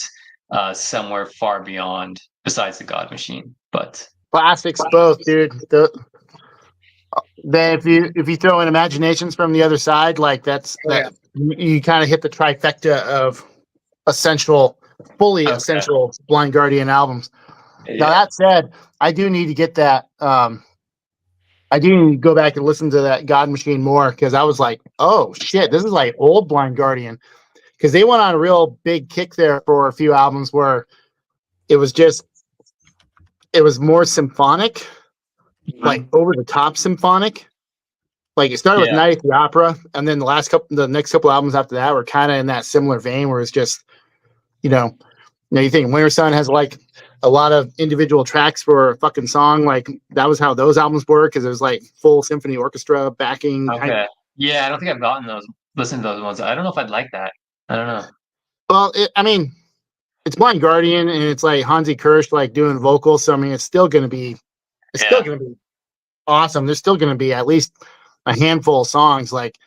Somewhere Far Beyond, besides the God Machine. But Classics, both, dude. Then if you throw in Imaginations from the other side, like that you kind of hit the trifecta of fully essential Blind Guardian albums. yeah. Now that said, I do need to get that. I do need to go back and listen to that God Machine more, because I was like, oh shit, this is like old Blind Guardian, because they went on a real big kick there for a few albums where it was more symphonic, like over the top symphonic. Like it started with Night at the Opera, and then the next couple albums after that were kind of in that similar vein, where it's just, you think Winter Sun has like a lot of individual tracks for a fucking song. Like that was how those albums were, because it was like full symphony orchestra backing. Okay. Yeah, I don't think I've listened to those ones. I don't know if I'd like that. I don't know. Well, it's Blind Guardian, and it's like Hansi Kirsch like doing vocals. So I mean, it's still gonna be awesome. There's still gonna be at least a handful of songs. Like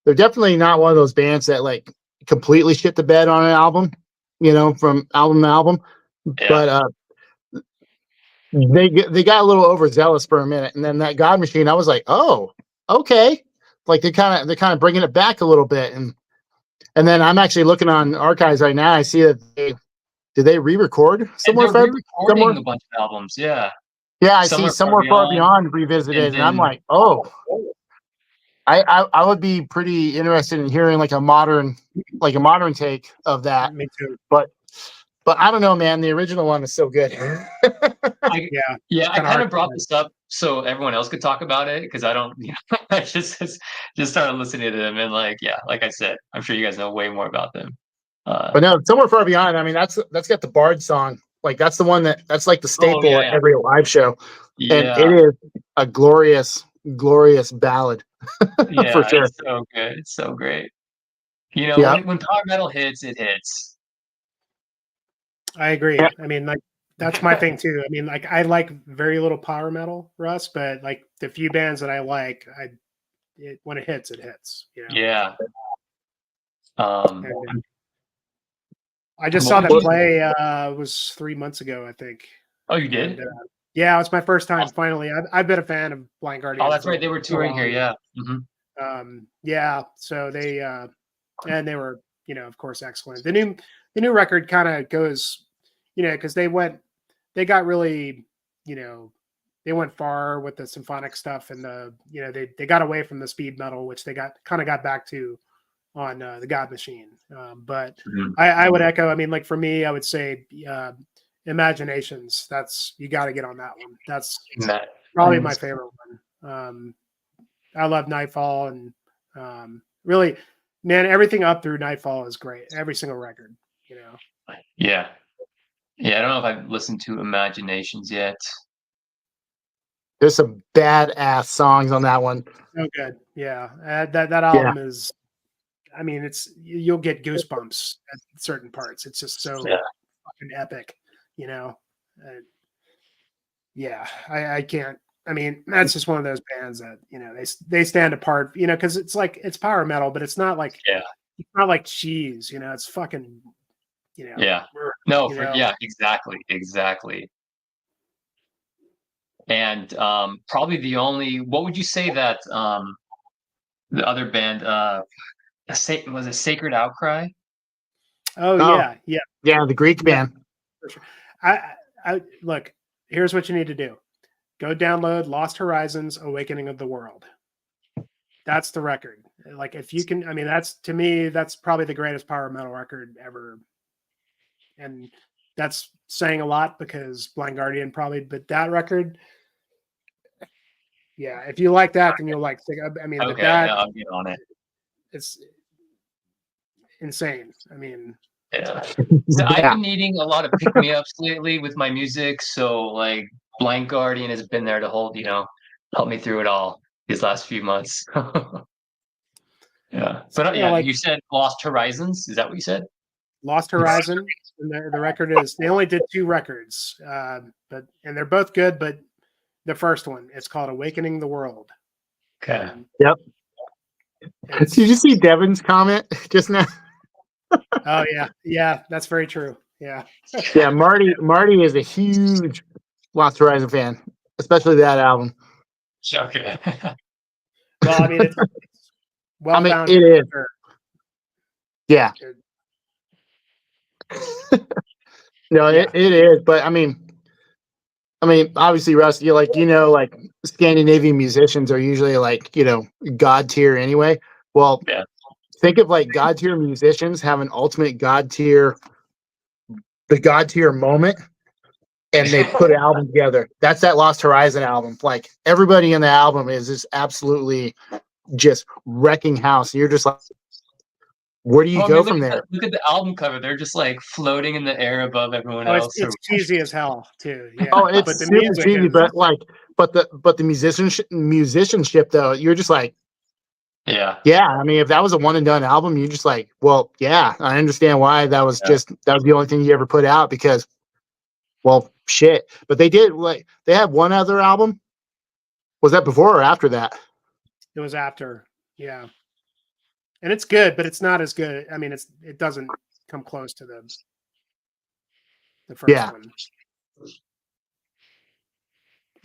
they're definitely not one of those bands that like completely shit the bed on an album, from album to album. Yeah. But they got a little overzealous for a minute, and then that God Machine, I was like, oh, okay, like they're kind of bringing it back a little bit, and then I'm actually looking on archives right now. I see that did they re-record Somewhere? They're re-recording a bunch of albums. Yeah. Yeah, I see Somewhere Far Beyond revisited, and I'm like, oh, I would be pretty interested in hearing like a modern take of that. Me too. But I don't know, man. The original one is so good. I kind of brought this up so everyone else could talk about it, because I don't, I just started listening to them, and like I said, I'm sure you guys know way more about them. But no, Somewhere Far Beyond, I mean, that's got the Bard song. Like that's the one that's like the staple at every live show. Yeah. And it is a glorious, glorious ballad. Yeah, for sure. It's so good. It's so great. When power metal hits, it hits. I agree. Yeah. I mean, like that's my thing too. I mean, like I like very little power metal, Russ, but like the few bands that I like, when it hits, it hits. Yeah. I just saw them play. It was 3 months ago, I think. Oh, you did? And, yeah, it's my first time. Finally, I've been a fan of Blind Guardian. Oh, that's right. They were touring here. Yeah. Mm-hmm. Yeah. So they and they were, of course, excellent. The new record kind of goes, because they got really, they went far with the symphonic stuff, and they got away from the speed metal, which they got back to on the God Machine. But I would echo. I mean, like for me, I would say Imaginations. You got to get on that one. That's probably my favorite one. I love Nightfall, and really, man, everything up through Nightfall is great. Every single record, Yeah. I don't know if I've listened to Imaginations yet. There's some badass songs on that one. Oh, good. Yeah, that album is I mean, you'll get goosebumps at certain parts. It's just so Yeah. fucking epic, you know. Yeah, I can't. I mean, that's just one of those bands that, you know, they stand apart, you know, because it's like it's power metal, but it's not like cheese, you know. It's fucking, you know. Yeah. No, you for know. yeah, exactly. And probably the only, what would you say that the other band was it Sacred Outcry? Oh Oh. yeah. Yeah, the Greek Yeah. band. For sure. I look. Here's what you need to do: go download Lost Horizons: Awakening of the World. That's the record. Like, if you can, I mean, that's, to me, that's probably the greatest power metal record ever. And that's saying a lot because Blind Guardian probably, but that record, yeah, if you like that, then you'll like. I mean, but Okay, that I'll get on it. it's insane. I mean, Yeah. So I've been needing a lot of pick me ups lately with my music. So like Blind Guardian has been there to help me through it all these last few months. Yeah. But you know, yeah, like you said Lost Horizons. Is that what you said? Lost Horizon, and the record is, they only did 2 records, but they're both good. But the first one, it's called Awakening the World. Okay. And Yep. it's- Did you see Devin's comment just now? Oh yeah, that's very true. Yeah. Yeah, Marty is a huge Lost Horizon fan, especially that album. Okay. Well, I mean, it's well I mean, founded. it is. for Yeah. sure. No, Yeah. it is. But I mean, obviously, Russ, like Scandinavian musicians are usually like, god tier anyway. Well, Yeah. think of like god tier musicians have an ultimate the god tier moment, and they put an album together. That's that Lost Horizon album. Like, everybody in the album is just absolutely just wrecking house. You're just like, where do you go from there? Look at the album cover. They're just like floating in the air above everyone Oh, else. it's cheesy as hell too. Yeah. Oh, it's but the super music cheesy, is, but the musicianship though, you're just like, Yeah. yeah. I mean, if that was a one and done album, you're just like, well, yeah, I understand why that was the only thing you ever put out, because, well, shit. But they had one other album. Was that before or after that? it was after. Yeah. And it's good, but it's not as good. I mean, it doesn't come close to the first one.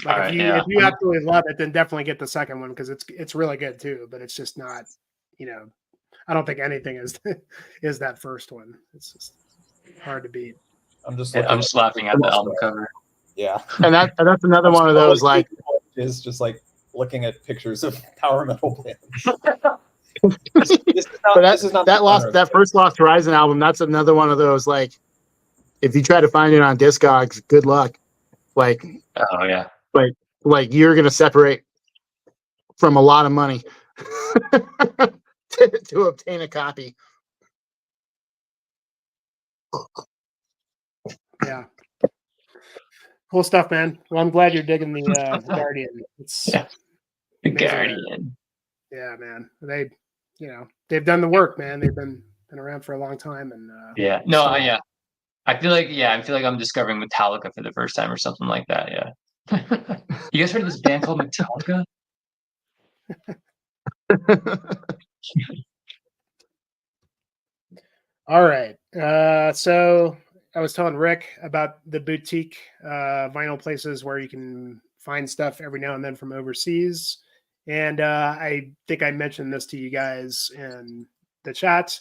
Like, All right, if you absolutely love it, then definitely get the second one, because it's really good too. But it's just not, I don't think anything is that first one. It's just hard to beat. I'm just laughing at the album cover. Yeah. And that's another one of those, like, is just like looking at pictures of power metal bands. That first Lost Horizon album, that's another one of those, like, if you try to find it on Discogs, good luck. Like, oh yeah, like you're gonna separate from a lot of money to obtain a copy. Yeah. Cool stuff, man. Well, I'm glad you're digging the Guardian. It's the Guardian. Yeah, man. They've done the work, man. They've been around for a long time, and yeah. I feel like I'm discovering Metallica for the first time or something like that. Yeah. You guys heard of this band called Metallica? All right. So I was telling Rick about the boutique vinyl places where you can find stuff every now and then from overseas. And I think I mentioned this to you guys in the chat,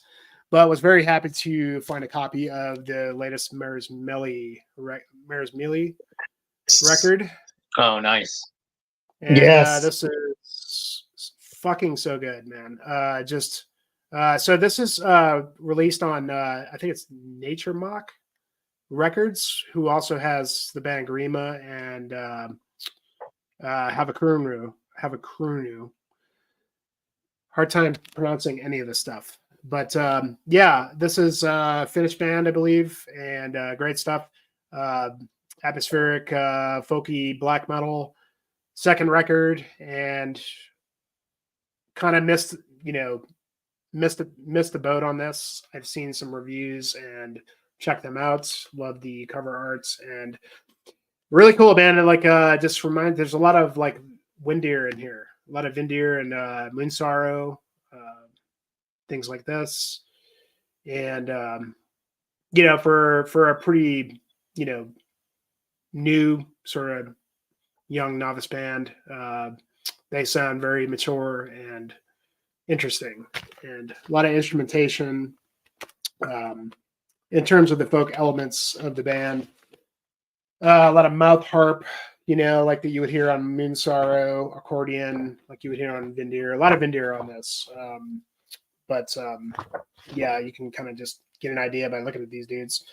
but was very happy to find a copy of the latest Mers Mealy record. Oh, nice. And yes. This is fucking so good, man. So this is released on, I think it's Nature Mock Records, who also has the band Grima and Havakrunu. Hard time pronouncing any of this stuff. But this is a Finnish band, I believe, and great stuff. Atmospheric, folky black metal, second record, and kind of missed, missed the boat on this. I've seen some reviews and checked them out. Love the cover arts and really cool, man. And like just remind, there's a lot of like Windir in here, a lot of Windir and Moon Sorrow, things like this. And you know, for a pretty, you know, new sort of young novice band, they sound very mature and interesting, and a lot of instrumentation in terms of the folk elements of the band. A lot of mouth harp, you know, like that you would hear on Moon Sorrow, accordion, like you would hear on Windir. A lot of Windir on this. But yeah, you can kind of just get an idea by looking at these dudes.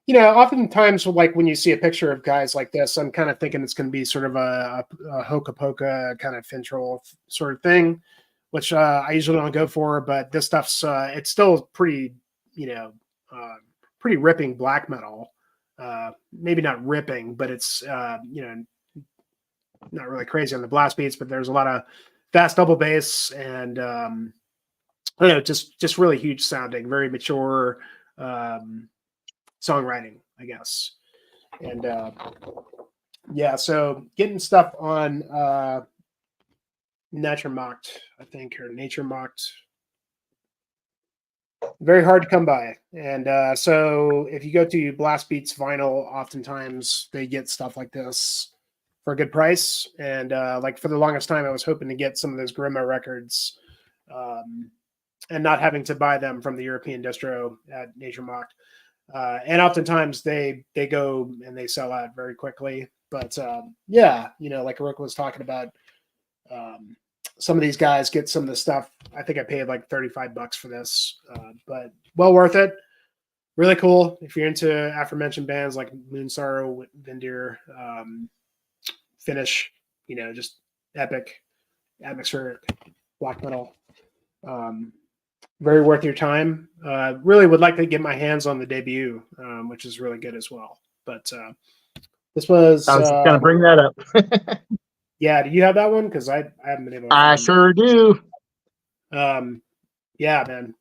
You know, oftentimes, like when you see a picture of guys like this, I'm kind of thinking it's going to be sort of a Hoka Poka kind of Fintroll sort of thing, which I usually don't go for. But this stuff's it's still pretty, you know, pretty ripping black metal. Maybe not ripping, but it's you know, not really crazy on the blast beats. But there's a lot of fast double bass and I don't know, just really huge sounding, very mature songwriting, I guess. And yeah, so getting stuff on Nature Mocked, I think, or Nature Mocked, very hard to come by. And so if you go to Blast Beats Vinyl, oftentimes they get stuff like this for a good price. And like for the longest time, I was hoping to get some of those Grima records and not having to buy them from the European distro at Nature Mocked. And oftentimes they go and they sell out very quickly. But yeah, you know, like Rook was talking about, some of these guys get some of the stuff. I think I paid like $35 for this, but well worth it. Really cool. If you're into aforementioned bands like Moon Sorrow, Windir, Finish, you know, just epic, atmospheric black metal. Very worth your time. Really would like to get my hands on the debut, which is really good as well. But this was. I was going to bring that up. Yeah, do you have that one? Because I haven't been able to. I sure do. Yeah, man.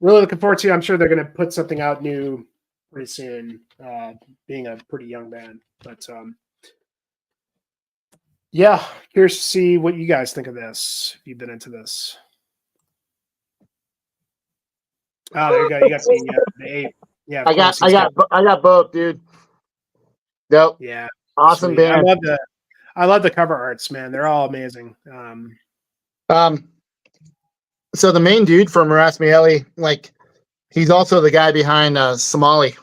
Really looking forward to it. I'm sure they're going to put something out new pretty soon, being a pretty young band. But yeah, curious to see what you guys think of this, if you've been into this. Oh, there you go. You got the 8. Yeah, I got both, dude. Yep. Yeah. Awesome Sweet. band. I love the cover arts, man. They're all amazing. So the main dude from Rasmieli, like, he's also the guy behind Somali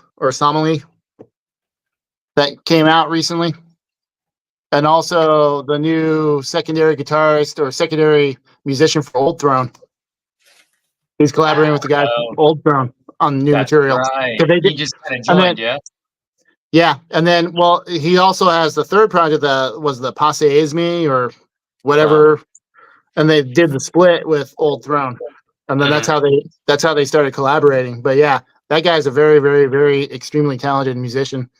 that came out recently, and also the new secondary guitarist or secondary musician for Old Throne. He's collaborating with the guy from Old Throne on new material. Right. He just kind of joined, yeah. Yeah, and then, well, he also has the third project that was the Passe Esme or whatever, and they did the split with Old Throne, and then that's how they started collaborating. But yeah, that guy's a very, very, very extremely talented musician,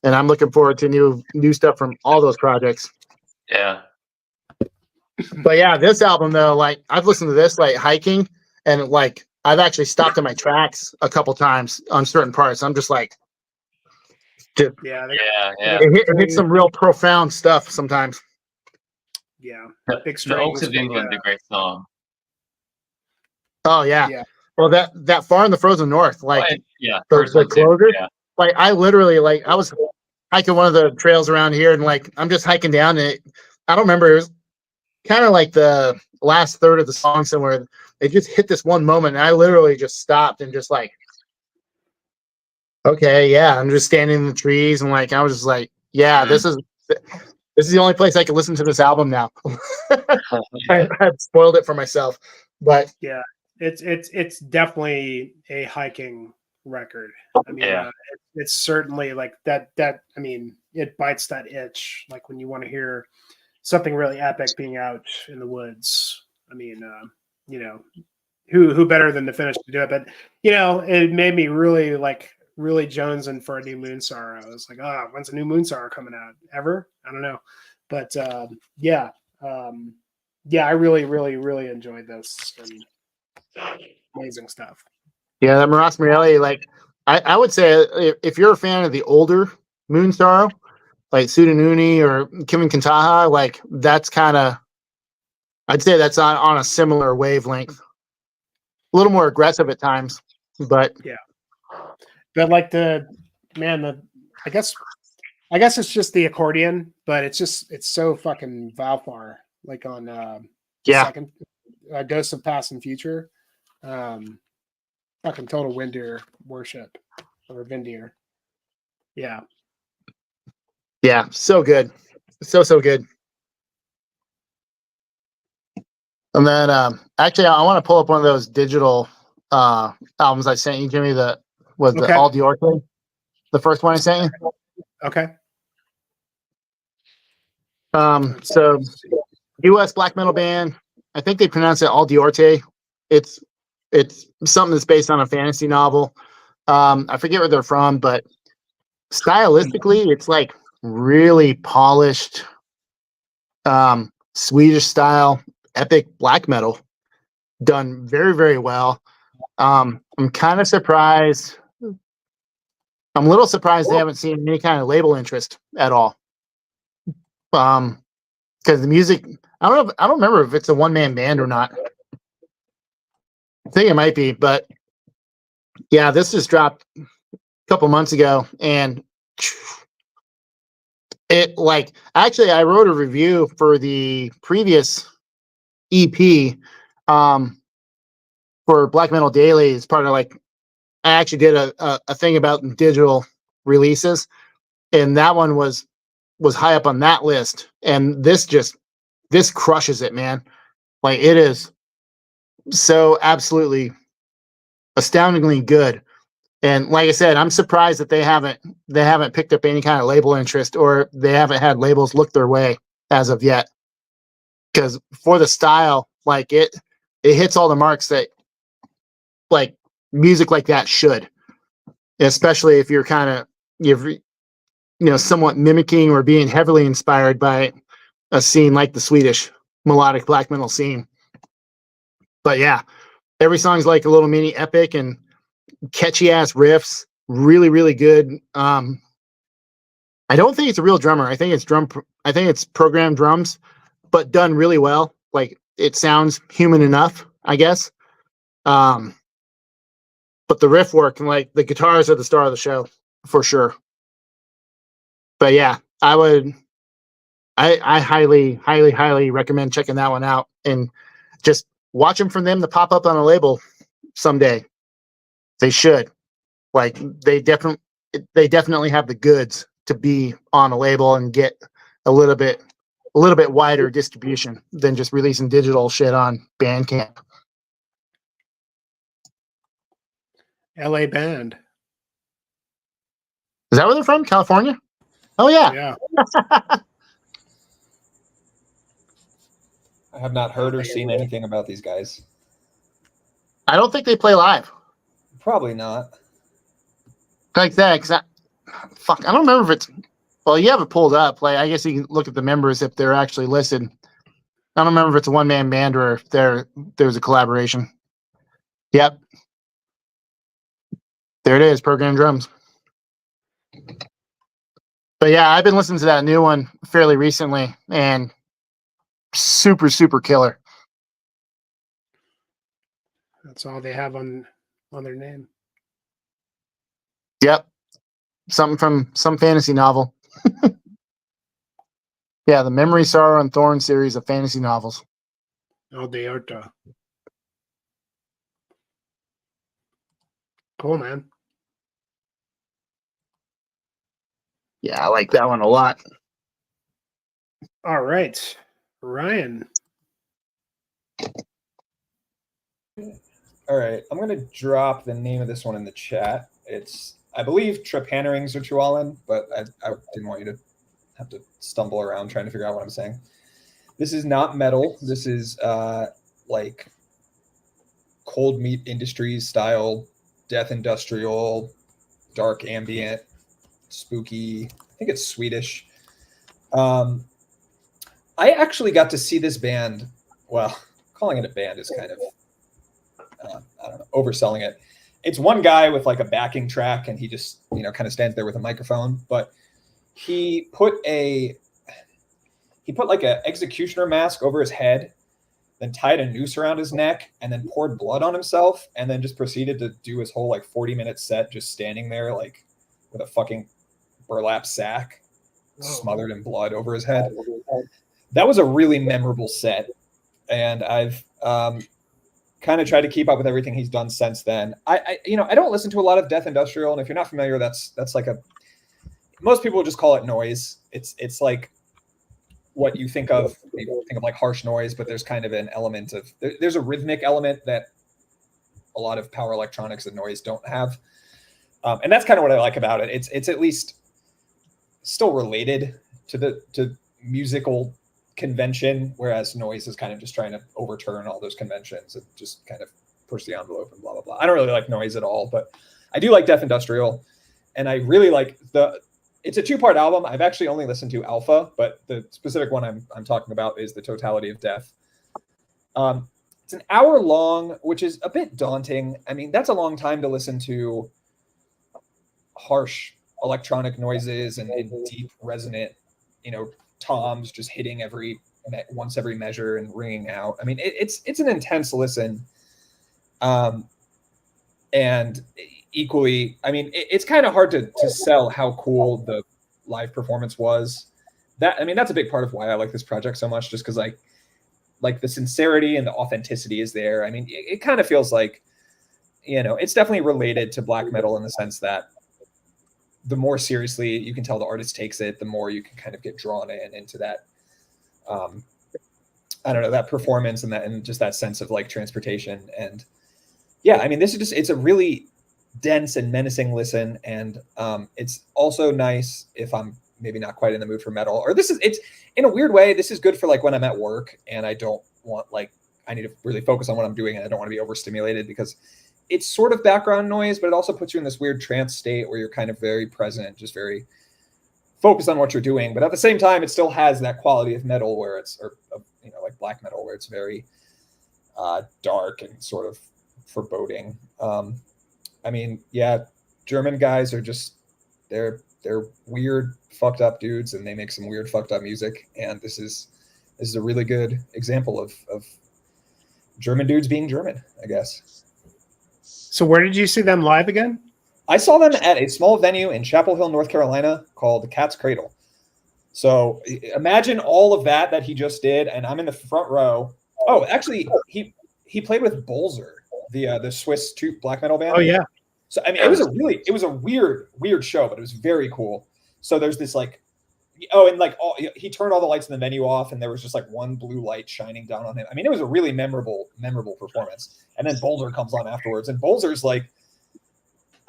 and I'm looking forward to new stuff from all those projects. Yeah. But yeah, this album though, like I've listened to this like hiking, and like I've actually stopped in my tracks a couple times on certain parts. I'm just like. Yeah. It hits some real profound stuff sometimes. Yeah. The Oaks of England, a great song. Oh yeah. Well, that Far in the Frozen North, like the closer. Yeah. Like I literally, like I was hiking one of the trails around here, and like I'm just hiking down it. I don't remember. It was kind of like the last third of the song somewhere. They just hit this one moment, and I literally just stopped and just like. Okay, yeah, I'm just standing in the trees and like I was just like, yeah, this is the only place I can listen to this album now. I had spoiled it for myself, but yeah, it's definitely a hiking record. I mean, it's certainly like that. I mean, it bites that itch. Like when you want to hear something really epic being out in the woods. I mean, you know, who better than the Finish to do it? But you know, it made me really jonesing for a new Moon Sorrow. I was like, when's a new Moon Sorrow coming out? Ever? I don't know. But yeah, yeah, I really, really, really enjoyed this. And amazing stuff. Yeah, that Maras Morelli, like I would say if you're a fan of the older Moonsorrow, like Sudanuni or Kevin Kintaha, like that's kind of, I'd say that's on a similar wavelength. A little more aggressive at times, but But like I guess it's just the accordion, but it's so fucking Valfar, like on yeah, second Dose of Past and Future. Fucking total Windir worship or Vindir. Yeah. yeah, so good, so good. And then actually, I want to pull up one of those digital albums I sent you, Jimmy. The Okay. Al Diorte, the first one I sent you. Okay. So U.S. black metal band. I think they pronounce it Al Diorte. It's something that's based on a fantasy novel. I forget where they're from, but stylistically, it's like really polished, Swedish style, epic black metal, done very, very well. I'm kind of surprised. I'm a little surprised they haven't seen any kind of label interest at all. Because the music, I don't remember if it's a one-man band or not. I think it might be, but yeah, this just dropped a couple months ago, and it like actually I wrote a review for the previous EP for Black Metal Daily. It's part of like I actually did a thing about digital releases, and that one was high up on that list. And this crushes it, man. Like it is so absolutely astoundingly good. And like I said, I'm surprised that they haven't picked up any kind of label interest, or they haven't had labels look their way as of yet. Because for the style, like it hits all the marks that like music like that should, especially if you're somewhat mimicking or being heavily inspired by a scene like the Swedish melodic black metal scene. But yeah, every song's like a little mini epic and catchy ass riffs, really, really good. I don't think it's a real drummer. I think it's programmed drums, but done really well. Like it sounds human enough, I guess. But the riff work and like the guitars are the star of the show for sure. But yeah, I highly, highly, highly recommend checking that one out and just watching for them to pop up on a label someday. They should. Like they definitely have the goods to be on a label and get a little bit wider distribution than just releasing digital shit on Bandcamp. LA band. Is that where they're from? California? Oh yeah. Yeah. I have not heard or seen anything about these guys. I don't think they play live. Probably not. Like that, I don't remember if it's. Well, you have it pulled up. Like, I guess you can look at the members if they're actually listed. I don't remember if it's a one-man band or if there's a collaboration. Yep. There it is, Program Drums. But yeah, I've been listening to that new one fairly recently, and super, super killer. That's all they have on their name. Yep. Something from some fantasy novel. Yeah, the Memory, Sorrow, and Thorn series of fantasy novels. Oh, Deorta. Cool, man. Yeah, I like that one a lot. All right. Ryan. All right, I'm going to drop the name of this one in the chat. It's, I believe, Trepannerings Ritualen, but I didn't want you to have to stumble around trying to figure out what I'm saying. This is not metal. This is like Cold Meat Industries style, death industrial, dark ambient, spooky. I think it's Swedish. I actually got to see this band well, calling it a band is kind of I don't know, overselling it. It's one guy with like a backing track, and he just kind of stands there with a microphone. But he put like a executioner mask over his head, then tied a noose around his neck, and then poured blood on himself, and then just proceeded to do his whole like 40-minute set just standing there like with a fucking burlap sack smothered in blood over his head. That was a really memorable set, and I've kind of tried to keep up with everything he's done since then. I don't listen to a lot of death industrial, and if you're not familiar, that's like most people just call it noise. It's like what you think of, people think of like harsh noise, but there's kind of an element of there's a rhythmic element that a lot of power electronics and noise don't have, and that's kind of what I like about it. It's at least still related to musical convention, whereas noise is kind of just trying to overturn all those conventions and just kind of push the envelope and blah blah blah. I don't really like noise at all, but I do like death industrial, and I really like it's a 2-part album. I've actually only listened to Alpha, but the specific one I'm talking about is The Totality of Death. It's an hour long, which is a bit daunting. I mean, that's a long time to listen to harsh electronic noises and deep resonant, toms just hitting once every measure and ringing out. I mean, it's an intense listen. And equally, I mean, it's kind of hard to sell how cool the live performance was. That's a big part of why I like this project so much, just because like the sincerity and the authenticity is there. I mean, it kind of feels like, it's definitely related to black metal in the sense that the more seriously you can tell the artist takes it, the more you can kind of get drawn into that, I don't know, that performance and just that sense of like transportation. And yeah, I mean, it's a really dense and menacing listen. And it's also nice if I'm maybe not quite in the mood for metal, or it's in a weird way, this is good for like when I'm at work and I don't want, like, I need to really focus on what I'm doing and I don't want to be overstimulated, because it's sort of background noise, but it also puts you in this weird trance state where you're kind of very present, just very focused on what you're doing. But at the same time, it still has that quality of metal where like black metal, where it's very dark and sort of foreboding. I mean, yeah, German guys are just, they're weird, fucked up dudes, and they make some weird, fucked up music. And this is a really good example of German dudes being German, I guess. So where did you see them live again? I saw them at a small venue in Chapel Hill, North Carolina called Cat's Cradle. So imagine all of that he just did, and I'm in the front row. Oh, actually, he played with Bolzer, the Swiss black metal band. Oh yeah. So I mean, it was a weird show, but it was very cool. So there's this like, he turned all the lights in the venue off, and there was just like one blue light shining down on him. I mean, it was a really memorable performance. And then Bolzer comes on afterwards, and Bolzer's like,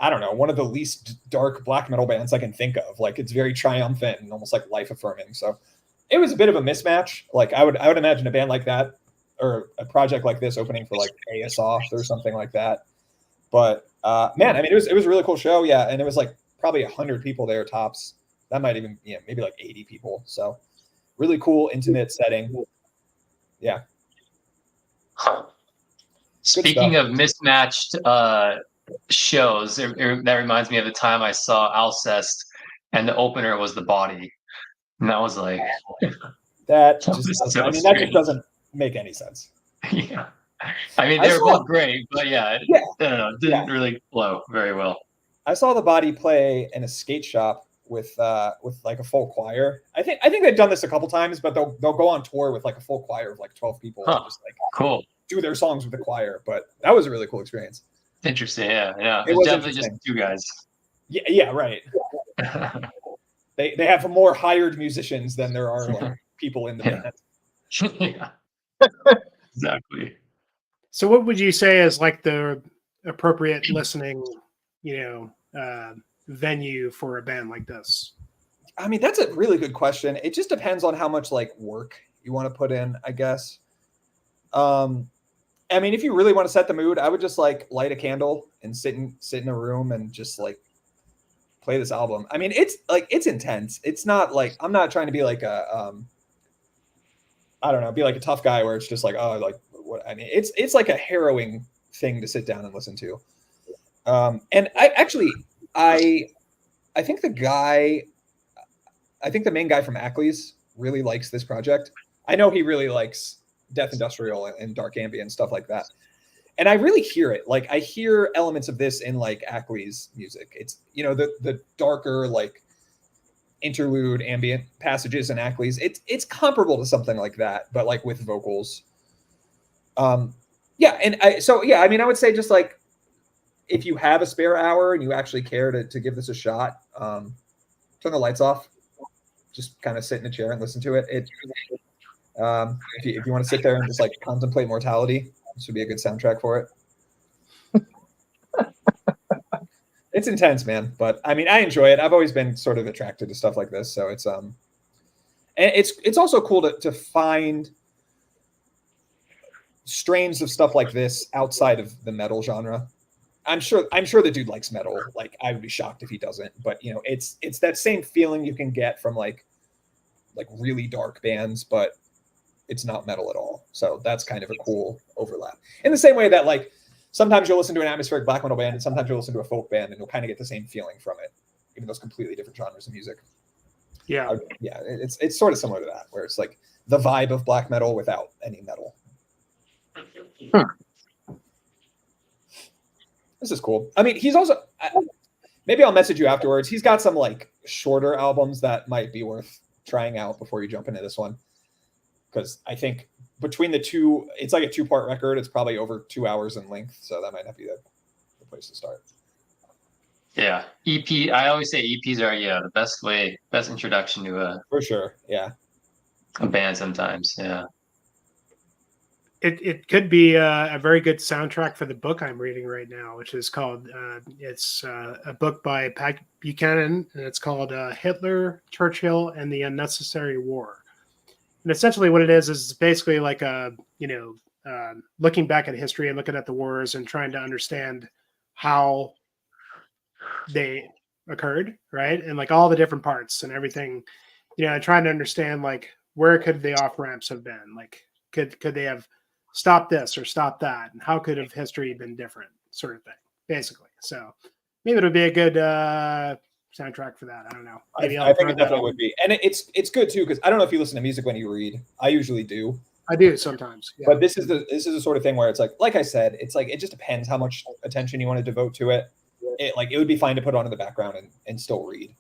I don't know, one of the least dark black metal bands I can think of. Like, it's very triumphant and almost like life affirming. So it was a bit of a mismatch. Like I would imagine a band like that or a project like this opening for like Aosoft or something like that. But man, I mean, it was a really cool show. Yeah. And it was like probably 100 people there tops. That might even, maybe like 80 people. So really cool, intimate setting. Yeah. Speaking of mismatched shows, that reminds me of the time I saw Alcest, and the opener was The Body, and that was like that just doesn't make any sense. Yeah, I mean they were both great, but I don't know, it didn't really flow very well. I saw The Body play in a skate shop with like a full choir. I think they've done this a couple times, but they'll go on tour with like a full choir of like 12 people and just like cool do their songs with the choir. But that was a really cool experience. Interesting. Yeah. It was definitely just 2 guys. Yeah, right. They have more hired musicians than there are like people in the band. Yeah. Exactly. So what would you say is like the appropriate listening, venue for a band like this? I mean, that's a really good question. It just depends on how much like work you want to put in, I guess. I mean, if you really want to set the mood, I would just like light a candle and sit in a room and just like play this album. I mean, it's intense. It's not like, I'm not trying to be like I don't know, be like a tough guy where it's just like, oh, like what I mean, it's like a harrowing thing to sit down and listen to. And I think the main guy from Ackley's really likes this project. I know he really likes Death Industrial and Dark Ambient, stuff like that. And I really hear it. Like I hear elements of this in like Ackley's music. It's, you know, the darker, like interlude ambient passages in Ackley's. It's comparable to something like that, but like with vocals. Yeah, and I mean, I would say just like if you have a spare hour and you actually care to give this a shot, turn the lights off. Just kind of sit in a chair and listen to it. If you want to sit there and just like contemplate mortality, this would be a good soundtrack for it. It's intense, man. But I mean, I enjoy it. I've always been sort of attracted to stuff like this, so it's and it's also cool to find strains of stuff like this outside of the metal genre. I'm sure the dude likes metal. Like I would be shocked if he doesn't. But you know, it's that same feeling you can get from like really dark bands, but it's not metal at all. So that's kind of a cool overlap. In the same way that like sometimes you'll listen to an atmospheric black metal band and sometimes you'll listen to a folk band and you'll kind of get the same feeling from it, even though it's completely different genres of music. Yeah. Yeah, it's sort of similar to that, where it's like the vibe of black metal without any metal. This is cool. I mean, he's also, maybe I'll message you afterwards. He's got some like shorter albums that might be worth trying out before you jump into this one. Because I think between the two, it's like a 2-part record. It's probably over 2 hours in length. So that might not be the place to start. Yeah. EP. I always say EPs are, the best introduction to For sure. Yeah. a band sometimes. Yeah. It could be a very good soundtrack for the book I'm reading right now, which is called, it's a book by Pat Buchanan, and it's called Hitler, Churchill, and the Unnecessary War. And essentially what it is it's basically like looking back at history and looking at the wars and trying to understand how they occurred, right? And like all the different parts and everything, trying to understand like where could the off ramps have been? Like could they have stopped this or stopped that? And how could have history been different, sort of thing, basically. So maybe it'll be a good soundtrack for that. I don't know. I think it definitely would be. And it's good too, because I don't know if you listen to music when you read. I usually do. I do sometimes. Yeah. But this is the sort of thing where it's like I said, it's like it just depends how much attention you want to devote to it. It would be fine to put on in the background and still read.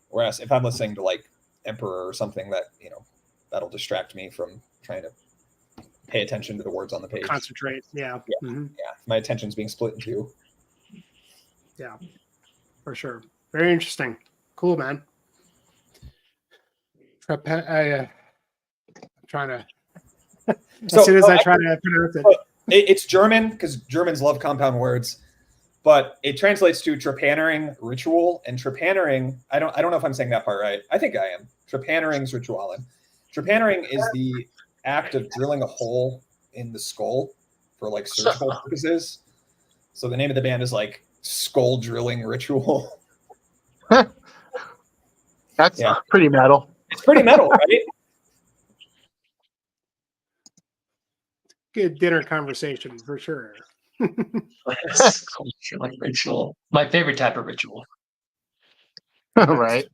Whereas if I'm listening to like Emperor or something that, that'll distract me from trying to pay attention to the words on the page. Concentrate. Yeah. Yeah. Mm-hmm. Yeah. My attention's being split in two. Yeah, for sure. Very interesting. Cool, man. I'm trying to, as soon as I try to pronounce it. It's German because Germans love compound words, but it translates to Trepannering ritual, and Trepannering, I don't know if I'm saying that part right. I think I am. Trepannering's-Ritualen. Trepannering is the act of drilling a hole in the skull for like surgical purposes. So the name of the band is like Skull Drilling Ritual. That's pretty metal. It's pretty metal, right? Good dinner conversation for sure. Like ritual. My favorite type of ritual. Right.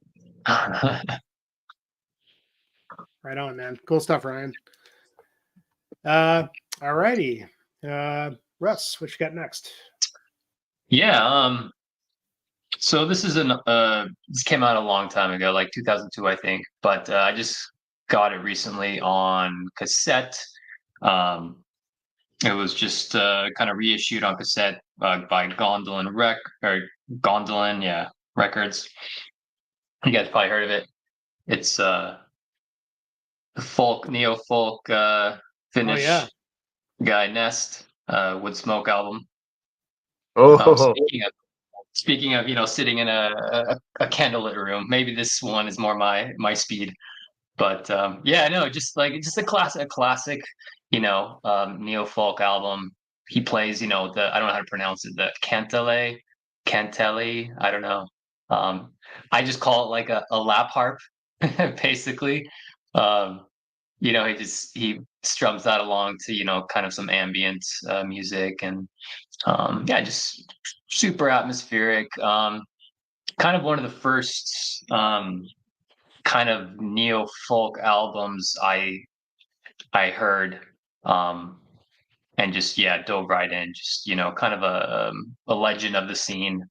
Right on, man. Cool stuff, Ryan. All righty. Russ, what you got next? Yeah. So this is this came out a long time ago, like 2002, I think, but I just got it recently on cassette. It was just kind of reissued on cassette by Gondolin Records. You guys probably heard of it. It's the neo folk Finnish guy Nest Wood Smoke album. Speaking of, sitting in a candlelit room, maybe this one is more my speed. But just a classic, neo folk album. He plays, I don't know how to pronounce it, the Kantele, I don't know. I just call it like a lap harp, basically. he strums that along to kind of some ambient music, and yeah, just super atmospheric. Kind of one of the first kind of neo folk albums I heard, and just dove right in. Just kind of a legend of the scene.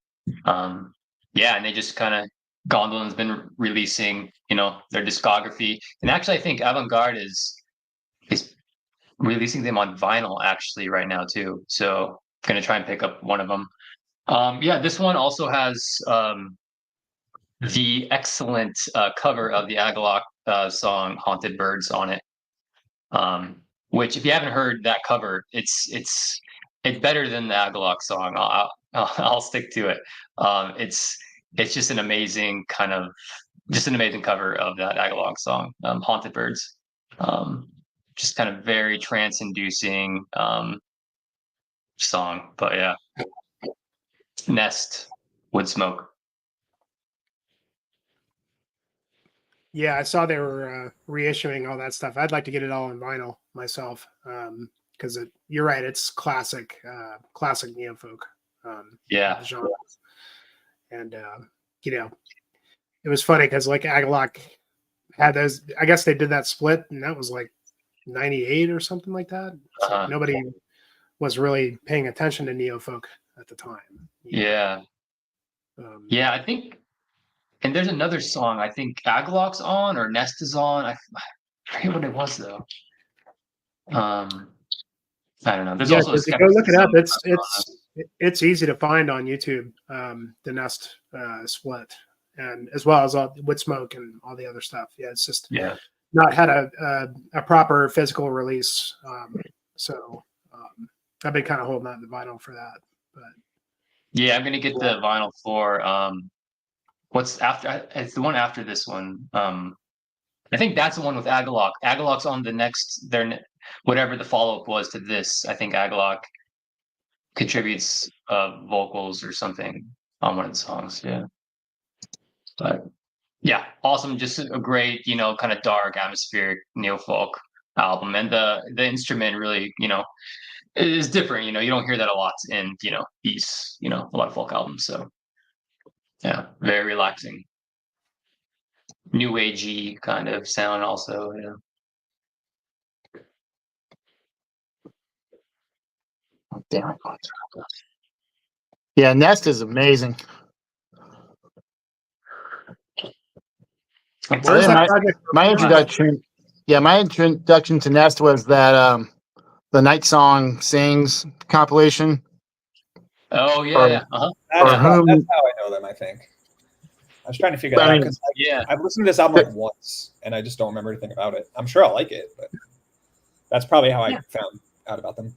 Yeah, and they just kind of Gondolin's been releasing their discography, and actually I think Avant-Garde is releasing them on vinyl actually right now too. So gonna try and pick up one of them. Yeah, this one also has the excellent cover of the Agalloch song "Haunted Birds" on it. Which, if you haven't heard that cover, it's better than the Agalloch song. I'll stick to it. It's just an amazing cover of that Agalloch song, "Haunted Birds." Just kind of very trance-inducing song, but yeah. Nest, Wood Smoke. Yeah, I saw they were reissuing all that stuff. I'd like to get it all on vinyl myself, because you're right, it's classic neofolk. Yeah. Genre. And it was funny because like Agalloch had those. I guess they did that split, and that was like '98 or something like that. So nobody was really paying attention to neofolk at the time. Yeah. Yeah, I think. And there's another song I think Agalloch's on or Nest is on. I forget what it was though. I don't know. There's also go look it up. It's easy to find on YouTube. The Nest split, and as well as Wood Smoke and all the other stuff. Yeah, it's just not had a proper physical release. So I've been kind of holding out the vinyl for that. But yeah, I'm gonna get the vinyl for what's after. It's the one after this one. I think that's the one with Agalloch. Agalloch's on the next. Whatever the follow up was to this. I think Agalloch contributes vocals or something on one of the songs. Yeah, but yeah, awesome. Just a great, kind of dark, atmospheric neo folk album, and the instrument really, is different. You don't hear that a lot in these a lot of folk albums. So yeah, very relaxing, new agey kind of sound also. Damn it. Yeah, Nest is amazing. My introduction to Nest was that the Night Song Sings compilation. Oh yeah, That's how I know them. I think I was trying to figure that out because I've listened to this album like once and I just don't remember anything about it. I'm sure I'll like it, but that's probably how I found out about them.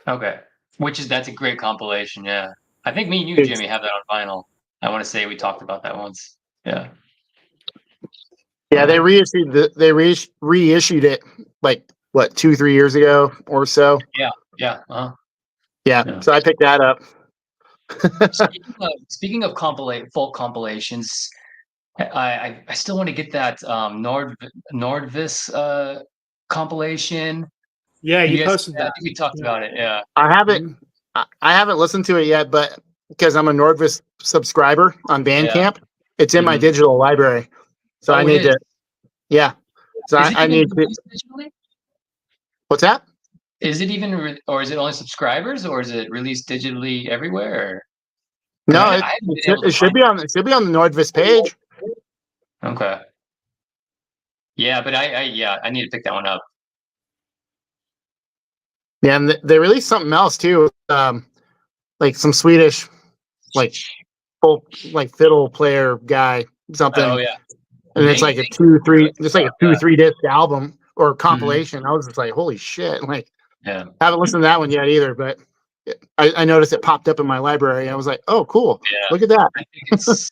Okay, that's a great compilation. Yeah, I think me and you, Jimmy, have that on vinyl. I want to say we talked about that once. Yeah. Yeah, they reissued it like what 2-3 years ago or so. Yeah. Yeah. So I picked that up. Speaking of folk compilations, I still want to get that Nordvis compilation. Yeah, you posted that. I think we talked about it. Yeah, I haven't listened to it yet, but because I'm a Nordvis subscriber on Bandcamp, it's in my digital library. So I need to. Yeah. So I need to. Digitally? What's that? Is it even, or is it only subscribers, or is it released digitally everywhere? No, it should be on. It should be on the Nordvis page. Okay. Yeah, but I need to pick that one up. Yeah, and they released something else too, like some Swedish, like fiddle player guy, something. Oh yeah. And it's like a 2-3 disc album or compilation. I was just like, holy shit! Like, I haven't listened to that one yet either, but I noticed it popped up in my library. I was like, oh, cool! Yeah. Look at that. I think it's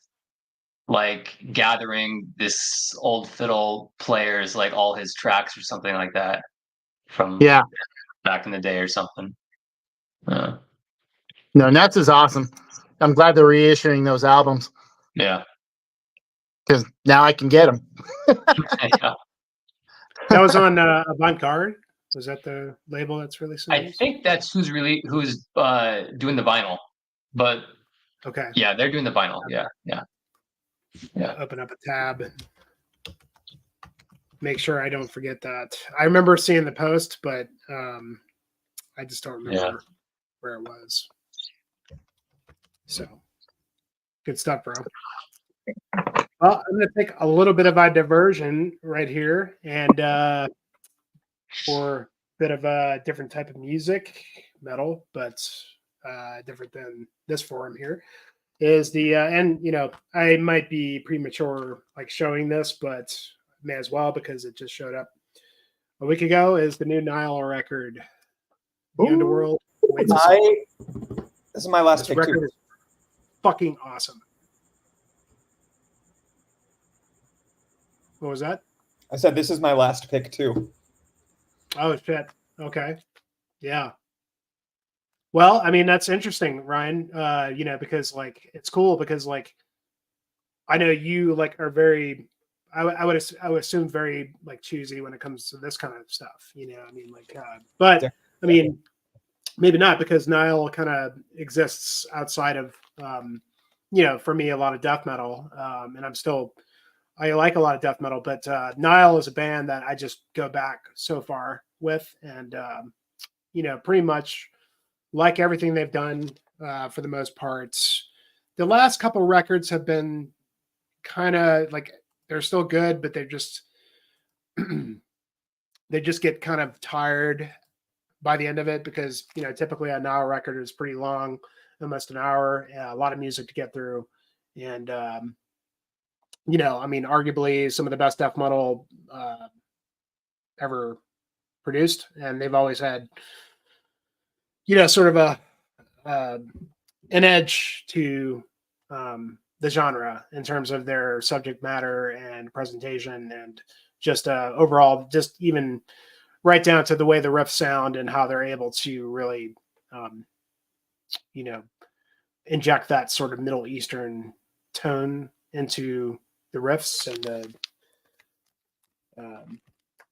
like gathering this old fiddle players, like all his tracks or something like that from back in the day or something. No, Nets is awesome. I'm glad they're reissuing those albums. Yeah. Because now I can get them. That was on Avant Garde. Was that the label that's releasing I these? think that's who's doing the vinyl, but Okay. yeah, they're doing the vinyl. Yeah. Open up a tab. Make sure I don't forget that. I remember seeing the post, but I just don't remember where it was. So good stuff, bro. Well, I'm going to take a little bit of a diversion right here and for a bit of a different type of music, metal, but different than this forum here is the, and you know, I might be premature like showing this, but may as well because it just showed up a week ago, is the new Nile record, The Underworld. This is my last This pick record too. is fucking awesome. What was that? I said this is my last pick too. Oh shit. Okay. Yeah. Well, I mean that's interesting, Ryan. You know, because like it's cool because like I know you like are very I would assume very like choosy when it comes to this kind of stuff. You know, I mean like but I mean maybe not because Nile kind of exists outside of you know, for me a lot of death metal. And I like a lot of death metal, but Nile is a band that I just go back so far with, and you know, pretty much like everything they've done for the most part. The last couple records have been kind of like they're still good, but they're just they just get kind of tired by the end of it because you know typically a Nile record is pretty long, almost an hour, a lot of music to get through, and you know, I mean, arguably some of the best death metal ever produced, and they've always had, you know, sort of an edge to the genre in terms of their subject matter and presentation, and just overall, just even right down to the way the riffs sound and how they're able to really, you know, inject that sort of Middle Eastern tone into the riffs and the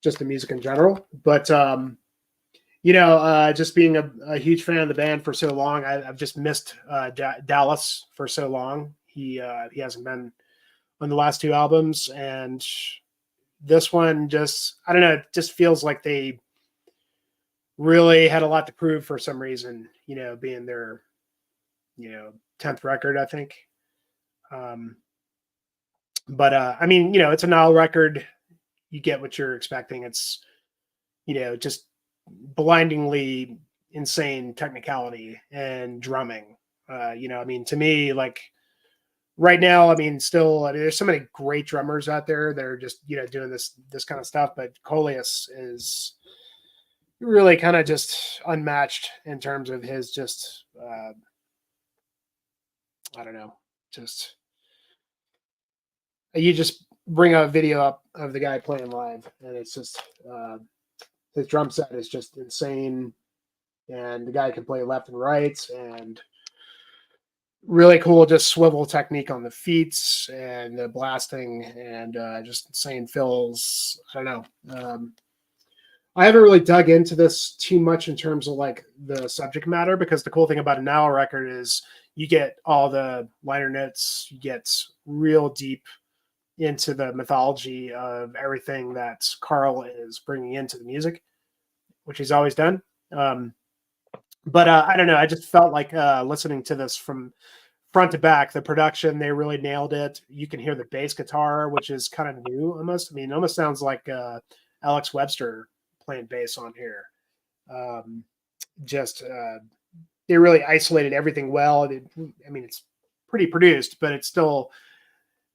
just the music in general. But you know, just being a huge fan of the band for so long, I've just missed Dallas for so long. He hasn't been on the last two albums, and this one just I don't know, it just feels like they really had a lot to prove for some reason. You know, being their 10th record, I think. But I mean, you know, it's a Nile record. You get what you're expecting. It's, you know, just blindingly insane technicality and drumming. You know, I mean, to me, like right now, I mean, still, I mean, there's so many great drummers out there that are just, you know, doing this kind of stuff. But Coleus is really kind of just unmatched in terms of his just, I don't know, just you just bring a video up of the guy playing live, and it's just his drum set is just insane, and the guy can play left and right, and really cool, just swivel technique on the feet and the blasting, and just insane fills. I don't know. I haven't really dug into this too much in terms of like the subject matter, because the cool thing about a Nile record is you get all the liner notes, you get real deep into the mythology of everything that Carl is bringing into the music, which he's always done. But I don't know. I just felt like listening to this from front to back, the production, they really nailed it. You can hear the bass guitar, which is kind of new almost. I mean, it almost sounds like Alex Webster playing bass on here. They really isolated everything well. I mean, it's pretty produced, but it's still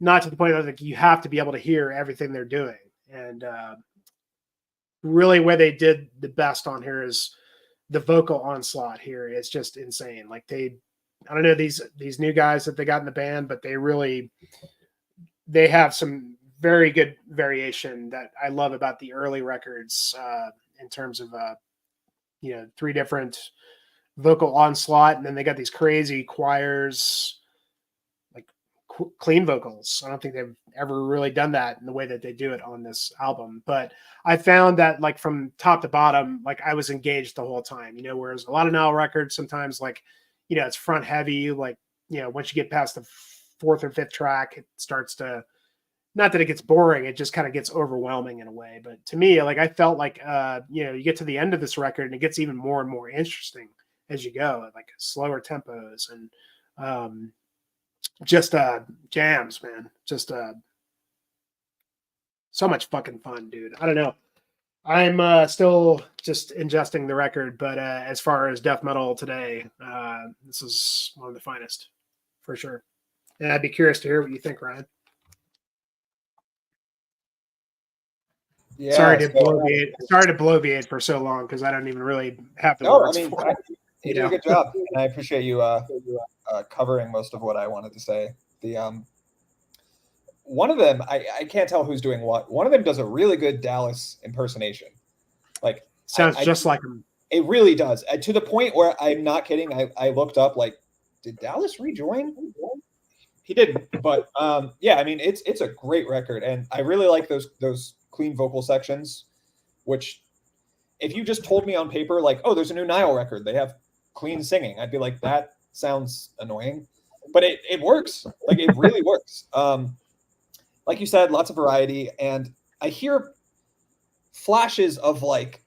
not to the point that like, you have to be able to hear everything they're doing. And really where they did the best on here is the vocal onslaught here is just insane. Like I don't know, these new guys that they got in the band, but they have some very good variation that I love about the early records in terms of, you know, 3 different vocal onslaught. And then they got these crazy choirs, like clean vocals. I don't think they've ever really done that in the way that they do it on this album. But I found that like from top to bottom, like I was engaged the whole time, whereas a lot of Nile records sometimes like, it's front heavy. Like, once you get past the fourth or fifth track, it starts to, not that it gets boring, it just kind of gets overwhelming in a way. But to me, like I felt like, you get to the end of this record and it gets even more and more interesting as you go, like slower tempos and just jams, man. Just so much fucking fun, dude. I don't know. I'm still just ingesting the record, but as far as death metal today, this is one of the finest for sure. And I'd be curious to hear what you think, Ryan. Yeah, Sorry to bloviate for so long because I don't even really have the words for it. You did a good job, and I appreciate you covering most of what I wanted to say. The one of them, I can't tell who's doing what. One of them does a really good Dallas impersonation. Like sounds just like him. It really does. To the point where I'm not kidding. I looked up like, did Dallas rejoin? He didn't, but yeah, I mean it's a great record, and I really like those clean vocal sections, which if you just told me on paper like, oh, there's a new Nile record, they have clean singing, I'd be like, that sounds annoying, but it works. Like it really works. Like you said, lots of variety, and I hear flashes of like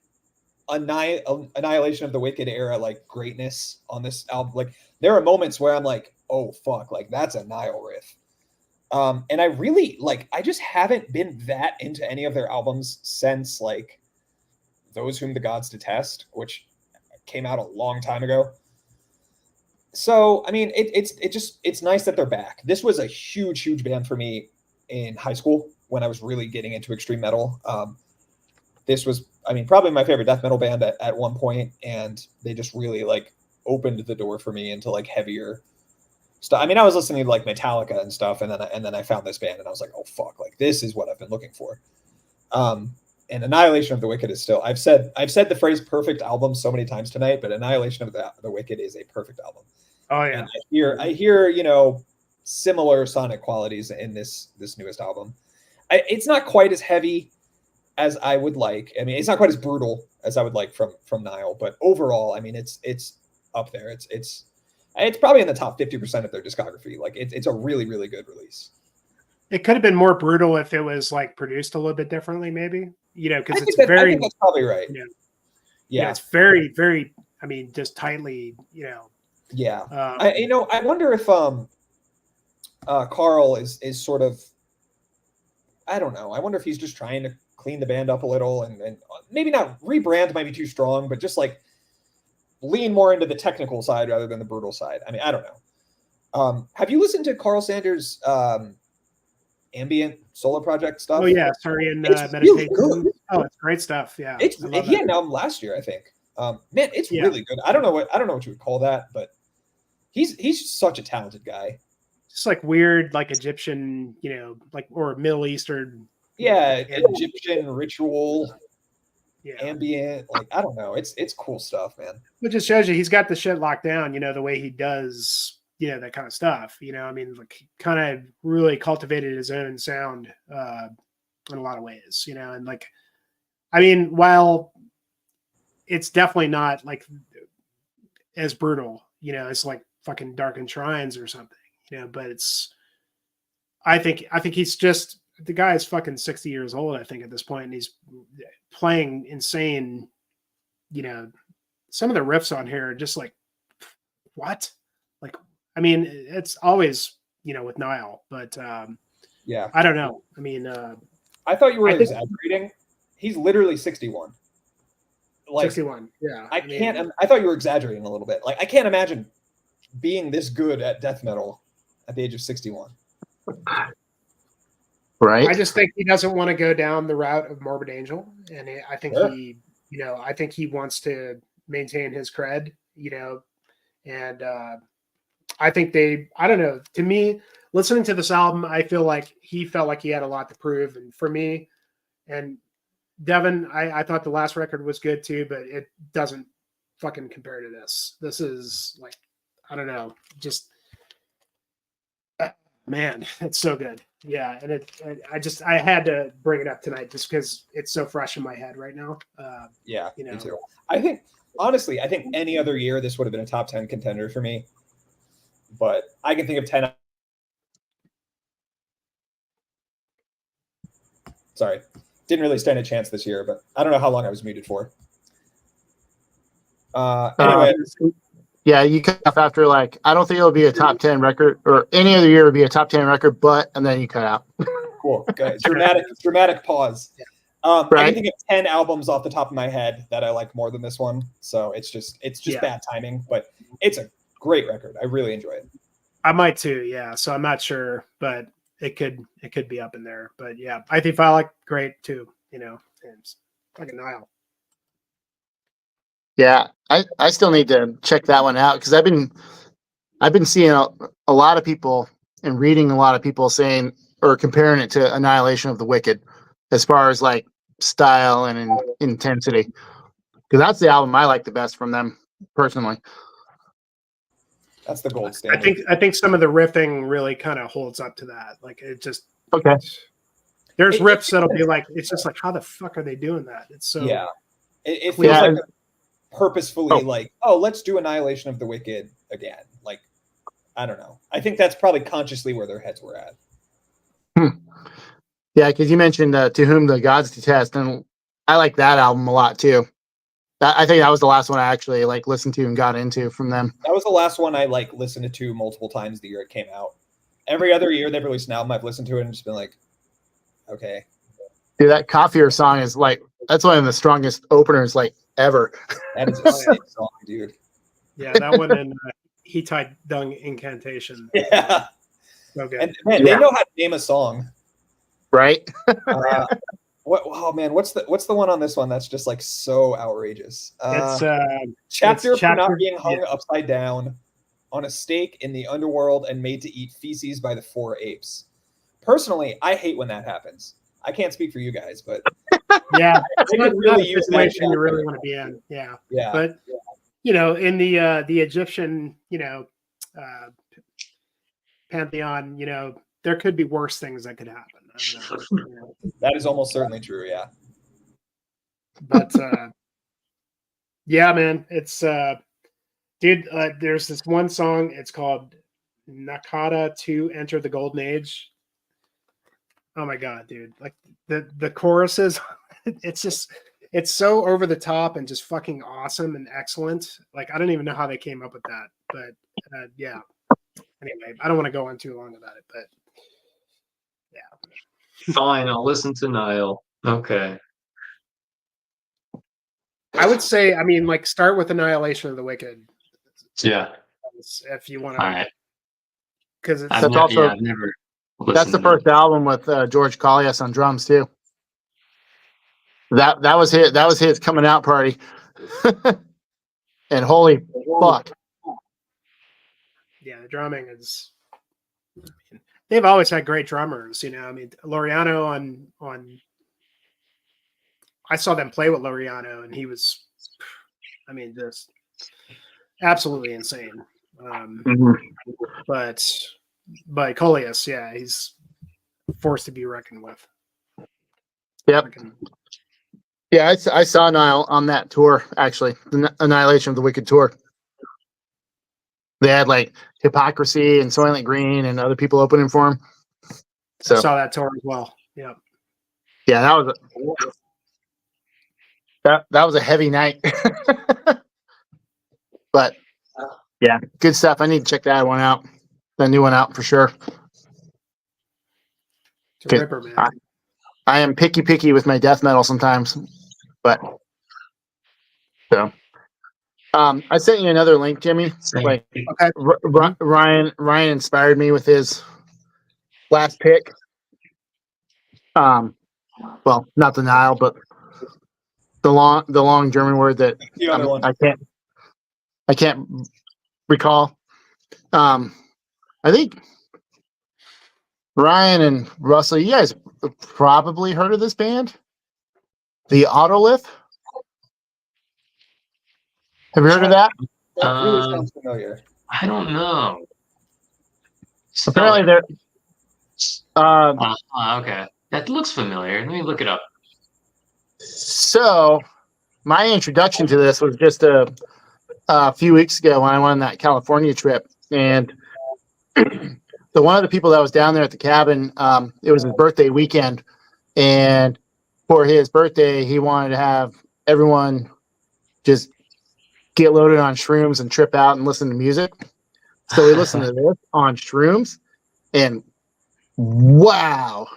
Annihilation of the Wicked era like greatness on this album. Like there are moments where I'm like, oh fuck, like that's a Nile riff. And I really like, I just haven't been that into any of their albums since like Those Whom the Gods Detest, which came out a long time ago. So, I mean, it's nice that they're back. This was a huge band for me in high school when I was really getting into extreme metal. This was, I mean, probably my favorite death metal band at one point, and they just really like opened the door for me into like heavier stuff. I mean, I was listening to like Metallica and stuff, and then I found this band, and I was like, oh fuck, like this is what I've been looking for. And Annihilation of the Wicked is still, I've said the phrase perfect album so many times tonight, but Annihilation of the Wicked is a perfect album. Oh yeah. And I hear similar sonic qualities in this newest album. It's not quite as heavy as I would like. I mean, it's not quite as brutal as I would like from Nile, but overall, I mean, it's up there. It's probably in the top 50% of their discography. Like it's a really good release. It could have been more brutal if it was like produced a little bit differently, maybe. Because it's I very. think that's probably right. Yeah, it's very. I mean, just tightly. Yeah. I wonder if Carl is sort of. I don't know. I wonder if he's just trying to clean the band up a little and maybe not rebrand might be too strong, but just like lean more into the technical side rather than the brutal side. I mean, I don't know. Have you listened to Carl Sanders' ambient solo project stuff? Oh yeah, sorry, and meditation. Really good. Oh, it's great stuff. Yeah, he had an album last year, I think. Man, it's really good. I don't know what you would call that, but he's such a talented guy. Just like weird, like Egyptian, like or Middle Eastern. Yeah, Egyptian ritual. Yeah. Ambient, like I don't know. It's cool stuff, man. Which just shows you he's got the shit locked down, the way he does, that kind of stuff. I mean, like he kind of really cultivated his own sound in a lot of ways, and like, I mean, while it's definitely not like as brutal, it's like fucking Darkened Shrines or something, but I think he's just, the guy is fucking 60 years old, I think, at this point, and he's playing insane. Some of the riffs on here are just like, what? Like, I mean, it's always, with Nile, but yeah, I don't know. I mean, I thought you were exaggerating. He's literally 61. Like 61. Yeah. I thought you were exaggerating a little bit. Like, I can't imagine being this good at death metal at the age of 61. Right. I just think he doesn't want to go down the route of Morbid Angel, and I think I think he wants to maintain his cred, and I think I don't know. To me, listening to this album, I feel like he felt like he had a lot to prove, and for me, and Devin, I thought the last record was good too, but it doesn't fucking compare to this. This is like, I don't know, just Man, it's so good. Yeah, and I had to bring it up tonight just because it's so fresh in my head right now. Yeah, You me know. too. I think honestly, I think any other year this would have been a top 10 contender for me. But I can think of 10. Sorry, didn't really stand a chance this year, but I don't know how long I was muted for. Anyway, Yeah, you cut off after like I don't think it'll be a top 10 record or any other year would be a top 10 record, but and then you cut out. cool. Good. Dramatic pause. I Right. can think of 10 albums off the top of my head that I like more than this one. So it's just Yeah. bad timing, but it's a great record. I really enjoy it. I might too, yeah. So I'm not sure, but it could be up in there. But yeah, I think I like great too, you know, and it's like a Nile. Yeah, I still need to check that one out because I've been seeing a lot of people and reading a lot of people saying or comparing it to Annihilation of the Wicked as far as like style and intensity because that's the album I like the best from them personally. That's the gold standard. I think some of the riffing really kind of holds up to that. Like it just Okay. There's riffs that'll be like it's just like how the fuck are they doing that? It's so Yeah. It feels Yeah. like they're purposefully like, oh, let's do Annihilation of the Wicked again. Like, I don't know. I think that's probably consciously where their heads were at. Yeah, because you mentioned To Whom the Gods Detest, and I like that album a lot too. I think that was the last one I actually like listened to and got into from them. That was the last one I like listened to multiple times the year it came out. Every other year they've released an album, I've listened to it and just been like, okay. Dude, that Coffeeer song is like that's one of the strongest openers like ever. That is a sick song, dude. yeah, that one and Hittite Dung Incantation. Yeah. So good. And man, they know how to name a song. Right? Oh man, what's the one on this one that's just like so outrageous? It's chapter it's for not chapter- being hung yeah. upside down on a stake in the underworld and made to eat feces by the four apes. Personally, I hate when that happens. I can't speak for you guys, but yeah, it's could not really a use situation that. you really want to be in. Yeah. yeah, But you know, in the Egyptian, you know, pantheon, you know, there could be worse things that could happen. I don't know, you know. that is almost certainly true. Yeah, But yeah, man, it's dude. There's this one song. It's called Nakata to Enter the Golden Age. Oh my god, dude! Like the choruses, it's so over the top and just fucking awesome and excellent. Like I don't even know how they came up with that, but yeah. Anyway, I don't want to go on too long about it, but yeah. Fine, I'll listen to Nile. Okay. I would say, I mean, like start with Annihilation of the Wicked Yeah. if you want All to, right. because it's I've, That's also- I've never. That's listened the to first album with George Collias on drums too. That was his coming out party. And holy fuck. yeah, the drumming is. I mean, they've always had great drummers, you know. I mean, Laureano on. I saw them play with Laureano, and he was, I mean, just absolutely insane. But Coleus, yeah, he's forced to be reckoned with. Yep. Freaking- Yeah, I saw Nile on that tour, actually, the Annihilation of the Wicked tour. They had like Hypocrisy and Soylent Green and other people opening for him. I So saw that tour as well. Yeah. yeah, that was a heavy night. But yeah, good stuff. I need to check that one out. That new one out for sure. It's a Okay. ripper, man. I am picky with my death metal sometimes, but so I sent you another link, Jimmy. Like Okay. Ryan inspired me with his last pick. Well, not the Nile, but the long German word that the other one. I can't recall. I think Ryan and Russell, you guys have probably heard of this band, the Autolith. Have you heard of that? That really sounds familiar. I don't know. Apparently Okay, that looks familiar. Let me look it up. So my introduction to this was just a few weeks ago when I went on that California trip, and so one of the people that was down there at the cabin, it was his birthday weekend, and for his birthday, he wanted to have everyone just get loaded on shrooms and trip out and listen to music. So we listened to this on shrooms, and wow,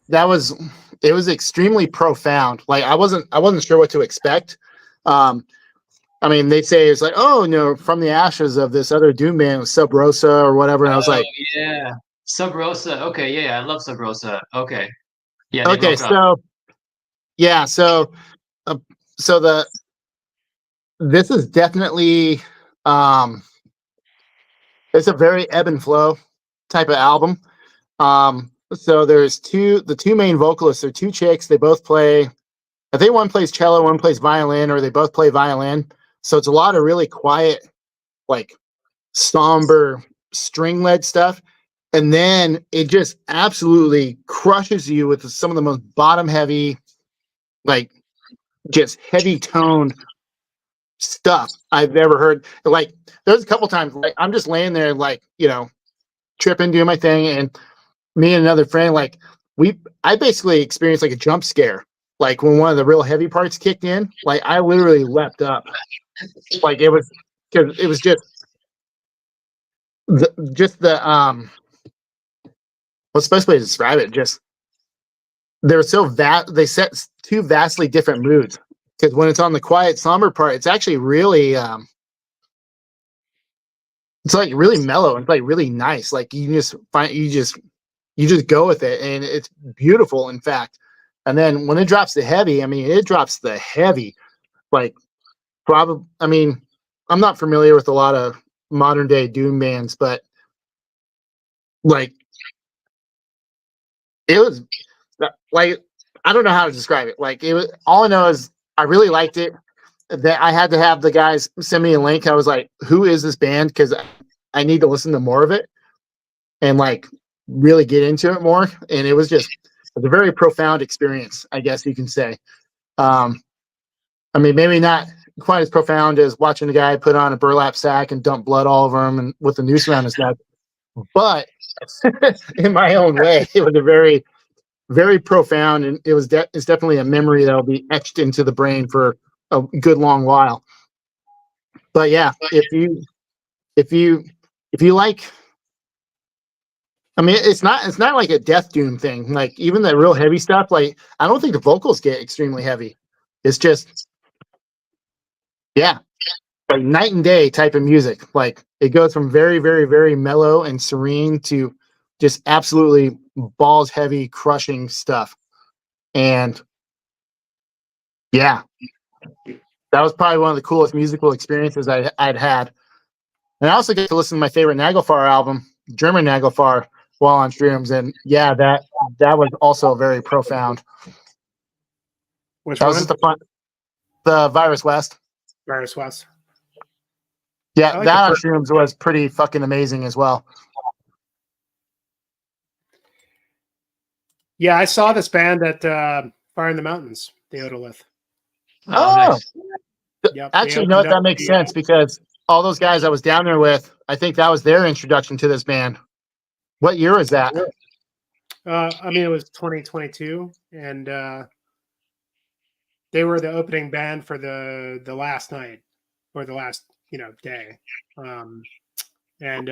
it was extremely profound. Like I wasn't sure what to expect. I mean, they say it's like, oh no, from the ashes of this other doom band, Sub Rosa or whatever. And I was like, yeah, Sub Rosa. Okay, yeah, I love Sub Rosa. Okay, yeah, they okay, broke up. so yeah, so this is definitely it's a very ebb and flow type of album. So there's the two main vocalists are two chicks. They both play. I think one plays cello, one plays violin, or they both play violin. So it's a lot of really quiet, like somber string-led stuff. And then it just absolutely crushes you with some of the most bottom-heavy, like just heavy-toned stuff I've ever heard. Like there's a couple times like I'm just laying there, like, you know, tripping, doing my thing, and me and another friend, like I basically experienced like a jump scare. Like when one of the real heavy parts kicked in, like I literally leapt up. Like it was because it was just the what's the best way to describe it? Just they're so they set two vastly different moods. Because when it's on the quiet, somber part, it's actually really it's like really mellow. It's like really nice. Like you just go with it, and it's beautiful, in fact. And then when it drops the heavy, I mean, it drops the heavy, like probably. I mean, I'm not familiar with a lot of modern day doom bands, but like it was like I don't know how to describe it. Like it was all I know is I really liked it. That I had to have the guys send me a link. I was like, "Who is this band?" Because I need to listen to more of it and like really get into it more. And it was a very profound experience, I guess you can say. I mean, maybe not quite as profound as watching a guy put on a burlap sack and dump blood all over him and with a noose around his neck, but in my own way, it was a very, very profound, and it's definitely a memory that'll be etched into the brain for a good long while. But yeah, if you like, I mean, it's not like a death doom thing. Like even the real heavy stuff, like I don't think the vocals get extremely heavy. It's just, yeah, like night and day type of music. Like it goes from very, very, very mellow and serene to just absolutely balls heavy, crushing stuff. And yeah, that was probably one of the coolest musical experiences I'd had. And I also get to listen to my favorite Nagelfar album, German Nagelfar, while on streams. And yeah, that was also very profound. Which That one? was just the Virus West. Virus West. Yeah, like that on first- streams was pretty fucking amazing as well. Yeah, I saw this band at Fire in the Mountains, the Odolith. Oh, nice. Yep, Actually, you know what? That makes sense because all those guys I was down there with, I think that was their introduction to this band. What year is that? I mean, it was 2022, and they were the opening band for the last night or the last day, and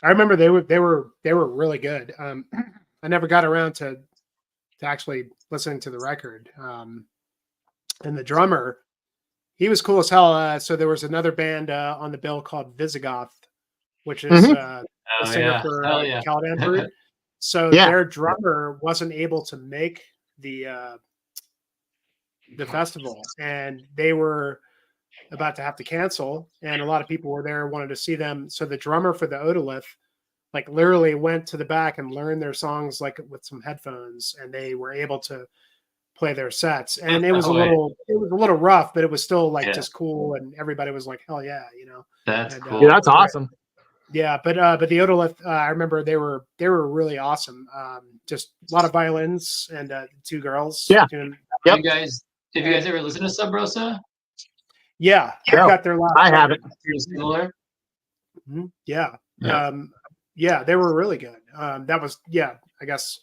I remember they were really good. I never got around to actually listening to the record. And the drummer, he was cool as hell. So there was another band on the bill called Visigoth, which is a singer for Caliban Brute. So their drummer wasn't able to make the festival, and they were about to have to cancel, and a lot of people were there, wanted to see them. So the drummer for the Odolith, like literally went to the back and learned their songs like with some headphones, and they were able to play their sets. And it was a little rough, but it was still like just cool, and everybody was like, hell yeah, That's cool. Yeah, that's awesome. Yeah, but the Odolith, I remember they were really awesome. Just a lot of violins and 2 girls. Yeah. Doing, Yep. Have you guys ever listened to Sub Rosa? yeah, I No, got their last. I haven't. Pretty similar. Mhm. Yeah. Yeah. Yeah, they were really good. That was, yeah, I guess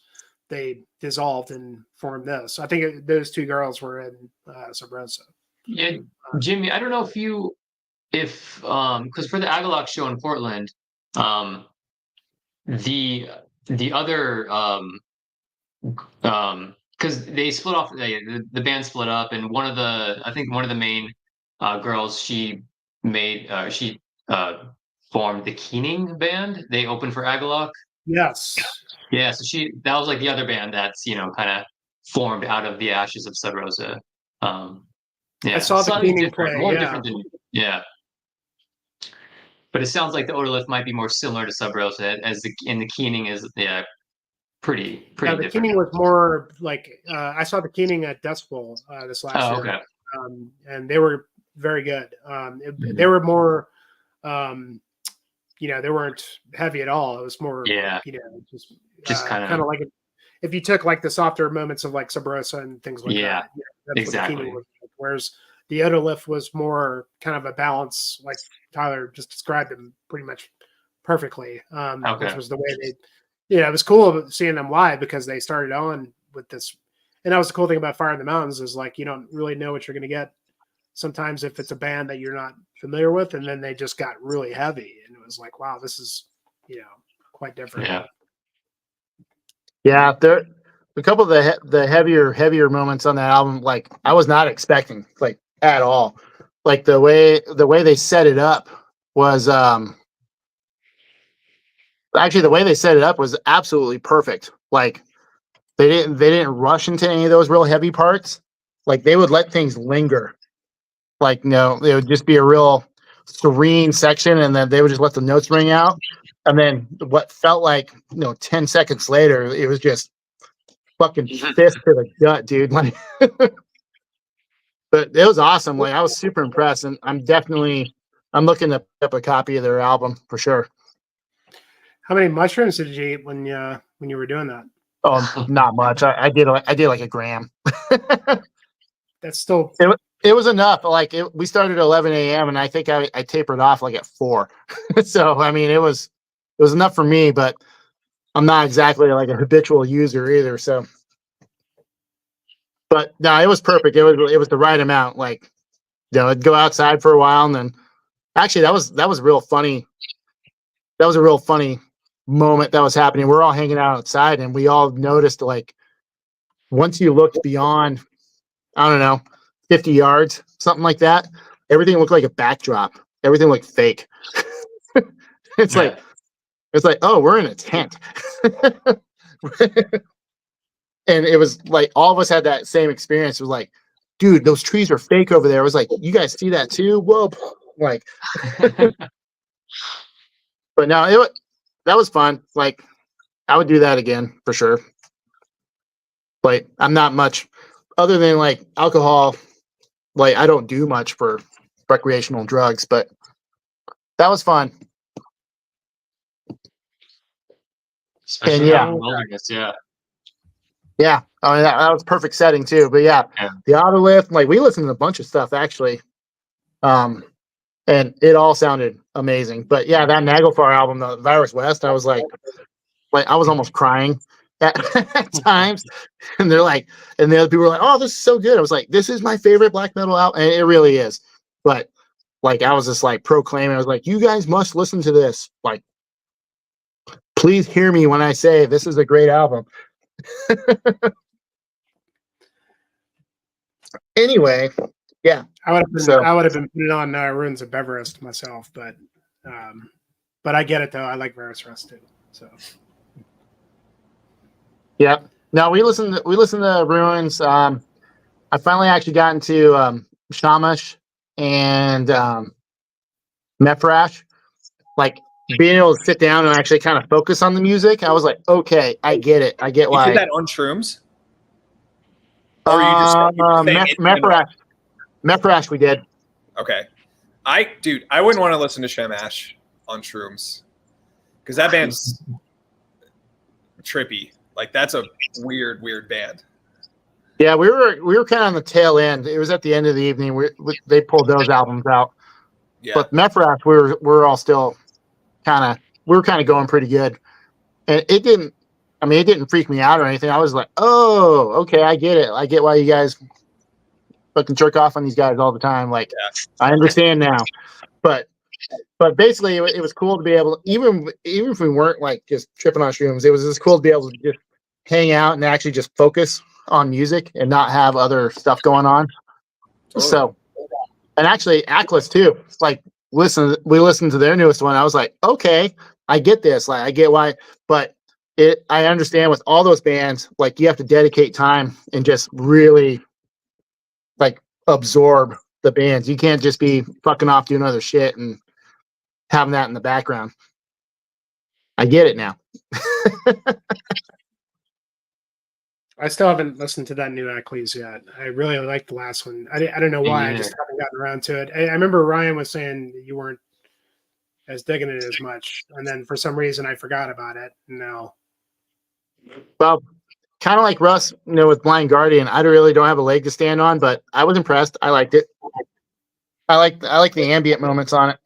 they dissolved and formed this. I think those 2 girls were in Sub Rosa. Yeah, Jimmy, I don't know if because for the Agalock show in Portland, the other because they split off, the band split up, and I think one of the main girls, she formed the Keening band. They opened for Agalock. Yes. Yeah, so that was like the other band that's kind of formed out of the ashes of Sub Rosa. Yeah, I saw the slightly Keening different, play. more Yeah. different than but it sounds like the Odolith might be more similar to Sub Rosa, as the Keening is pretty Yeah, the different. Keening was more like I saw the Keening at Decibel this last Oh, year, okay. and they were very good. They were more, they weren't heavy at all. It was more, just kind of like if you took like the softer moments of like Sub Rosa and things like that. Yeah, that's exactly. what the Keening was like. Whereas the Odolith was more kind of a balance, like Tyler just described them pretty much perfectly, which was the way they. Yeah, it was cool seeing them live because they started on with this, and that was the cool thing about Fire in the Mountains is like you don't really know what you're going to get sometimes if it's a band that you're not familiar with, and then they just got really heavy, and it was like, wow, this is quite different. Yeah, there a couple of the heavier moments on that album, like I was not expecting, like at all. Like the way they set it up was actually the way they set it up was absolutely perfect. Like they didn't rush into any of those real heavy parts. Like they would let things linger. Like no, it would just be a real serene section, and then they would just let the notes ring out. And then what felt like 10 seconds later, it was just fucking fist to the gut, dude. Like, but it was awesome. Like I was super impressed, and I'm looking to pick up a copy of their album for sure. How many mushrooms did you eat when you were doing that? Oh, not much. I did like a gram. That's still. It was enough. Like we started at 11 a.m. and I think I tapered off like at 4. So I mean, it was enough for me, but I'm not exactly like a habitual user either. So, but no, it was perfect. It was the right amount. Like, I'd go outside for a while, and then actually that was real funny. That was a real funny moment that was happening. We're all hanging out outside, and we all noticed like once you looked beyond, I don't know, 50 yards, something like that, everything looked like a backdrop. Everything looked fake. It's like, oh, we're in a tent. And it was like all of us had that same experience. It was like, dude, those trees are fake over there. It was like, you guys see that too? Whoa. Like, but no, that was fun. Like, I would do that again for sure. But I'm not much other than like alcohol. Like, I don't do much for recreational drugs, but that was fun. Especially yeah. in the wilderness, yeah. Yeah, I mean that was perfect setting too. But yeah, the Autolift, like we listened to a bunch of stuff actually, and it all sounded amazing. But yeah, that Nagelfar album, the Virus West, I was like I was almost crying at times. And they're like, and the other people were like, "Oh, this is so good." I was like, "This is my favorite black metal album," and it really is. But like, I was just like proclaiming, I was like, "You guys must listen to this. Like, please hear me when I say this is a great album." Anyway, yeah, I would have been putting on Ruins of Everest myself, but I get it though. I like Virus Rust too. So yeah. No, we listened to Ruins. I finally actually got into Shamash and Mefrash. Like being able to sit down and actually kind of focus on the music, I was like, okay, I get it. I get why. You did that on Shrooms? Or you just Mefrash we did. Okay. I wouldn't want to listen to Shamash on Shrooms. because that band's trippy. Like that's a weird band. Yeah, we were kind of on the tail end. It was at the end of the evening. They pulled those albums out. Yeah. But Mephrath, we're all still kind of going pretty good. And it didn't freak me out or anything. I was like, oh, okay, I get it. I get why you guys fucking jerk off on these guys all the time. Like, I understand now. But basically, it was cool to be able to, even if we weren't like just tripping on shrooms, it was just cool to be able to just hang out and actually just focus on music and not have other stuff going on. Totally. So, and actually, Atlas too. Like, we listened to their newest one. I was like, okay, I get this. Like, I get why, but I understand with all those bands, like you have to dedicate time and just really like absorb the bands. You can't just be fucking off doing other shit and having that in the background. I get it now. I still haven't listened to that new Ackley's yet. I really like the last one. I don't know why. I just haven't gotten around to it. I remember Ryan was saying you weren't as digging it as much, and then for some reason I forgot about it. No. Well, kind of like Russ, with Blind Guardian, I really don't have a leg to stand on, but I was impressed. I liked it. I like the ambient moments on it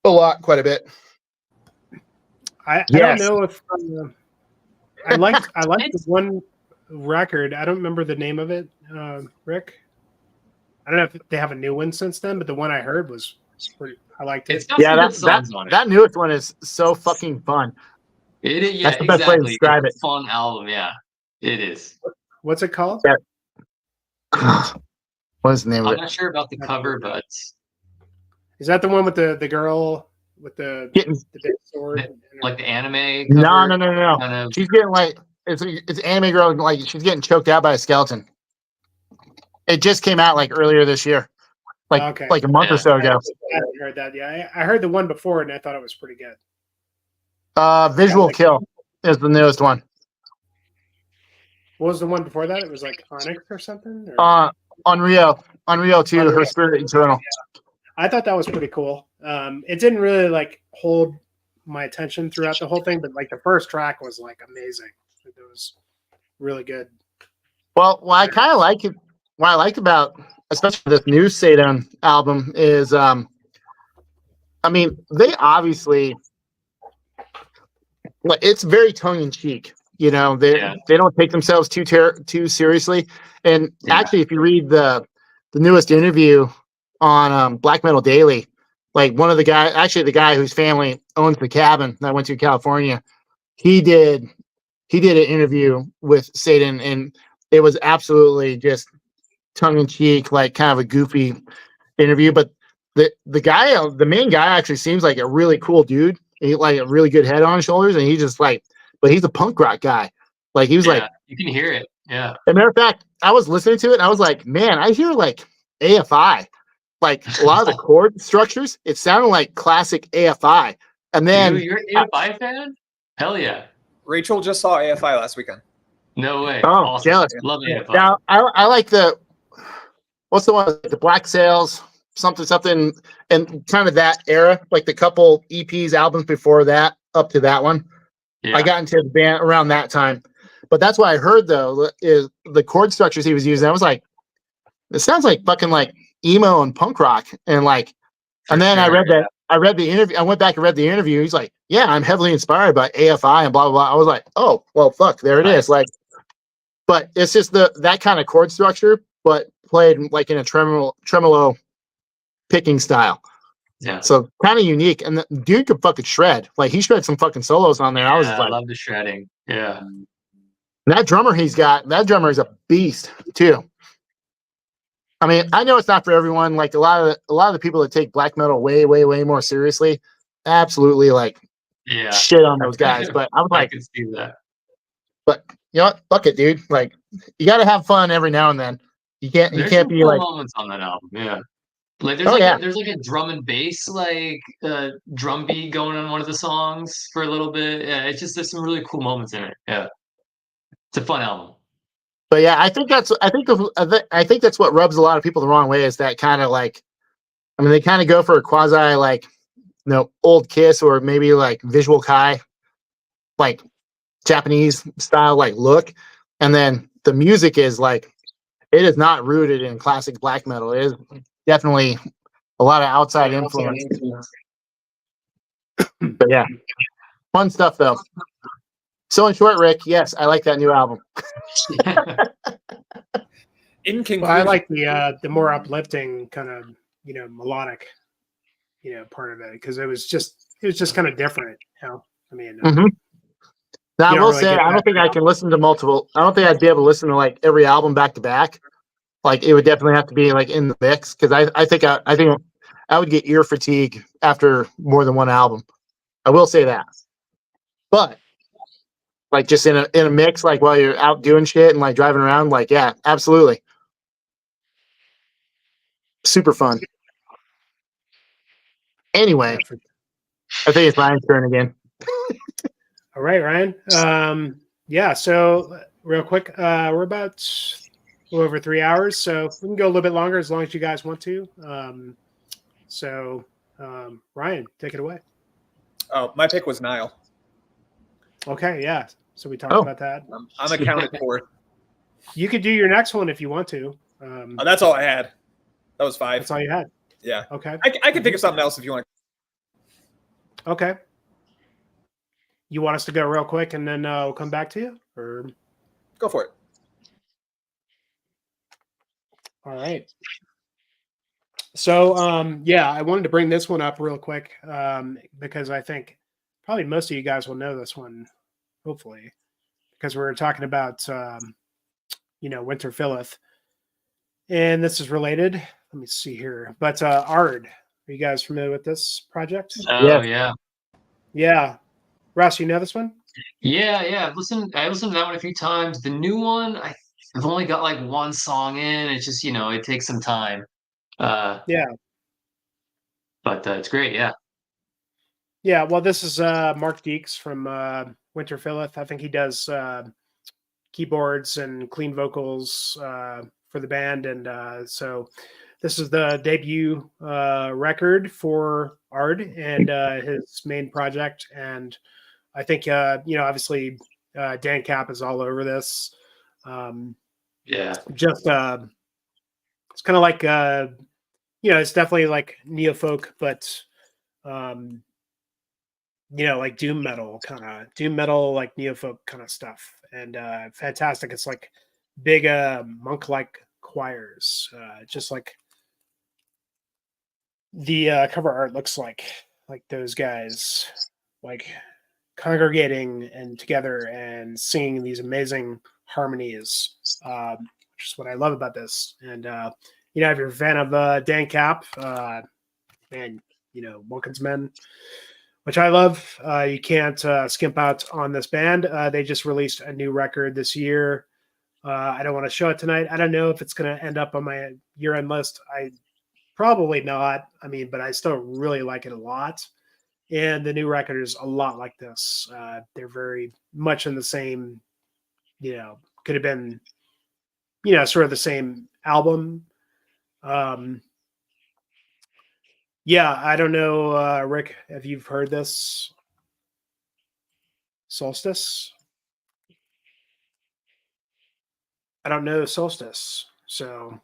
a lot, quite a bit. I don't know if I liked the one record. I don't remember the name of it, Rick. I don't know if they have a new one since then, but the one I heard was pretty. I liked it. It's got some good songs on it. That newest one is so fucking fun. It is, yeah, that's the best way to describe it. Fun album, yeah, it is. What's it called? What is the name of it? I'm not sure about the cover, but is that the one with the girl with the big sword? Like the anime cover? No. Kind of. She's getting like it's anime girl, like she's getting choked out by a skeleton. It just came out like earlier this year, like a month or so ago. I haven't heard that. Yeah, I heard the one before and I thought it was pretty good. Visual Kill is the newest one. What was the one before that? It was like Onyx or something? Or? Unreal 2, Her Spirit Eternal. Yeah. I thought that was pretty cool. It didn't really like hold my attention throughout the whole thing, but like the first track was like amazing. It was really good. Well, I kind of like it. What I liked about, especially this new Satan album, is, they obviously, like, it's very tongue in cheek. They don't take themselves too seriously. And actually, if you read the newest interview on Black Metal Daily, like one of the guys, actually the guy whose family owns the cabin that I went to California, he did an interview with Satan, and it was absolutely just tongue in cheek, like kind of a goofy interview. But the main guy actually seems like a really cool dude. He like a really good head on his shoulders, and he just like, but he's a punk rock guy. Like he was like, you can hear it. Yeah. As a matter of fact, I was listening to it and I was like, man, I hear like AFI, like a lot of the chord structures. It sounded like classic AFI. And then you're an AFI fan? Hell yeah. Rachel just saw AFI last weekend. No way. Oh, awesome. jealous. Love AFI. Now I like what's the one? The Black Sails, something, and kind of that era, like the couple EPs, albums before that, up to that one. Yeah. I got into the band around that time. But that's what I heard though, is the chord structures he was using. I was like, it sounds like fucking like emo and punk rock. And like, and then I read the interview. I went back and read the interview. He's like, yeah, I'm heavily inspired by AFI and blah, blah, blah. I was like, oh, well, fuck, there it is. Like, but it's just that kind of chord structure, but played like in a tremolo picking style. Yeah. So kind of unique. And the dude could fucking shred. Like he shred some fucking solos on there. Yeah, I was like, I love the shredding. Yeah. That drummer is a beast too. I mean, I know it's not for everyone. Like a lot of the people that take black metal way, way, way more seriously, absolutely like shit on those guys. But I was like, I can see that. But you know what? Fuck it, dude. Like you got to have fun every now and then. You can't be like moments on that album. Yeah. Like there's like a drum and bass like drum beat going on one of the songs for a little bit. Yeah, it's just there's some really cool moments in it. Yeah. It's a fun album. But yeah, I think that's what rubs a lot of people the wrong way is that kind of like, I mean, they kind of go for a quasi like old Kiss or maybe like Visual Kai, like Japanese style like look, and then the music is like it is not rooted in classic black metal. It is definitely a lot of outside influence. But yeah, fun stuff though. So in short, Rick, yes, I like that new album. In conclusion, Well, I like the more uplifting kind of melodic part of it because it was just kind of different. I mean, Mm-hmm. Now I don't will really say get I don't that think I can listen to multiple. I don't think I'd be able to listen to like every album back to back. Like it would definitely have to be like in the mix because I think I would get ear fatigue after more than one album. I will say that, but like just in a mix, like while you're out doing shit and like driving around, like yeah, absolutely, super fun. Anyway, Yeah, I think it's Ryan's turn again. all right, Ryan. Yeah. So real quick, we're about a little over 3 hours, so we can go a little bit longer as long as you guys want to. Ryan, take it away. oh, my pick was Nile. Okay. Yeah. So we talked Oh. about that. I'm accounted for. You could do your next one if you want to. Oh, that's all I had. That was 5. That's all you had. Yeah. Okay. I can think of something else if you want. Okay. You want us to go real quick and then we'll come back to you? Or Go for it. all right. So yeah, I wanted to bring this one up real quick because I think probably most of you guys will know this one, hopefully, because we're talking about Winter Philith. And this is related. Let me see here. But Ard, are you guys familiar with this project? Oh yeah. Yeah. Ross, you know this one? Yeah. I listened to that one a few times. The new one, I've only got like one song in. It's just, it takes some time. Yeah. But it's great, yeah. Yeah, well, this is Mark Deeks from Winter Philith. I think he does keyboards and clean vocals for the band. And so this is the debut record for Ard and his main project. And I think, obviously Dan Cap is all over this. Yeah. Just it's kind of like, it's definitely like neofolk, but like doom metal, like neofolk kind of stuff. And fantastic. It's like big monk-like choirs, just like the cover art looks like those guys like congregating and together and singing these amazing harmonies, which is what I love about this. And if you're a fan of Dan Cap, man, Wilkins Men, which I love. You can't skimp out on this band. They just released a new record this year. I don't want to show it tonight. I don't know if it's going to end up on my year-end list. I probably not. I mean, but I still really like it a lot. And the new record is a lot like this. They're very much in the same, could have been, sort of the same album. Yeah, I don't know, Rick, if you've heard this. Solstice? I don't know Solstice. So,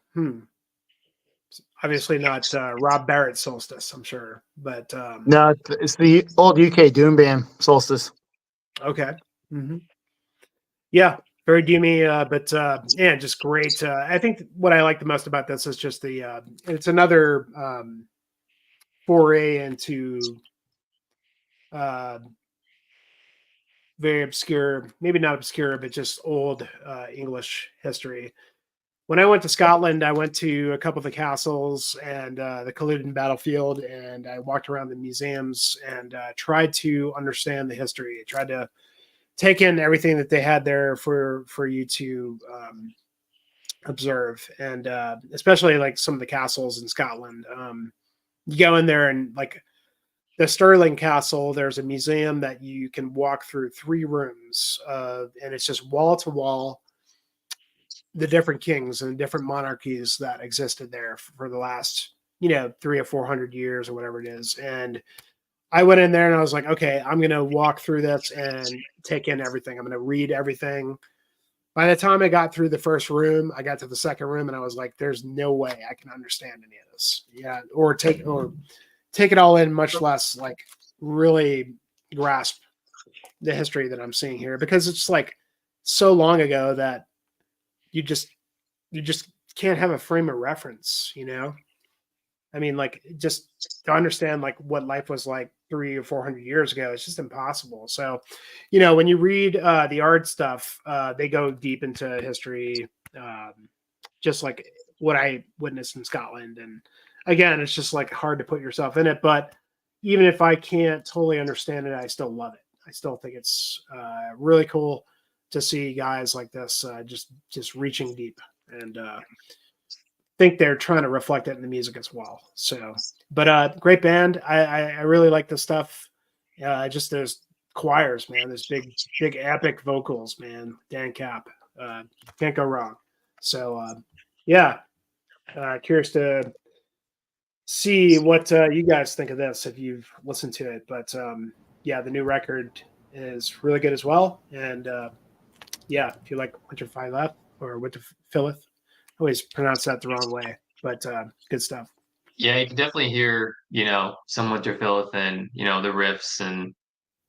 obviously not Rob Barrett Solstice, I'm sure. But No, it's the old UK doom band Solstice. okay. Mm-hmm. Yeah, very doomy, but yeah, just great. I think what I like the most about this is just it's another foray into very obscure, maybe not obscure, but just old English history. When I went to Scotland, I went to a couple of the castles and the Culloden battlefield, and I walked around the museums and tried to understand the history. I tried to take in everything that they had there for you to observe, and especially like some of the castles in Scotland. You go in there and like the Stirling Castle, there's a museum that you can walk through 3 rooms, and it's just wall to wall, the different kings and different monarchies that existed there for the last, 300 or 400 years or whatever it is. And I went in there and I was like, okay, I'm going to walk through this and take in everything. I'm going to read everything. By the time I got through the first room, I got to the second room and I was like, there's no way I can understand any of this. Yeah. Or take it all in, much less like really grasp the history that I'm seeing here, because it's like so long ago that you just can't have a frame of reference, you know? I mean, like, just to understand like what life was like 300 or 400 years ago, it's just impossible. So, you know, when you read the art stuff, they go deep into history, just like what I witnessed in Scotland. And again, it's just like hard to put yourself in it. But even if I can't totally understand it, I still love it. I still think it's really cool to see guys like this just reaching deep, and think they're trying to reflect it in the music as well. So, but great band. I really like the stuff. Just those choirs, man. Those big epic vocals, man. Dan Cap, can't go wrong. So yeah, curious to see what you guys think of this if you've listened to it. But yeah, the new record is really good as well. And yeah, if you like Winter Philith or Winter Philith, I always pronounce that the wrong way, but good stuff. Yeah, you can definitely hear, some Winter Philith and, the riffs and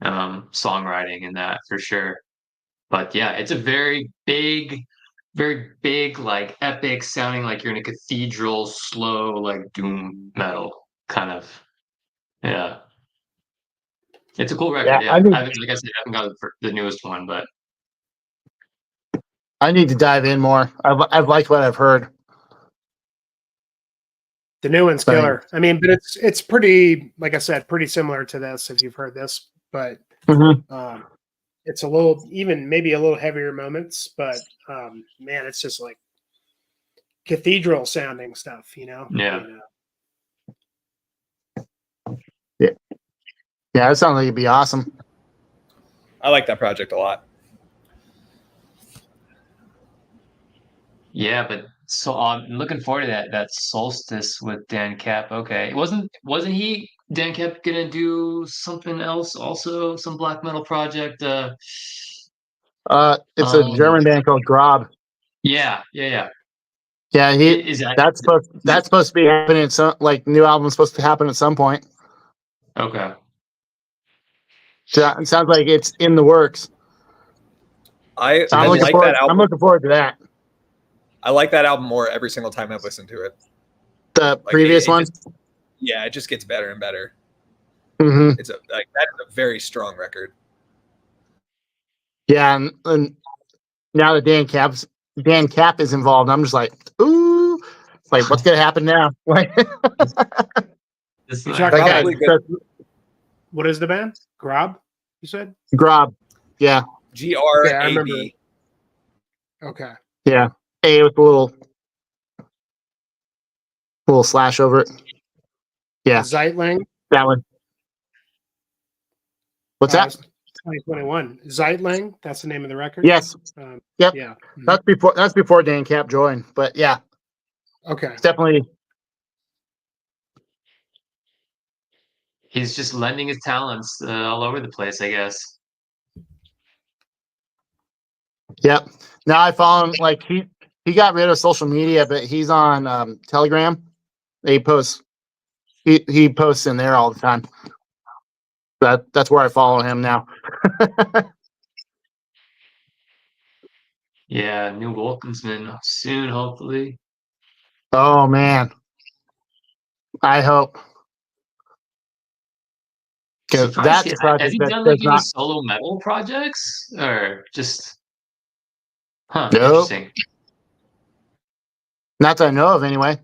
songwriting in that for sure. But yeah, it's a very big, like epic sounding like you're in a cathedral, slow, like doom metal kind of. Yeah. It's a cool record. Yeah. I need, Like I said, I haven't got the newest one, but I need to dive in more. I've liked what I've heard. The new one's killer. I mean, but it's pretty, like I said, pretty similar to this if you've heard this, but it's a little, even maybe a little heavier moments, but man, it's just like cathedral sounding stuff, you know? Yeah. Yeah, that sounds like it'd be awesome. I like that project a lot. Yeah, but so I'm looking forward to that Solstice with Dan Cap. Okay, wasn't he Dan Cap gonna do something else also, some black metal project? It's a German band called Grob. Yeah. Yeah, That's that's supposed to be happening. New album's supposed to happen at some point. Okay. So it sounds like it's in the works. I So I'm like that album. I'm looking forward to that. I like that album more every single time I've listened to it. The previous one? It just gets better and better. Mm-hmm. That is a very strong record. Yeah, and now that Dan Cap is involved, I'm just like, ooh, like what's gonna happen now? Like, what is the band? Grob, you said? Grob, yeah. GRAB. Okay. Yeah, A with a little slash over it. Yeah, Zeitling. that one. What's that? 2021. Zeitling. That's the name of the record. Yes. Yep. Yeah. That's before Dan Cap joined, but yeah. Okay. It's definitely. He's just lending his talents all over the place, I guess. Yep. Now I follow him. Like he got rid of social media, but he's on Telegram. He posts in there all the time. That's where I follow him now. Yeah, new Wolfensman soon, hopefully. Oh man, I hope. Because that's a project has he that done does like any solo metal projects or just? Huh. Nope. Interesting. Not that I know of, anyway.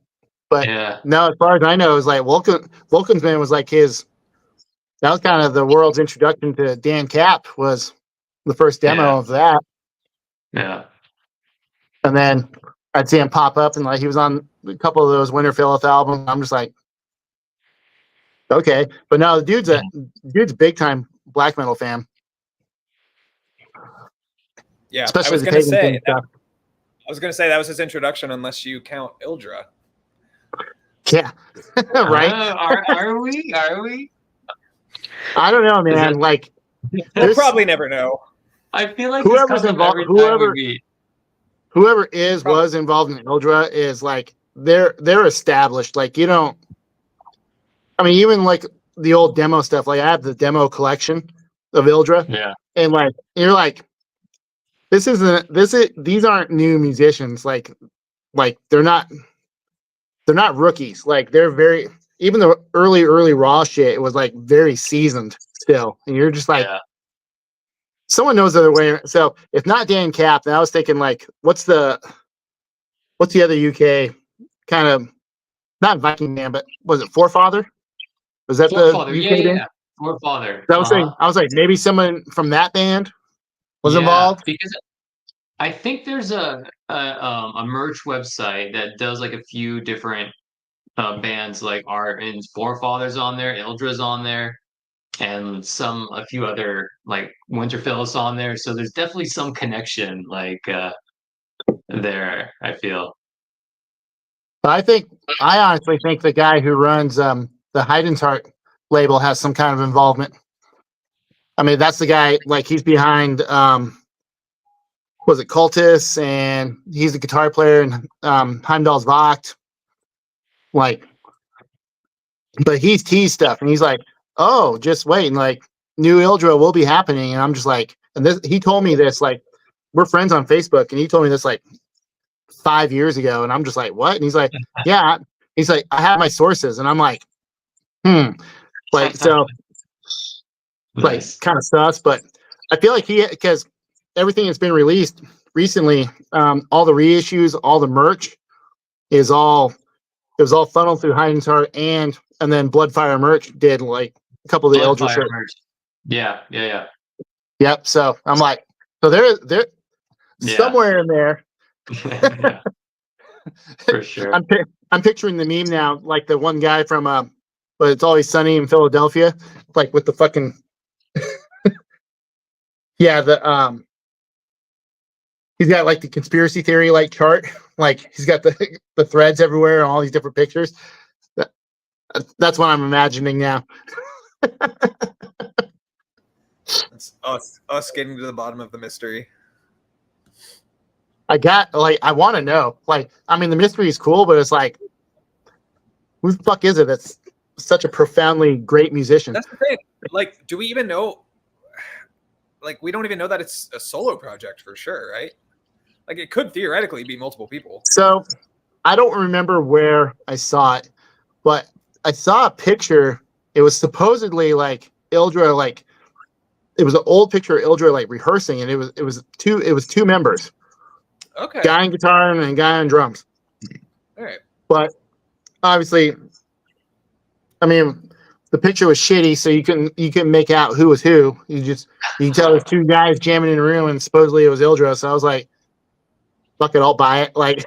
But yeah. No, as far as I know, it was like Wolfensman was like his. That was kind of the world's introduction to Dan Cap. Was the first demo of that. Yeah. And then I'd see him pop up, and like he was on a couple of those Winter Philith albums. I'm just like, okay, but no, the dude's a big time black metal fan. Yeah, especially I was going to say that was his introduction, unless you count Ildra. Yeah, right. Are we? I don't know, Is man. it- Like We'll There's- probably never know. I feel like Whoever's this comes up involved- every time we whoever- meet. whoever Probably. was involved in Ildra is like they're established. Like you don't. I mean, even like the old demo stuff. Like I have the demo collection of Ildra, Yeah. and like you're like, these aren't new musicians. Like they're not rookies. Like they're very even the early raw shit. It was like very seasoned still, and you're just like. Yeah. Someone knows their way. So if not Dan Cap, then I was thinking like, what's the other UK kind of not Viking band, but was it Forefather? Was that Forefather. the Yeah, UK yeah, band? yeah. Forefather. I was saying, I was like, maybe someone from that band was Yeah, involved. because I think there's a merch website that does like a few different bands like Art and Forefathers on there, Ildra's on there, and a few other like Winterfell's on there. So there's definitely some connection like there, I feel. But I honestly think the guy who runs the Heiden's Heart label has some kind of involvement. I mean, that's the guy. Like he's behind. Was it Cultus, and he's the guitar player in Heimdall's Wacht. Like, but he's teased stuff, and he's like, "Oh, just wait, and like new Ildra will be happening." And I'm just like, and this he told me this like we're friends on Facebook, and he told me this like 5 years ago, and I'm just like, "What?" And he's like, "Yeah." He's like, "I have my sources," and I'm like, like so. Like Nice. kind of sus, but I feel like because everything that's been released recently, all the reissues, all the merch it was all funneled through Heiden's Heart and then Bloodfire merch did like a couple of the Eldritch Bloodfire shirts. merch. Yeah. Yep. So I'm like, so they're Yeah. somewhere in there. Yeah. For sure. I'm picturing the meme now, like the one guy from but It's Always Sunny in Philadelphia, like with the fucking yeah, he's got like the conspiracy theory like chart, like he's got the threads everywhere and all these different pictures. That's what I'm imagining now. It's us getting to the bottom of the mystery. I want to know. Like, I mean, the mystery is cool, but it's like, who the fuck is it? That's such a profoundly great musician. That's the thing. Like, do we even know? Like, we don't even know that it's a solo project for sure, right? Like, it could theoretically be multiple people. So, I don't remember where I saw it, but I saw a picture. It was supposedly like Ildra, like it was an old picture of Ildra like rehearsing, and it was two members, Okay. guy on guitar and a guy on drums. All right. But obviously, I mean, the picture was shitty, so you couldn't make out who was who. You can tell there's two guys jamming in a room, and supposedly it was Ildra. So I was like, "Fuck it, I'll buy it." Like,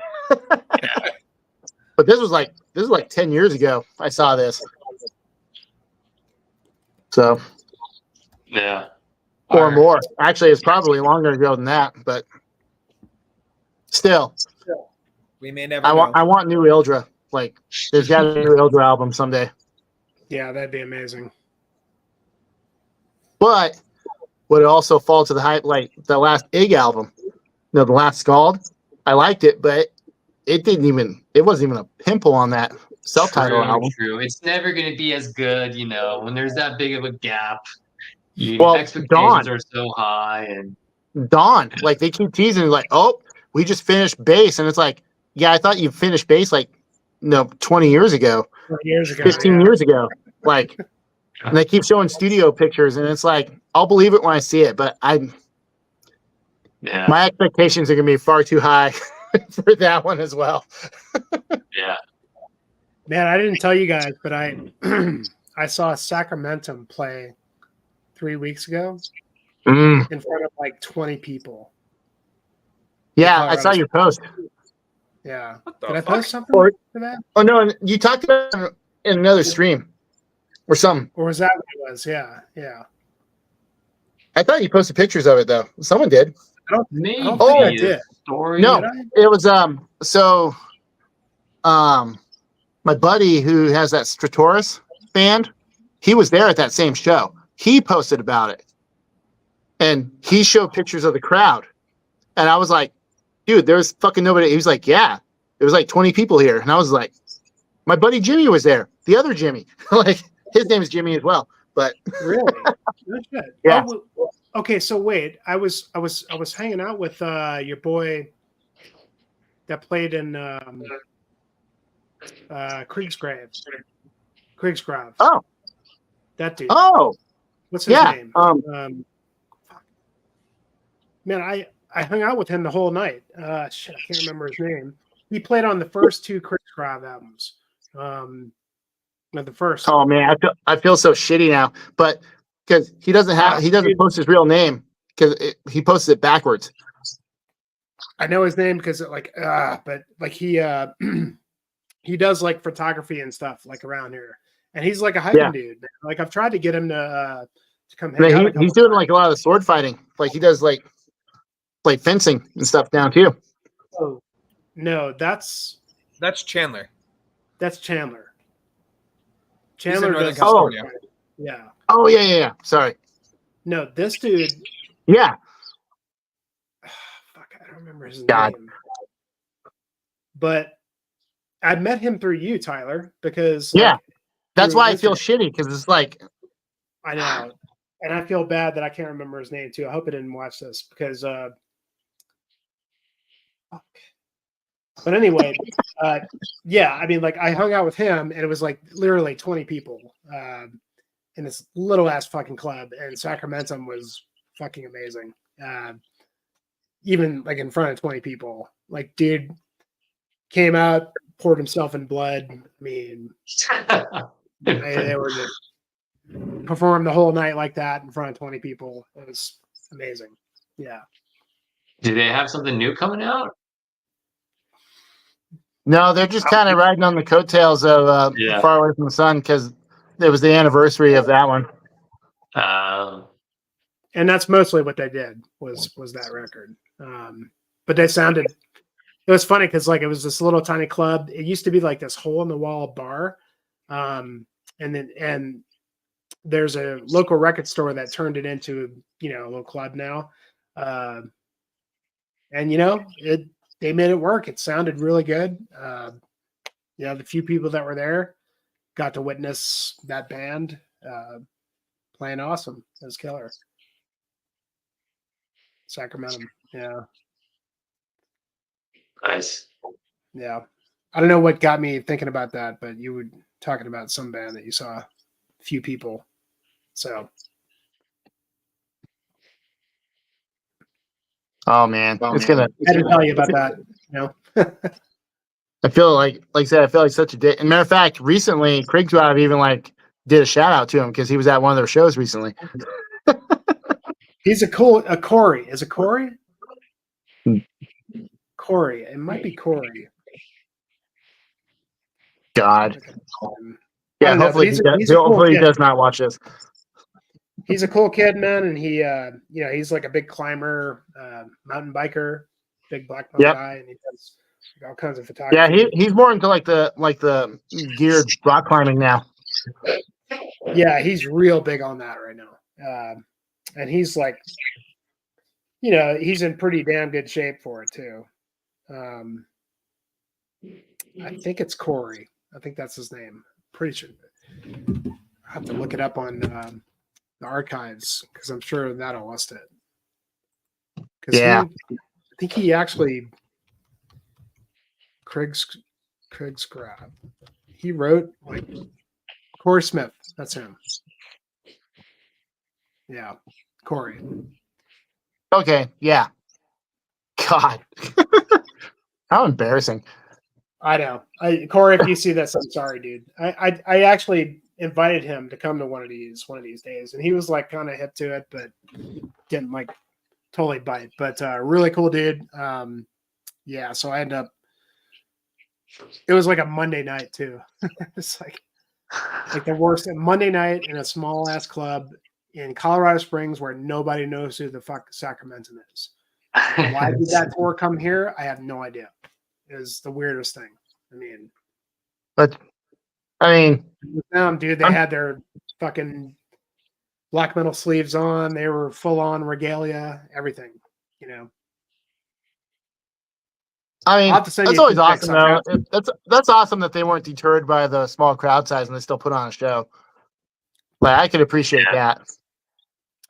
but this was like 10 years ago. I saw this, so Yeah. or Our- more. Actually, it's probably longer ago than that, but still, We may never I know. want new Ildra. Like, there's got to be a new Ildra album someday. Yeah, that'd be amazing. But would it also fall to the hype like the last Ig album? The last Scald? I liked it, but it wasn't even a pimple on that self-titled album. True. It's never going to be as good, when there's that big of a gap. Well, Expectations Dawn. are so high, and Dawn, like they keep teasing, like, oh, we just finished bass, and it's like, yeah, I thought you finished bass like 20 years ago, years ago, 15 years ago, like, and they keep showing studio pictures, and it's like, I'll believe it when I see it, but yeah, my expectations are gonna be far too high for that one as well. yeah. Man, I didn't tell you guys, but I I saw Sacramentum play 3 weeks ago in front of like 20 people. Yeah, I saw your post. Yeah. What the Did I fuck? post something Or- for that? Oh no, and you talked about it in another stream or something. Or was that what it was? Yeah. Yeah. I thought you posted pictures of it though. Someone did. Maybe I don't think I the did. story. No, Did I? it was my buddy who has that Stratoris band, he was there at that same show. He posted about it, and he showed pictures of the crowd. And I was like, dude, there's fucking nobody. He was like, yeah, there was like 20 people here. And I was like, my buddy Jimmy was there. The other Jimmy, like his name is Jimmy as well. But Really? No shit. Yeah. Oh, well, okay, so wait, I was hanging out with your boy that played in Kriegsgrave. Kriegsgrave. Oh. That dude. oh What's his yeah, name? Fuck. Man, I hung out with him the whole night. Shit, I can't remember his name. He played on the first two Kriegsgrave albums. No, the first. oh man, I feel so shitty now. But because he doesn't post his real name because he posted it backwards. I know his name because but like he he does like photography and stuff like around here, and he's like a hiking dude. Like I've tried to get him to come hang out. He's doing like a lot of the sword fighting. Like he does like fencing and stuff down too. Oh, no, that's Chandler. Chandler. He's in Chandler Northern does California. Yeah. Oh yeah. Sorry. No, this dude. Yeah. Fuck, I don't remember his God. name. But I met him through you, Tyler, because Yeah. That's through why I feel Instagram. shitty because it's like, I know. And I feel bad that I can't remember his name too. I hope I didn't watch this because fuck. But anyway, yeah, I mean, like I hung out with him and it was like literally 20 people in this little ass fucking club, and Sacramento was fucking amazing. Even like in front of 20 people, like dude came out, poured himself in blood. I mean, they were just performed the whole night like that in front of 20 people. It was amazing. Yeah. Do they have something new coming out? no, they're just kind of riding on the coattails of Yeah. Far Away from the Sun because it was the anniversary of that one. And that's mostly what they did was that record. But they sounded, it was funny because like it was this little tiny club. It used to be like this hole in the wall bar. And there's a local record store that turned it into, a little club now. And they made it work. It sounded really good. The few people that were there got to witness that band playing awesome. It was killer. Sacramento. Yeah. Nice. Yeah. I don't know what got me thinking about that, but you were talking about some band that you saw a few people. So. Oh man, it's gonna. I had to tell you about that. I feel like I said, I feel like such a dick. And matter of fact, recently, Craig Drive even like did a shout out to him because he was at one of their shows recently. He's a Corey. Is it Corey? Hmm. Corey. It might be Corey. God. I Yeah, don't know, hopefully, but he's a cool hopefully he kid. does not watch this. He's a cool kid, man, and he, he's like a big climber, mountain biker, big black belt Yep. guy, and he does all kinds of photography. Yeah, he's more into like the geared rock climbing now. Yeah, he's real big on that right now, and he's like, he's in pretty damn good shape for it too. I think it's Corey. I think that's his name. Pretty sure. I have to look it up on the archives because I'm sure that'll list it. 'Cause Yeah. I think he actually Craig's grab. He wrote like Corey Smith. That's him. Yeah, Corey. Okay, yeah. God, how embarrassing. I know. Corey, if you see this, I'm sorry, dude. I actually invited him to come to one of these days, and he was like kind of hip to it, but didn't like totally bite. But really cool dude. Yeah, so I ended up. It was like a Monday night too. It's like the worst Monday night in a small ass club in Colorado Springs where nobody knows who the fuck Sacramento is. Why did that tour come here? I have no idea. It was the weirdest thing. I mean, But I mean, with them, dude, they had their fucking black metal sleeves on. They were full on regalia, everything. You know, I mean, I'll have to send that's you always two pics. awesome though. That's awesome that they weren't deterred by the small crowd size and they still put on a show. Like I could appreciate that.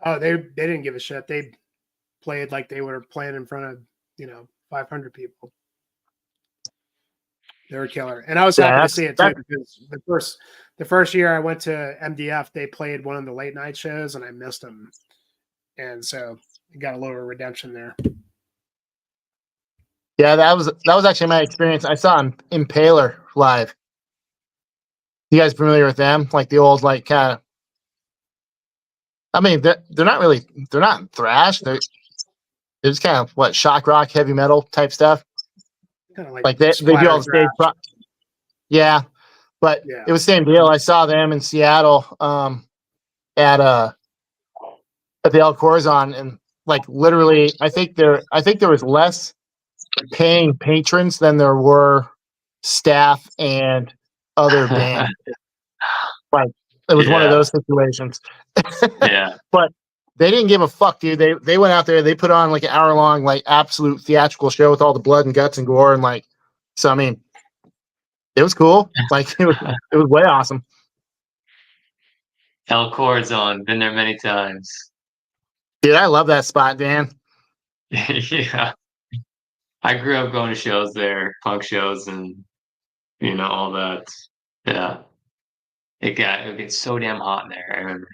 Oh, they didn't give a shit. They played like they were playing in front of 500 people. They were killer, and I was happy to see it too because the first year I went to MDF, they played one of the late night shows, and I missed them, and so I got a little redemption there. Yeah, that was actually my experience. I saw Impaler live. You guys familiar with them? Like the old kind of. I mean, they're not thrash. They're just kind of shock rock, heavy metal type stuff. Kind of like they do all the stage. Yeah, but it was the same deal. I saw them in Seattle at the El Corazon, and literally, I think there was less paying patrons than there were staff and other bands. It was one of those situations. Yeah. But they didn't give a fuck, dude. They went out there, they put on an hour-long, absolute theatrical show with all the blood and guts and gore, and so I mean, it was cool. It was way awesome. El Corazon, been there many times. Dude, I love that spot, Dan. Yeah. I grew up going to shows there, punk shows, and all that. Yeah. It gets so damn hot in there, I remember.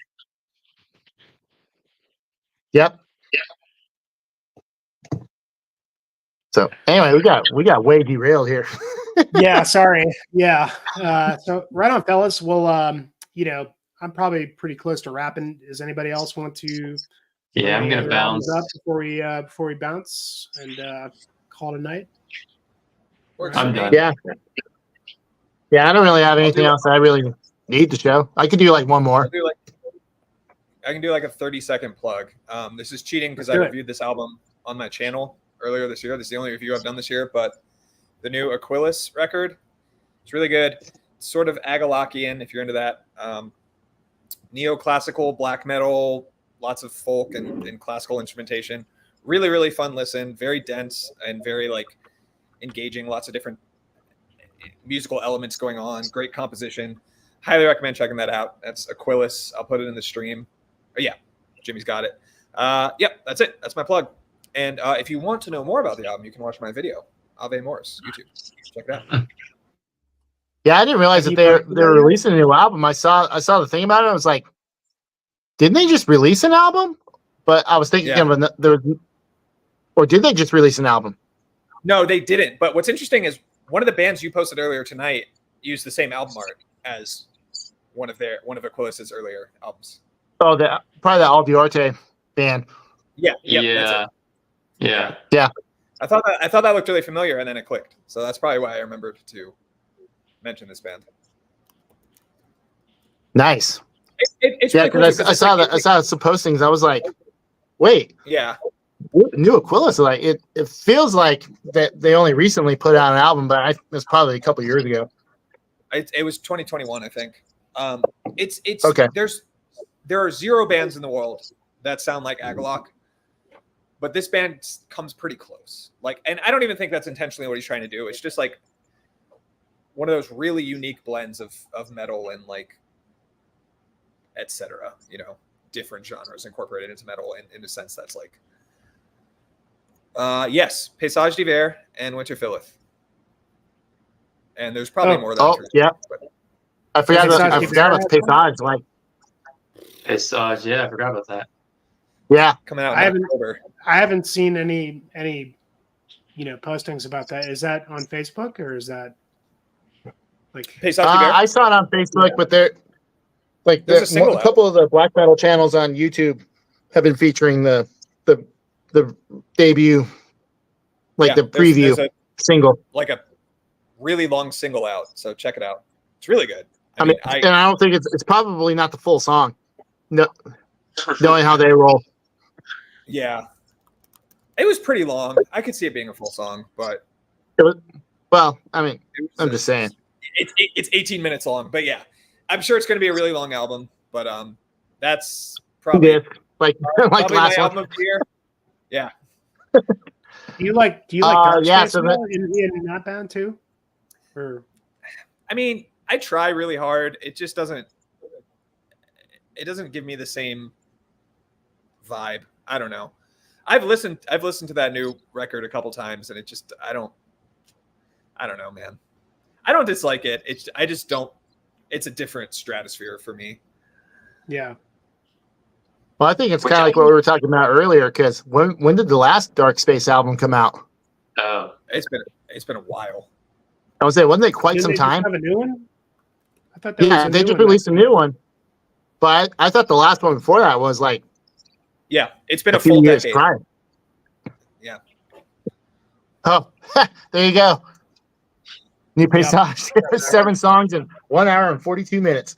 Yep. So anyway, we got way derailed here. Yeah, sorry. Yeah. So right on, fellas. Well, I'm probably pretty close to wrapping. Does anybody else want to? Yeah, I'm gonna bounce up before we bounce and call it a night. I'm done. Yeah. Yeah, I don't really have anything else I really need to show. I could do one more. I can do a 30-second plug. This is cheating because I reviewed this album on my channel earlier this year. This is the only review I've done this year, but the new Aquilus record, it's really good. It's sort of Agalakian, if you're into that. Neoclassical, black metal, lots of folk and classical instrumentation. Really, really fun listen. Very dense and very engaging. Lots of different musical elements going on. Great composition. Highly recommend checking that out. That's Aquilus. I'll put it in the stream. Oh, yeah, Jimmy's got it. Yep, that's it. That's my plug. And if you want to know more about the album, you can watch my video, Ave Morris, YouTube. Check it out. Yeah, I didn't realize that they're releasing a new album. I saw the thing about it. I was like, didn't they just release an album? But I was thinking or did they just release an album? No, they didn't. But what's interesting is one of the bands you posted earlier tonight used the same album art as one of Aquilus's earlier albums. Oh, probably that Al Duarte band. Yeah. Yeah. I thought that looked really familiar, and then it clicked. So that's probably why I remembered to mention this band. Nice. It's really cool because I saw some postings. I was like, wait. Yeah. New Aquilus, it feels like that they only recently put out an album, but it was probably a couple years ago. It was 2021, I think. It's okay. There are 0 bands in the world that sound like Agalok, but this band comes pretty close. And I don't even think that's intentionally what he's trying to do. It's just one of those really unique blends of metal and etc. Different genres incorporated into metal in a sense that's yes, Paysage d'Hiver and Winter Filleth. And there's probably more than that. Yeah. I forgot about Paysage. Paysage, yeah, I forgot about that. Yeah. Coming out in October. I haven't seen any postings about that. Is that on Facebook or is that Paysage d'Hiver? I saw it on Facebook, but a couple of the black metal channels on YouTube have been featuring the debut, the preview single, a really long single out. So check it out. It's really good. I mean, and I don't think it's probably not the full song. No, knowing how they roll. Yeah, it was pretty long. I could see it being a full song, but it was. Well, I mean, I'm just saying. It's 18 minutes long, but yeah, I'm sure it's going to be a really long album. but that's He probably did. Like probably my last one. album of the year. Yeah. Do you like Dark yeah, Space so now in that band too? Or I mean, I try really hard. It just doesn't. It doesn't give me the same vibe. I don't know. I've listened to that new record a couple times, and it just I don't know, man. I don't dislike it. I just don't. It's a different stratosphere for me. yeah. Well, I think it's Which kind of like what we were talking about earlier. Because when did the last Dark Space album come out? Oh, It's been a while. I would say wasn't it quite Didn't some they just time? have a new one? I thought that was Yeah, a they new just one. released a new one. But I thought the last one before that was like Yeah, it's been a a full few years decade. prior. Yeah. Oh, there you go. New paysage, 7 songs in 1 hour and 42 minutes.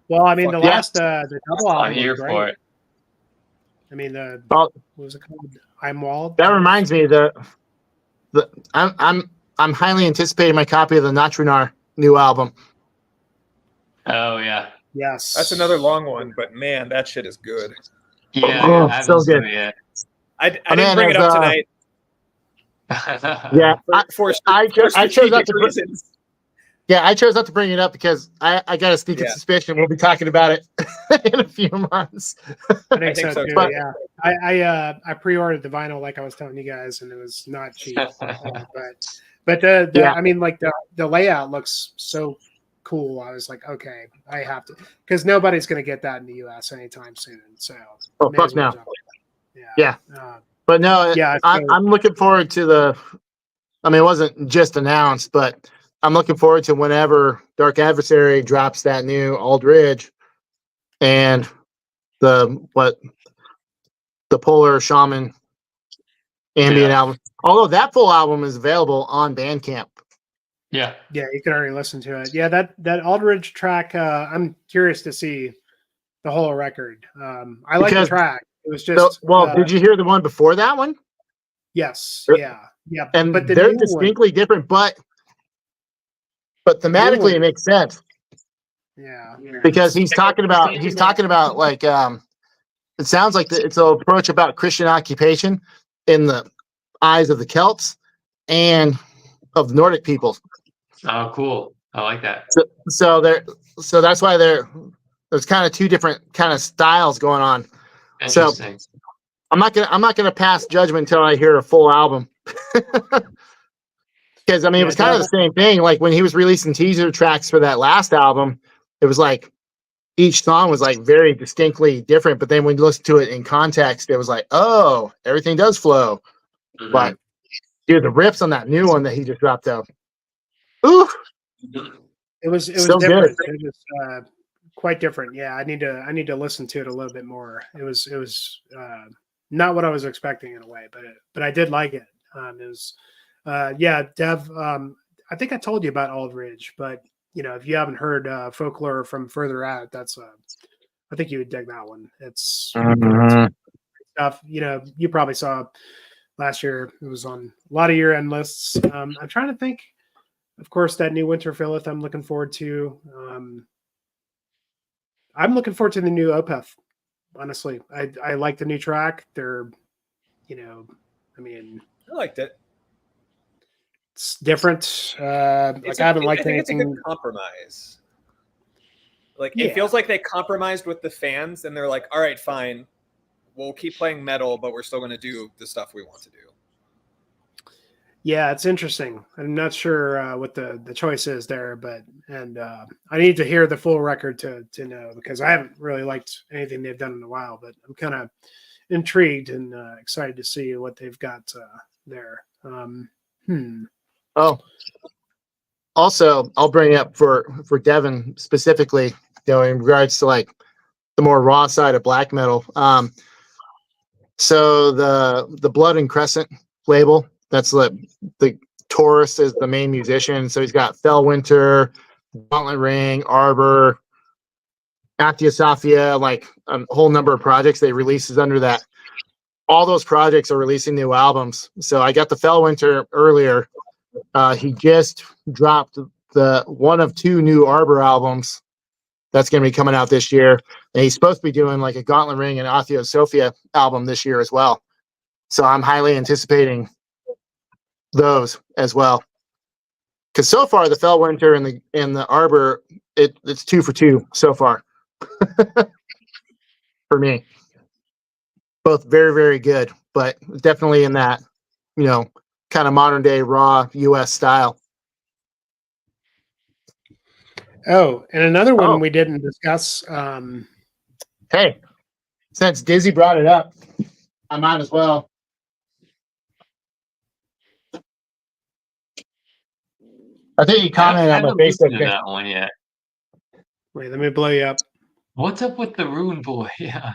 Well, I mean, the Fuck yeah. last the double album I'm here was for great. it. I mean, Oh, what was it called? I'm Walled. that reminds me I'm highly anticipating my copy of the Natrunar new album. Oh yeah, Yes, That's another long one, but man, that shit is good. yeah. Oh, I haven't so listened good. to it yet. I didn't man, bring it as, up tonight Yeah, for I chose not strategic to. reasons. I chose not to bring it up because I got a sneaking Yeah. suspicion we'll be talking about it in a few months. I think think so so too. too. Yeah, I pre-ordered the vinyl like I was telling you guys, and it was not cheap. But Yeah. I mean, like the layout looks so cool. I was like, okay, I have to, because nobody's going to get that in the U.S. anytime soon. So Oh, may fuck as well no. jump in. Yeah. Uh, But no, Yeah, I'm looking forward to the. I mean, it wasn't just announced, but I'm looking forward to whenever Dark Adversary drops that new Aldridge and the Polar Shaman ambient Yeah. album. Although that full album is available on Bandcamp. Yeah, yeah, you can already listen to it. Yeah, that Aldridge track. I'm curious to see the whole record. I like the Because track. It was just did you hear the one before that one? yes, yeah. And but the they're new distinctly different, but thematically one- it makes sense one, yeah. because he's talking about like it sounds like it's an approach about Christian occupation in the eyes of the Celts and of the Nordic peoples. oh cool. I like that. So that's why there's kind of two different kind of styles going on. So Interesting. I'm not gonna pass judgment until I hear a full album. Because I mean, it was kind of the same thing. Like when he was releasing teaser tracks for that last album, it was like each song was like very distinctly different. But then when you listen to it in context, it was like, oh, everything does flow. Mhm. But dude, the riffs on that new one that he just dropped out, ooh, It was So different. good. It was quite different. Yeah, I need to listen to it a little bit more. It was not what I was expecting in a way, but I did like it. It was Dev. I think I told you about Aldridge, but if you haven't heard Folklore from Further Out, that's I think you would dig that one. It's stuff. You probably saw last year. It was on a lot of year-end lists. I'm trying to think. Of course, that new Winter Philith I'm looking forward to. I'm looking forward to the new Opeth. Honestly, I like the new track. They're, I mean, I liked it. it's different. I haven't liked think it's a anything. good compromise. Like Yeah. it feels like they compromised with the fans, and they're like, "All right, fine, we'll keep playing metal, but we're still going to do the stuff we want to do." Yeah, it's interesting. I'm not sure what the choice is there, but I need to hear the full record to know, because I haven't really liked anything they've done in a while. But I'm kind of intrigued and excited to see what they've got there. Oh, also, I'll bring up for Devin specifically, in regards to like the more raw side of black metal. So the Blood and Crescent label, that's the Taurus is the main musician. So he's got Fellwinter, Gauntlet Ring, Arbor, Theosophia, like a whole number of projects they releases under that. All those projects are releasing new albums. So I got the Fellwinter earlier. He just dropped the one of two new Arbor albums that's going to be coming out this year. And he's supposed to be doing like a Gauntlet Ring and Athio Sophia album this year as well. So I'm highly anticipating those as well. Because so far the Fellwinter and the Arbor, it's 2 for 2 so far for me. Both very, very good, but definitely in that, kind of modern day raw US style. Oh, and another one we didn't discuss. Hey, since Dizzy brought it up, I might as well. I think he commented on my haven't listened Facebook to page. that one yet. Wait, let me blow you up. What's up with the Rune Boy? Yeah.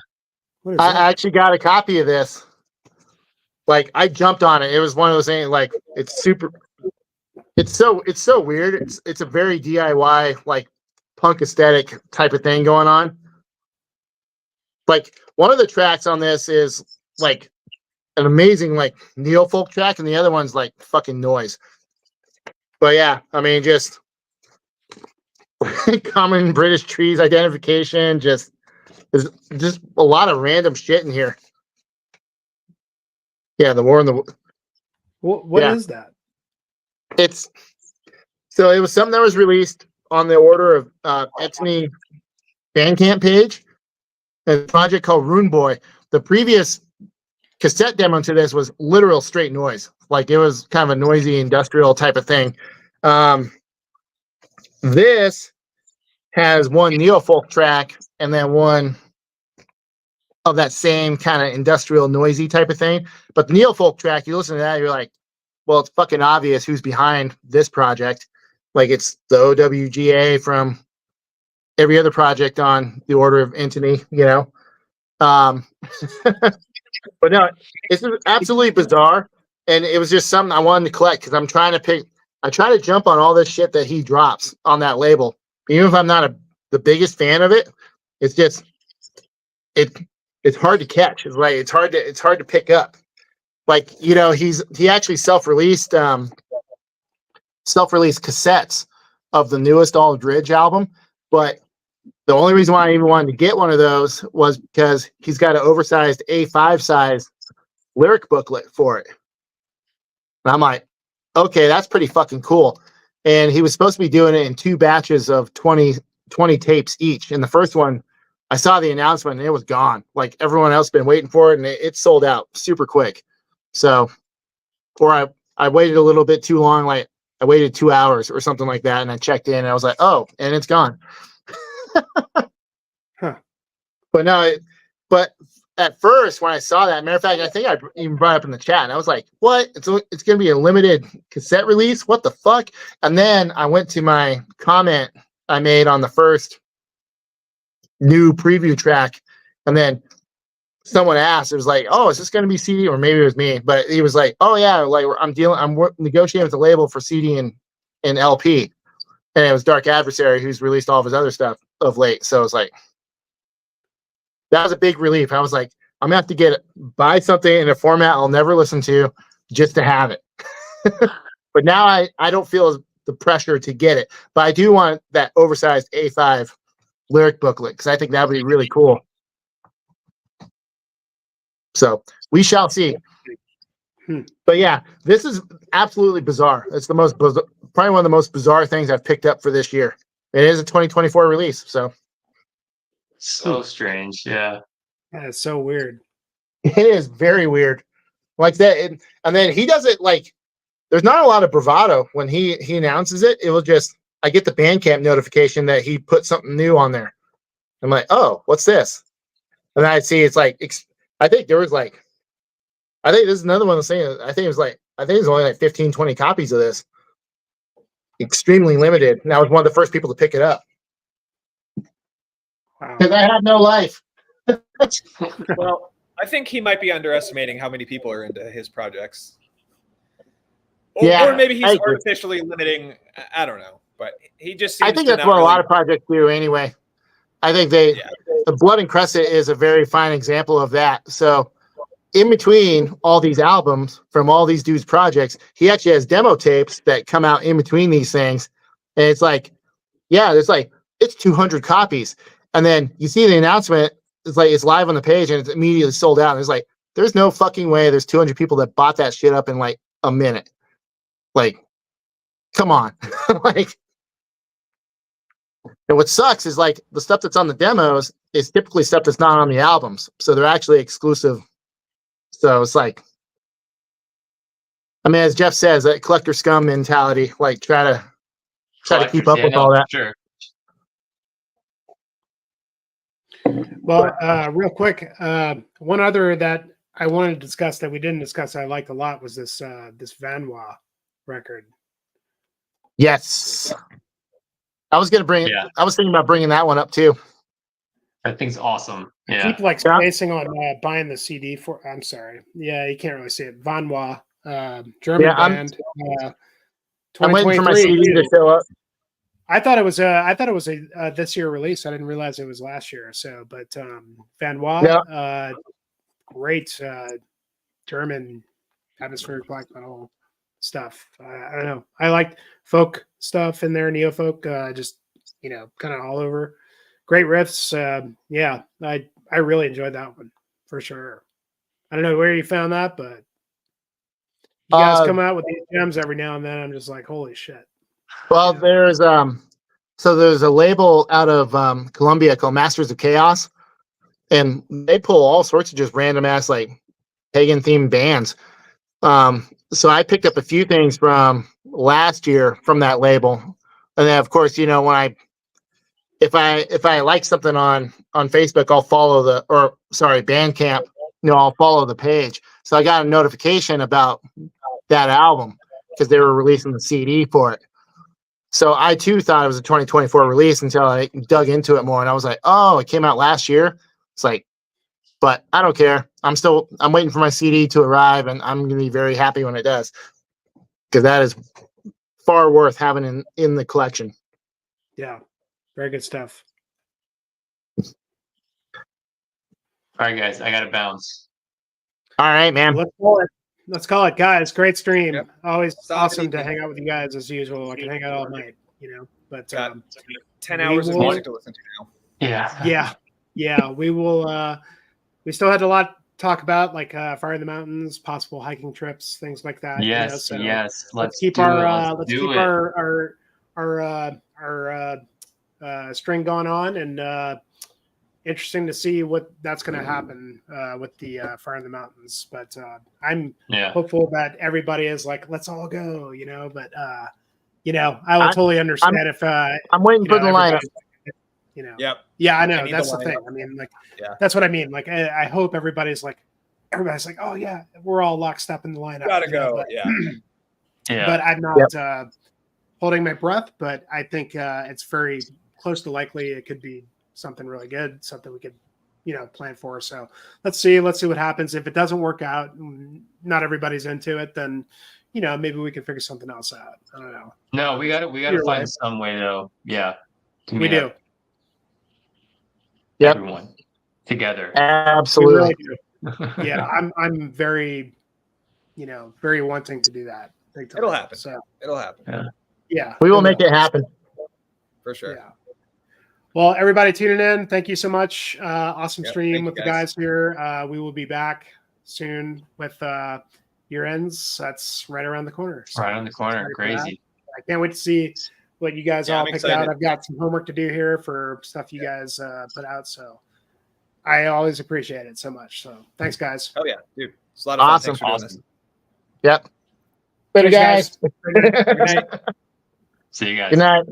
What is I that? actually got a copy of this. Like I jumped on it. It was one of those things. Like it's so weird. It's a very DIY like punk aesthetic type of thing going on. Like one of the tracks on this is like an amazing like neo folk track, and the other one's like fucking noise. But yeah, I mean, just common British trees identification. There's just a lot of random shit in here. Yeah, the war in the. What Yeah. is that? It was something that was released on the order of Etsy Bandcamp page. A project called Rune Boy. The previous cassette demo to this was literal straight noise. Like it was kind of a noisy industrial type of thing. This has one neo-folk track and then one of that same kind of industrial noisy type of thing. But the neo-folk track, you listen to that, you're like, well, it's fucking obvious who's behind this project. Like it's the OWGA from every other project on the Order of Antony, But no, it's absolutely bizarre. And it was just something I wanted to collect because I try to jump on all this shit that he drops on that label. Even if I'm not the biggest fan of it, it's just, it's hard to catch. It's like, it's hard to pick up. Like, he actually self-released cassettes of the newest Aldridge album. But the only reason why I even wanted to get one of those was because he's got an oversized A5 size lyric booklet for it. And I'm like, okay, that's pretty fucking cool. And he was supposed to be doing it in 2 batches of 20 tapes each. And the first one, I saw the announcement and it was gone. Like everyone else been waiting for it and it sold out super quick. So, or I waited a little bit too long. Like I waited 2 hours or something like that. And I checked in and I was like, oh, and it's gone. Huh. But no, but at first when I saw that, matter of fact, I think I even brought it up in the chat and I was like, what? It's going to be a limited cassette release? What the fuck? And then I went to my comment I made on the first new preview track. And then someone asked, it was like, oh, is this going to be CD? Or maybe it was me, but he was like, oh yeah, like I'm negotiating with the label for CD and LP. And it was Dark Adversary who's released all of his other stuff of late. So it's like, that was a big relief. I was like, I'm gonna have to buy something in a format I'll never listen to just to have it. But now I don't feel the pressure to get it. But I do want that oversized A5 lyric booklet because I think that would be really cool. So we shall see. But yeah, this is absolutely bizarre. It's the most probably one of the most bizarre things I've picked up for this year. It is a 2024 release, so So strange. Yeah. That's so weird. it is very weird. Like that, and then he does it like there's not a lot of bravado when he announces it. It will just I get the Bandcamp notification that he put something new on there. I'm like, oh, what's this? And then I see it's like I think this is another one that's saying I think there's only like 15, 20 copies of this. Extremely limited. And I was one of the first people to pick it up. Wow. Because I have no life. Well, I think he might be underestimating how many people are into his projects. Or maybe he's artificially limiting. I don't know, but he just. I think that's what a lot of projects do anyway. I think the Blood and Crescent is a very fine example of that. So, in between all these albums from all these dudes' projects, he actually has demo tapes that come out in between these things, and it's like, yeah, there's like it's 200 copies. And then you see the announcement, it's like it's live on the page and it's immediately sold out. And it's like, there's no fucking way there's 200 people that bought that shit up in like a minute. Like, come on. Like, and what sucks is like the stuff that's on the demos is typically stuff that's not on the albums. So they're actually exclusive. So it's like, I mean, as Jeff says, that collector scum mentality, like try to keep up with all that. Sure. Well, real quick, one other that I wanted to discuss that we didn't discuss that I liked a lot was this this Vanois record. Yes. I was I was thinking about bringing that one up too. That thing's awesome. Yeah. Keep like spacing on buying the CD for. I'm sorry. Yeah, you can't really see it. Vanois, German band. I'm waiting for my CD to show up. I thought it was a this year release. I didn't realize it was last year. So, but Vanois, great German atmospheric black metal stuff. I don't know. I like folk stuff in there, neo folk, just kind of all over. Great riffs. Yeah, I really enjoyed that one for sure. I don't know where you found that, but you guys come out with these gems every now and then. I'm just like, holy shit. Well, there's there's a label out of Colombia called Masters of Chaos, and they pull all sorts of just random ass like pagan themed bands. So I picked up a few things from last year from that label, and then of course when if I like something on Facebook, I'll follow Bandcamp. I'll follow the page. So I got a notification about that album because they were releasing the CD for it. So I too thought it was a 2024 release until I dug into it more, and I was like, oh, it came out last year. It's like, but I don't care. I'm waiting for my CD to arrive, and I'm going to be very happy when it does, because that is far worth having in the collection. Yeah, very good stuff. All right, guys, I got to bounce. All right, man. Let's call it, guys. Great stream. Yep. Always Solid awesome evening. to hang out with you guys as usual. I can hang out all night, But Got 10 hours of will- music to listen to now. Yeah. we will. We still had a lot to talk about, like Fire in the Mountains, possible hiking trips, things like that. Yes. So Yes. Let's do keep it. our Let's do it. our string going on, and interesting to see what that's going to happen with the Fire in the Mountains. But I'm hopeful that everybody is like, let's all go, But I will totally understand if I'm waiting for the lineup. Yep. Yeah, I know. I That's the thing. I mean, that's what I mean. Like, I hope everybody's like, oh yeah, we're all locked up in the lineup. Gotta go. But, Yeah. but I'm not holding my breath. But I think it's very close to likely it could be something really good, something we could, plan for. So let's see what happens. If it doesn't work out, not everybody's into it, then maybe we can figure something else out. I don't know. No, we got to find some way though. Yeah. We do. Yep. Everyone together. Absolutely. We really do. Yeah, I'm very, very wanting to do that. Big time. It'll happen. So It'll happen. yeah, We will make it happen. For sure. Yeah. Well, everybody tuning in, thank you so much. Awesome stream thank with you, the guys here. We will be back soon with year ends. That's right around the corner. So Right on the corner. Crazy. I can't wait to see what you guys all I'm picked excited. out. I've got some homework to do here for stuff you guys put out. So I always appreciate it so much. So thanks, guys. Oh yeah, dude. It's a lot of fun. Awesome. Thanks for doing this. Yep. Later, Thanks, guys. Good night. See you guys. Good night.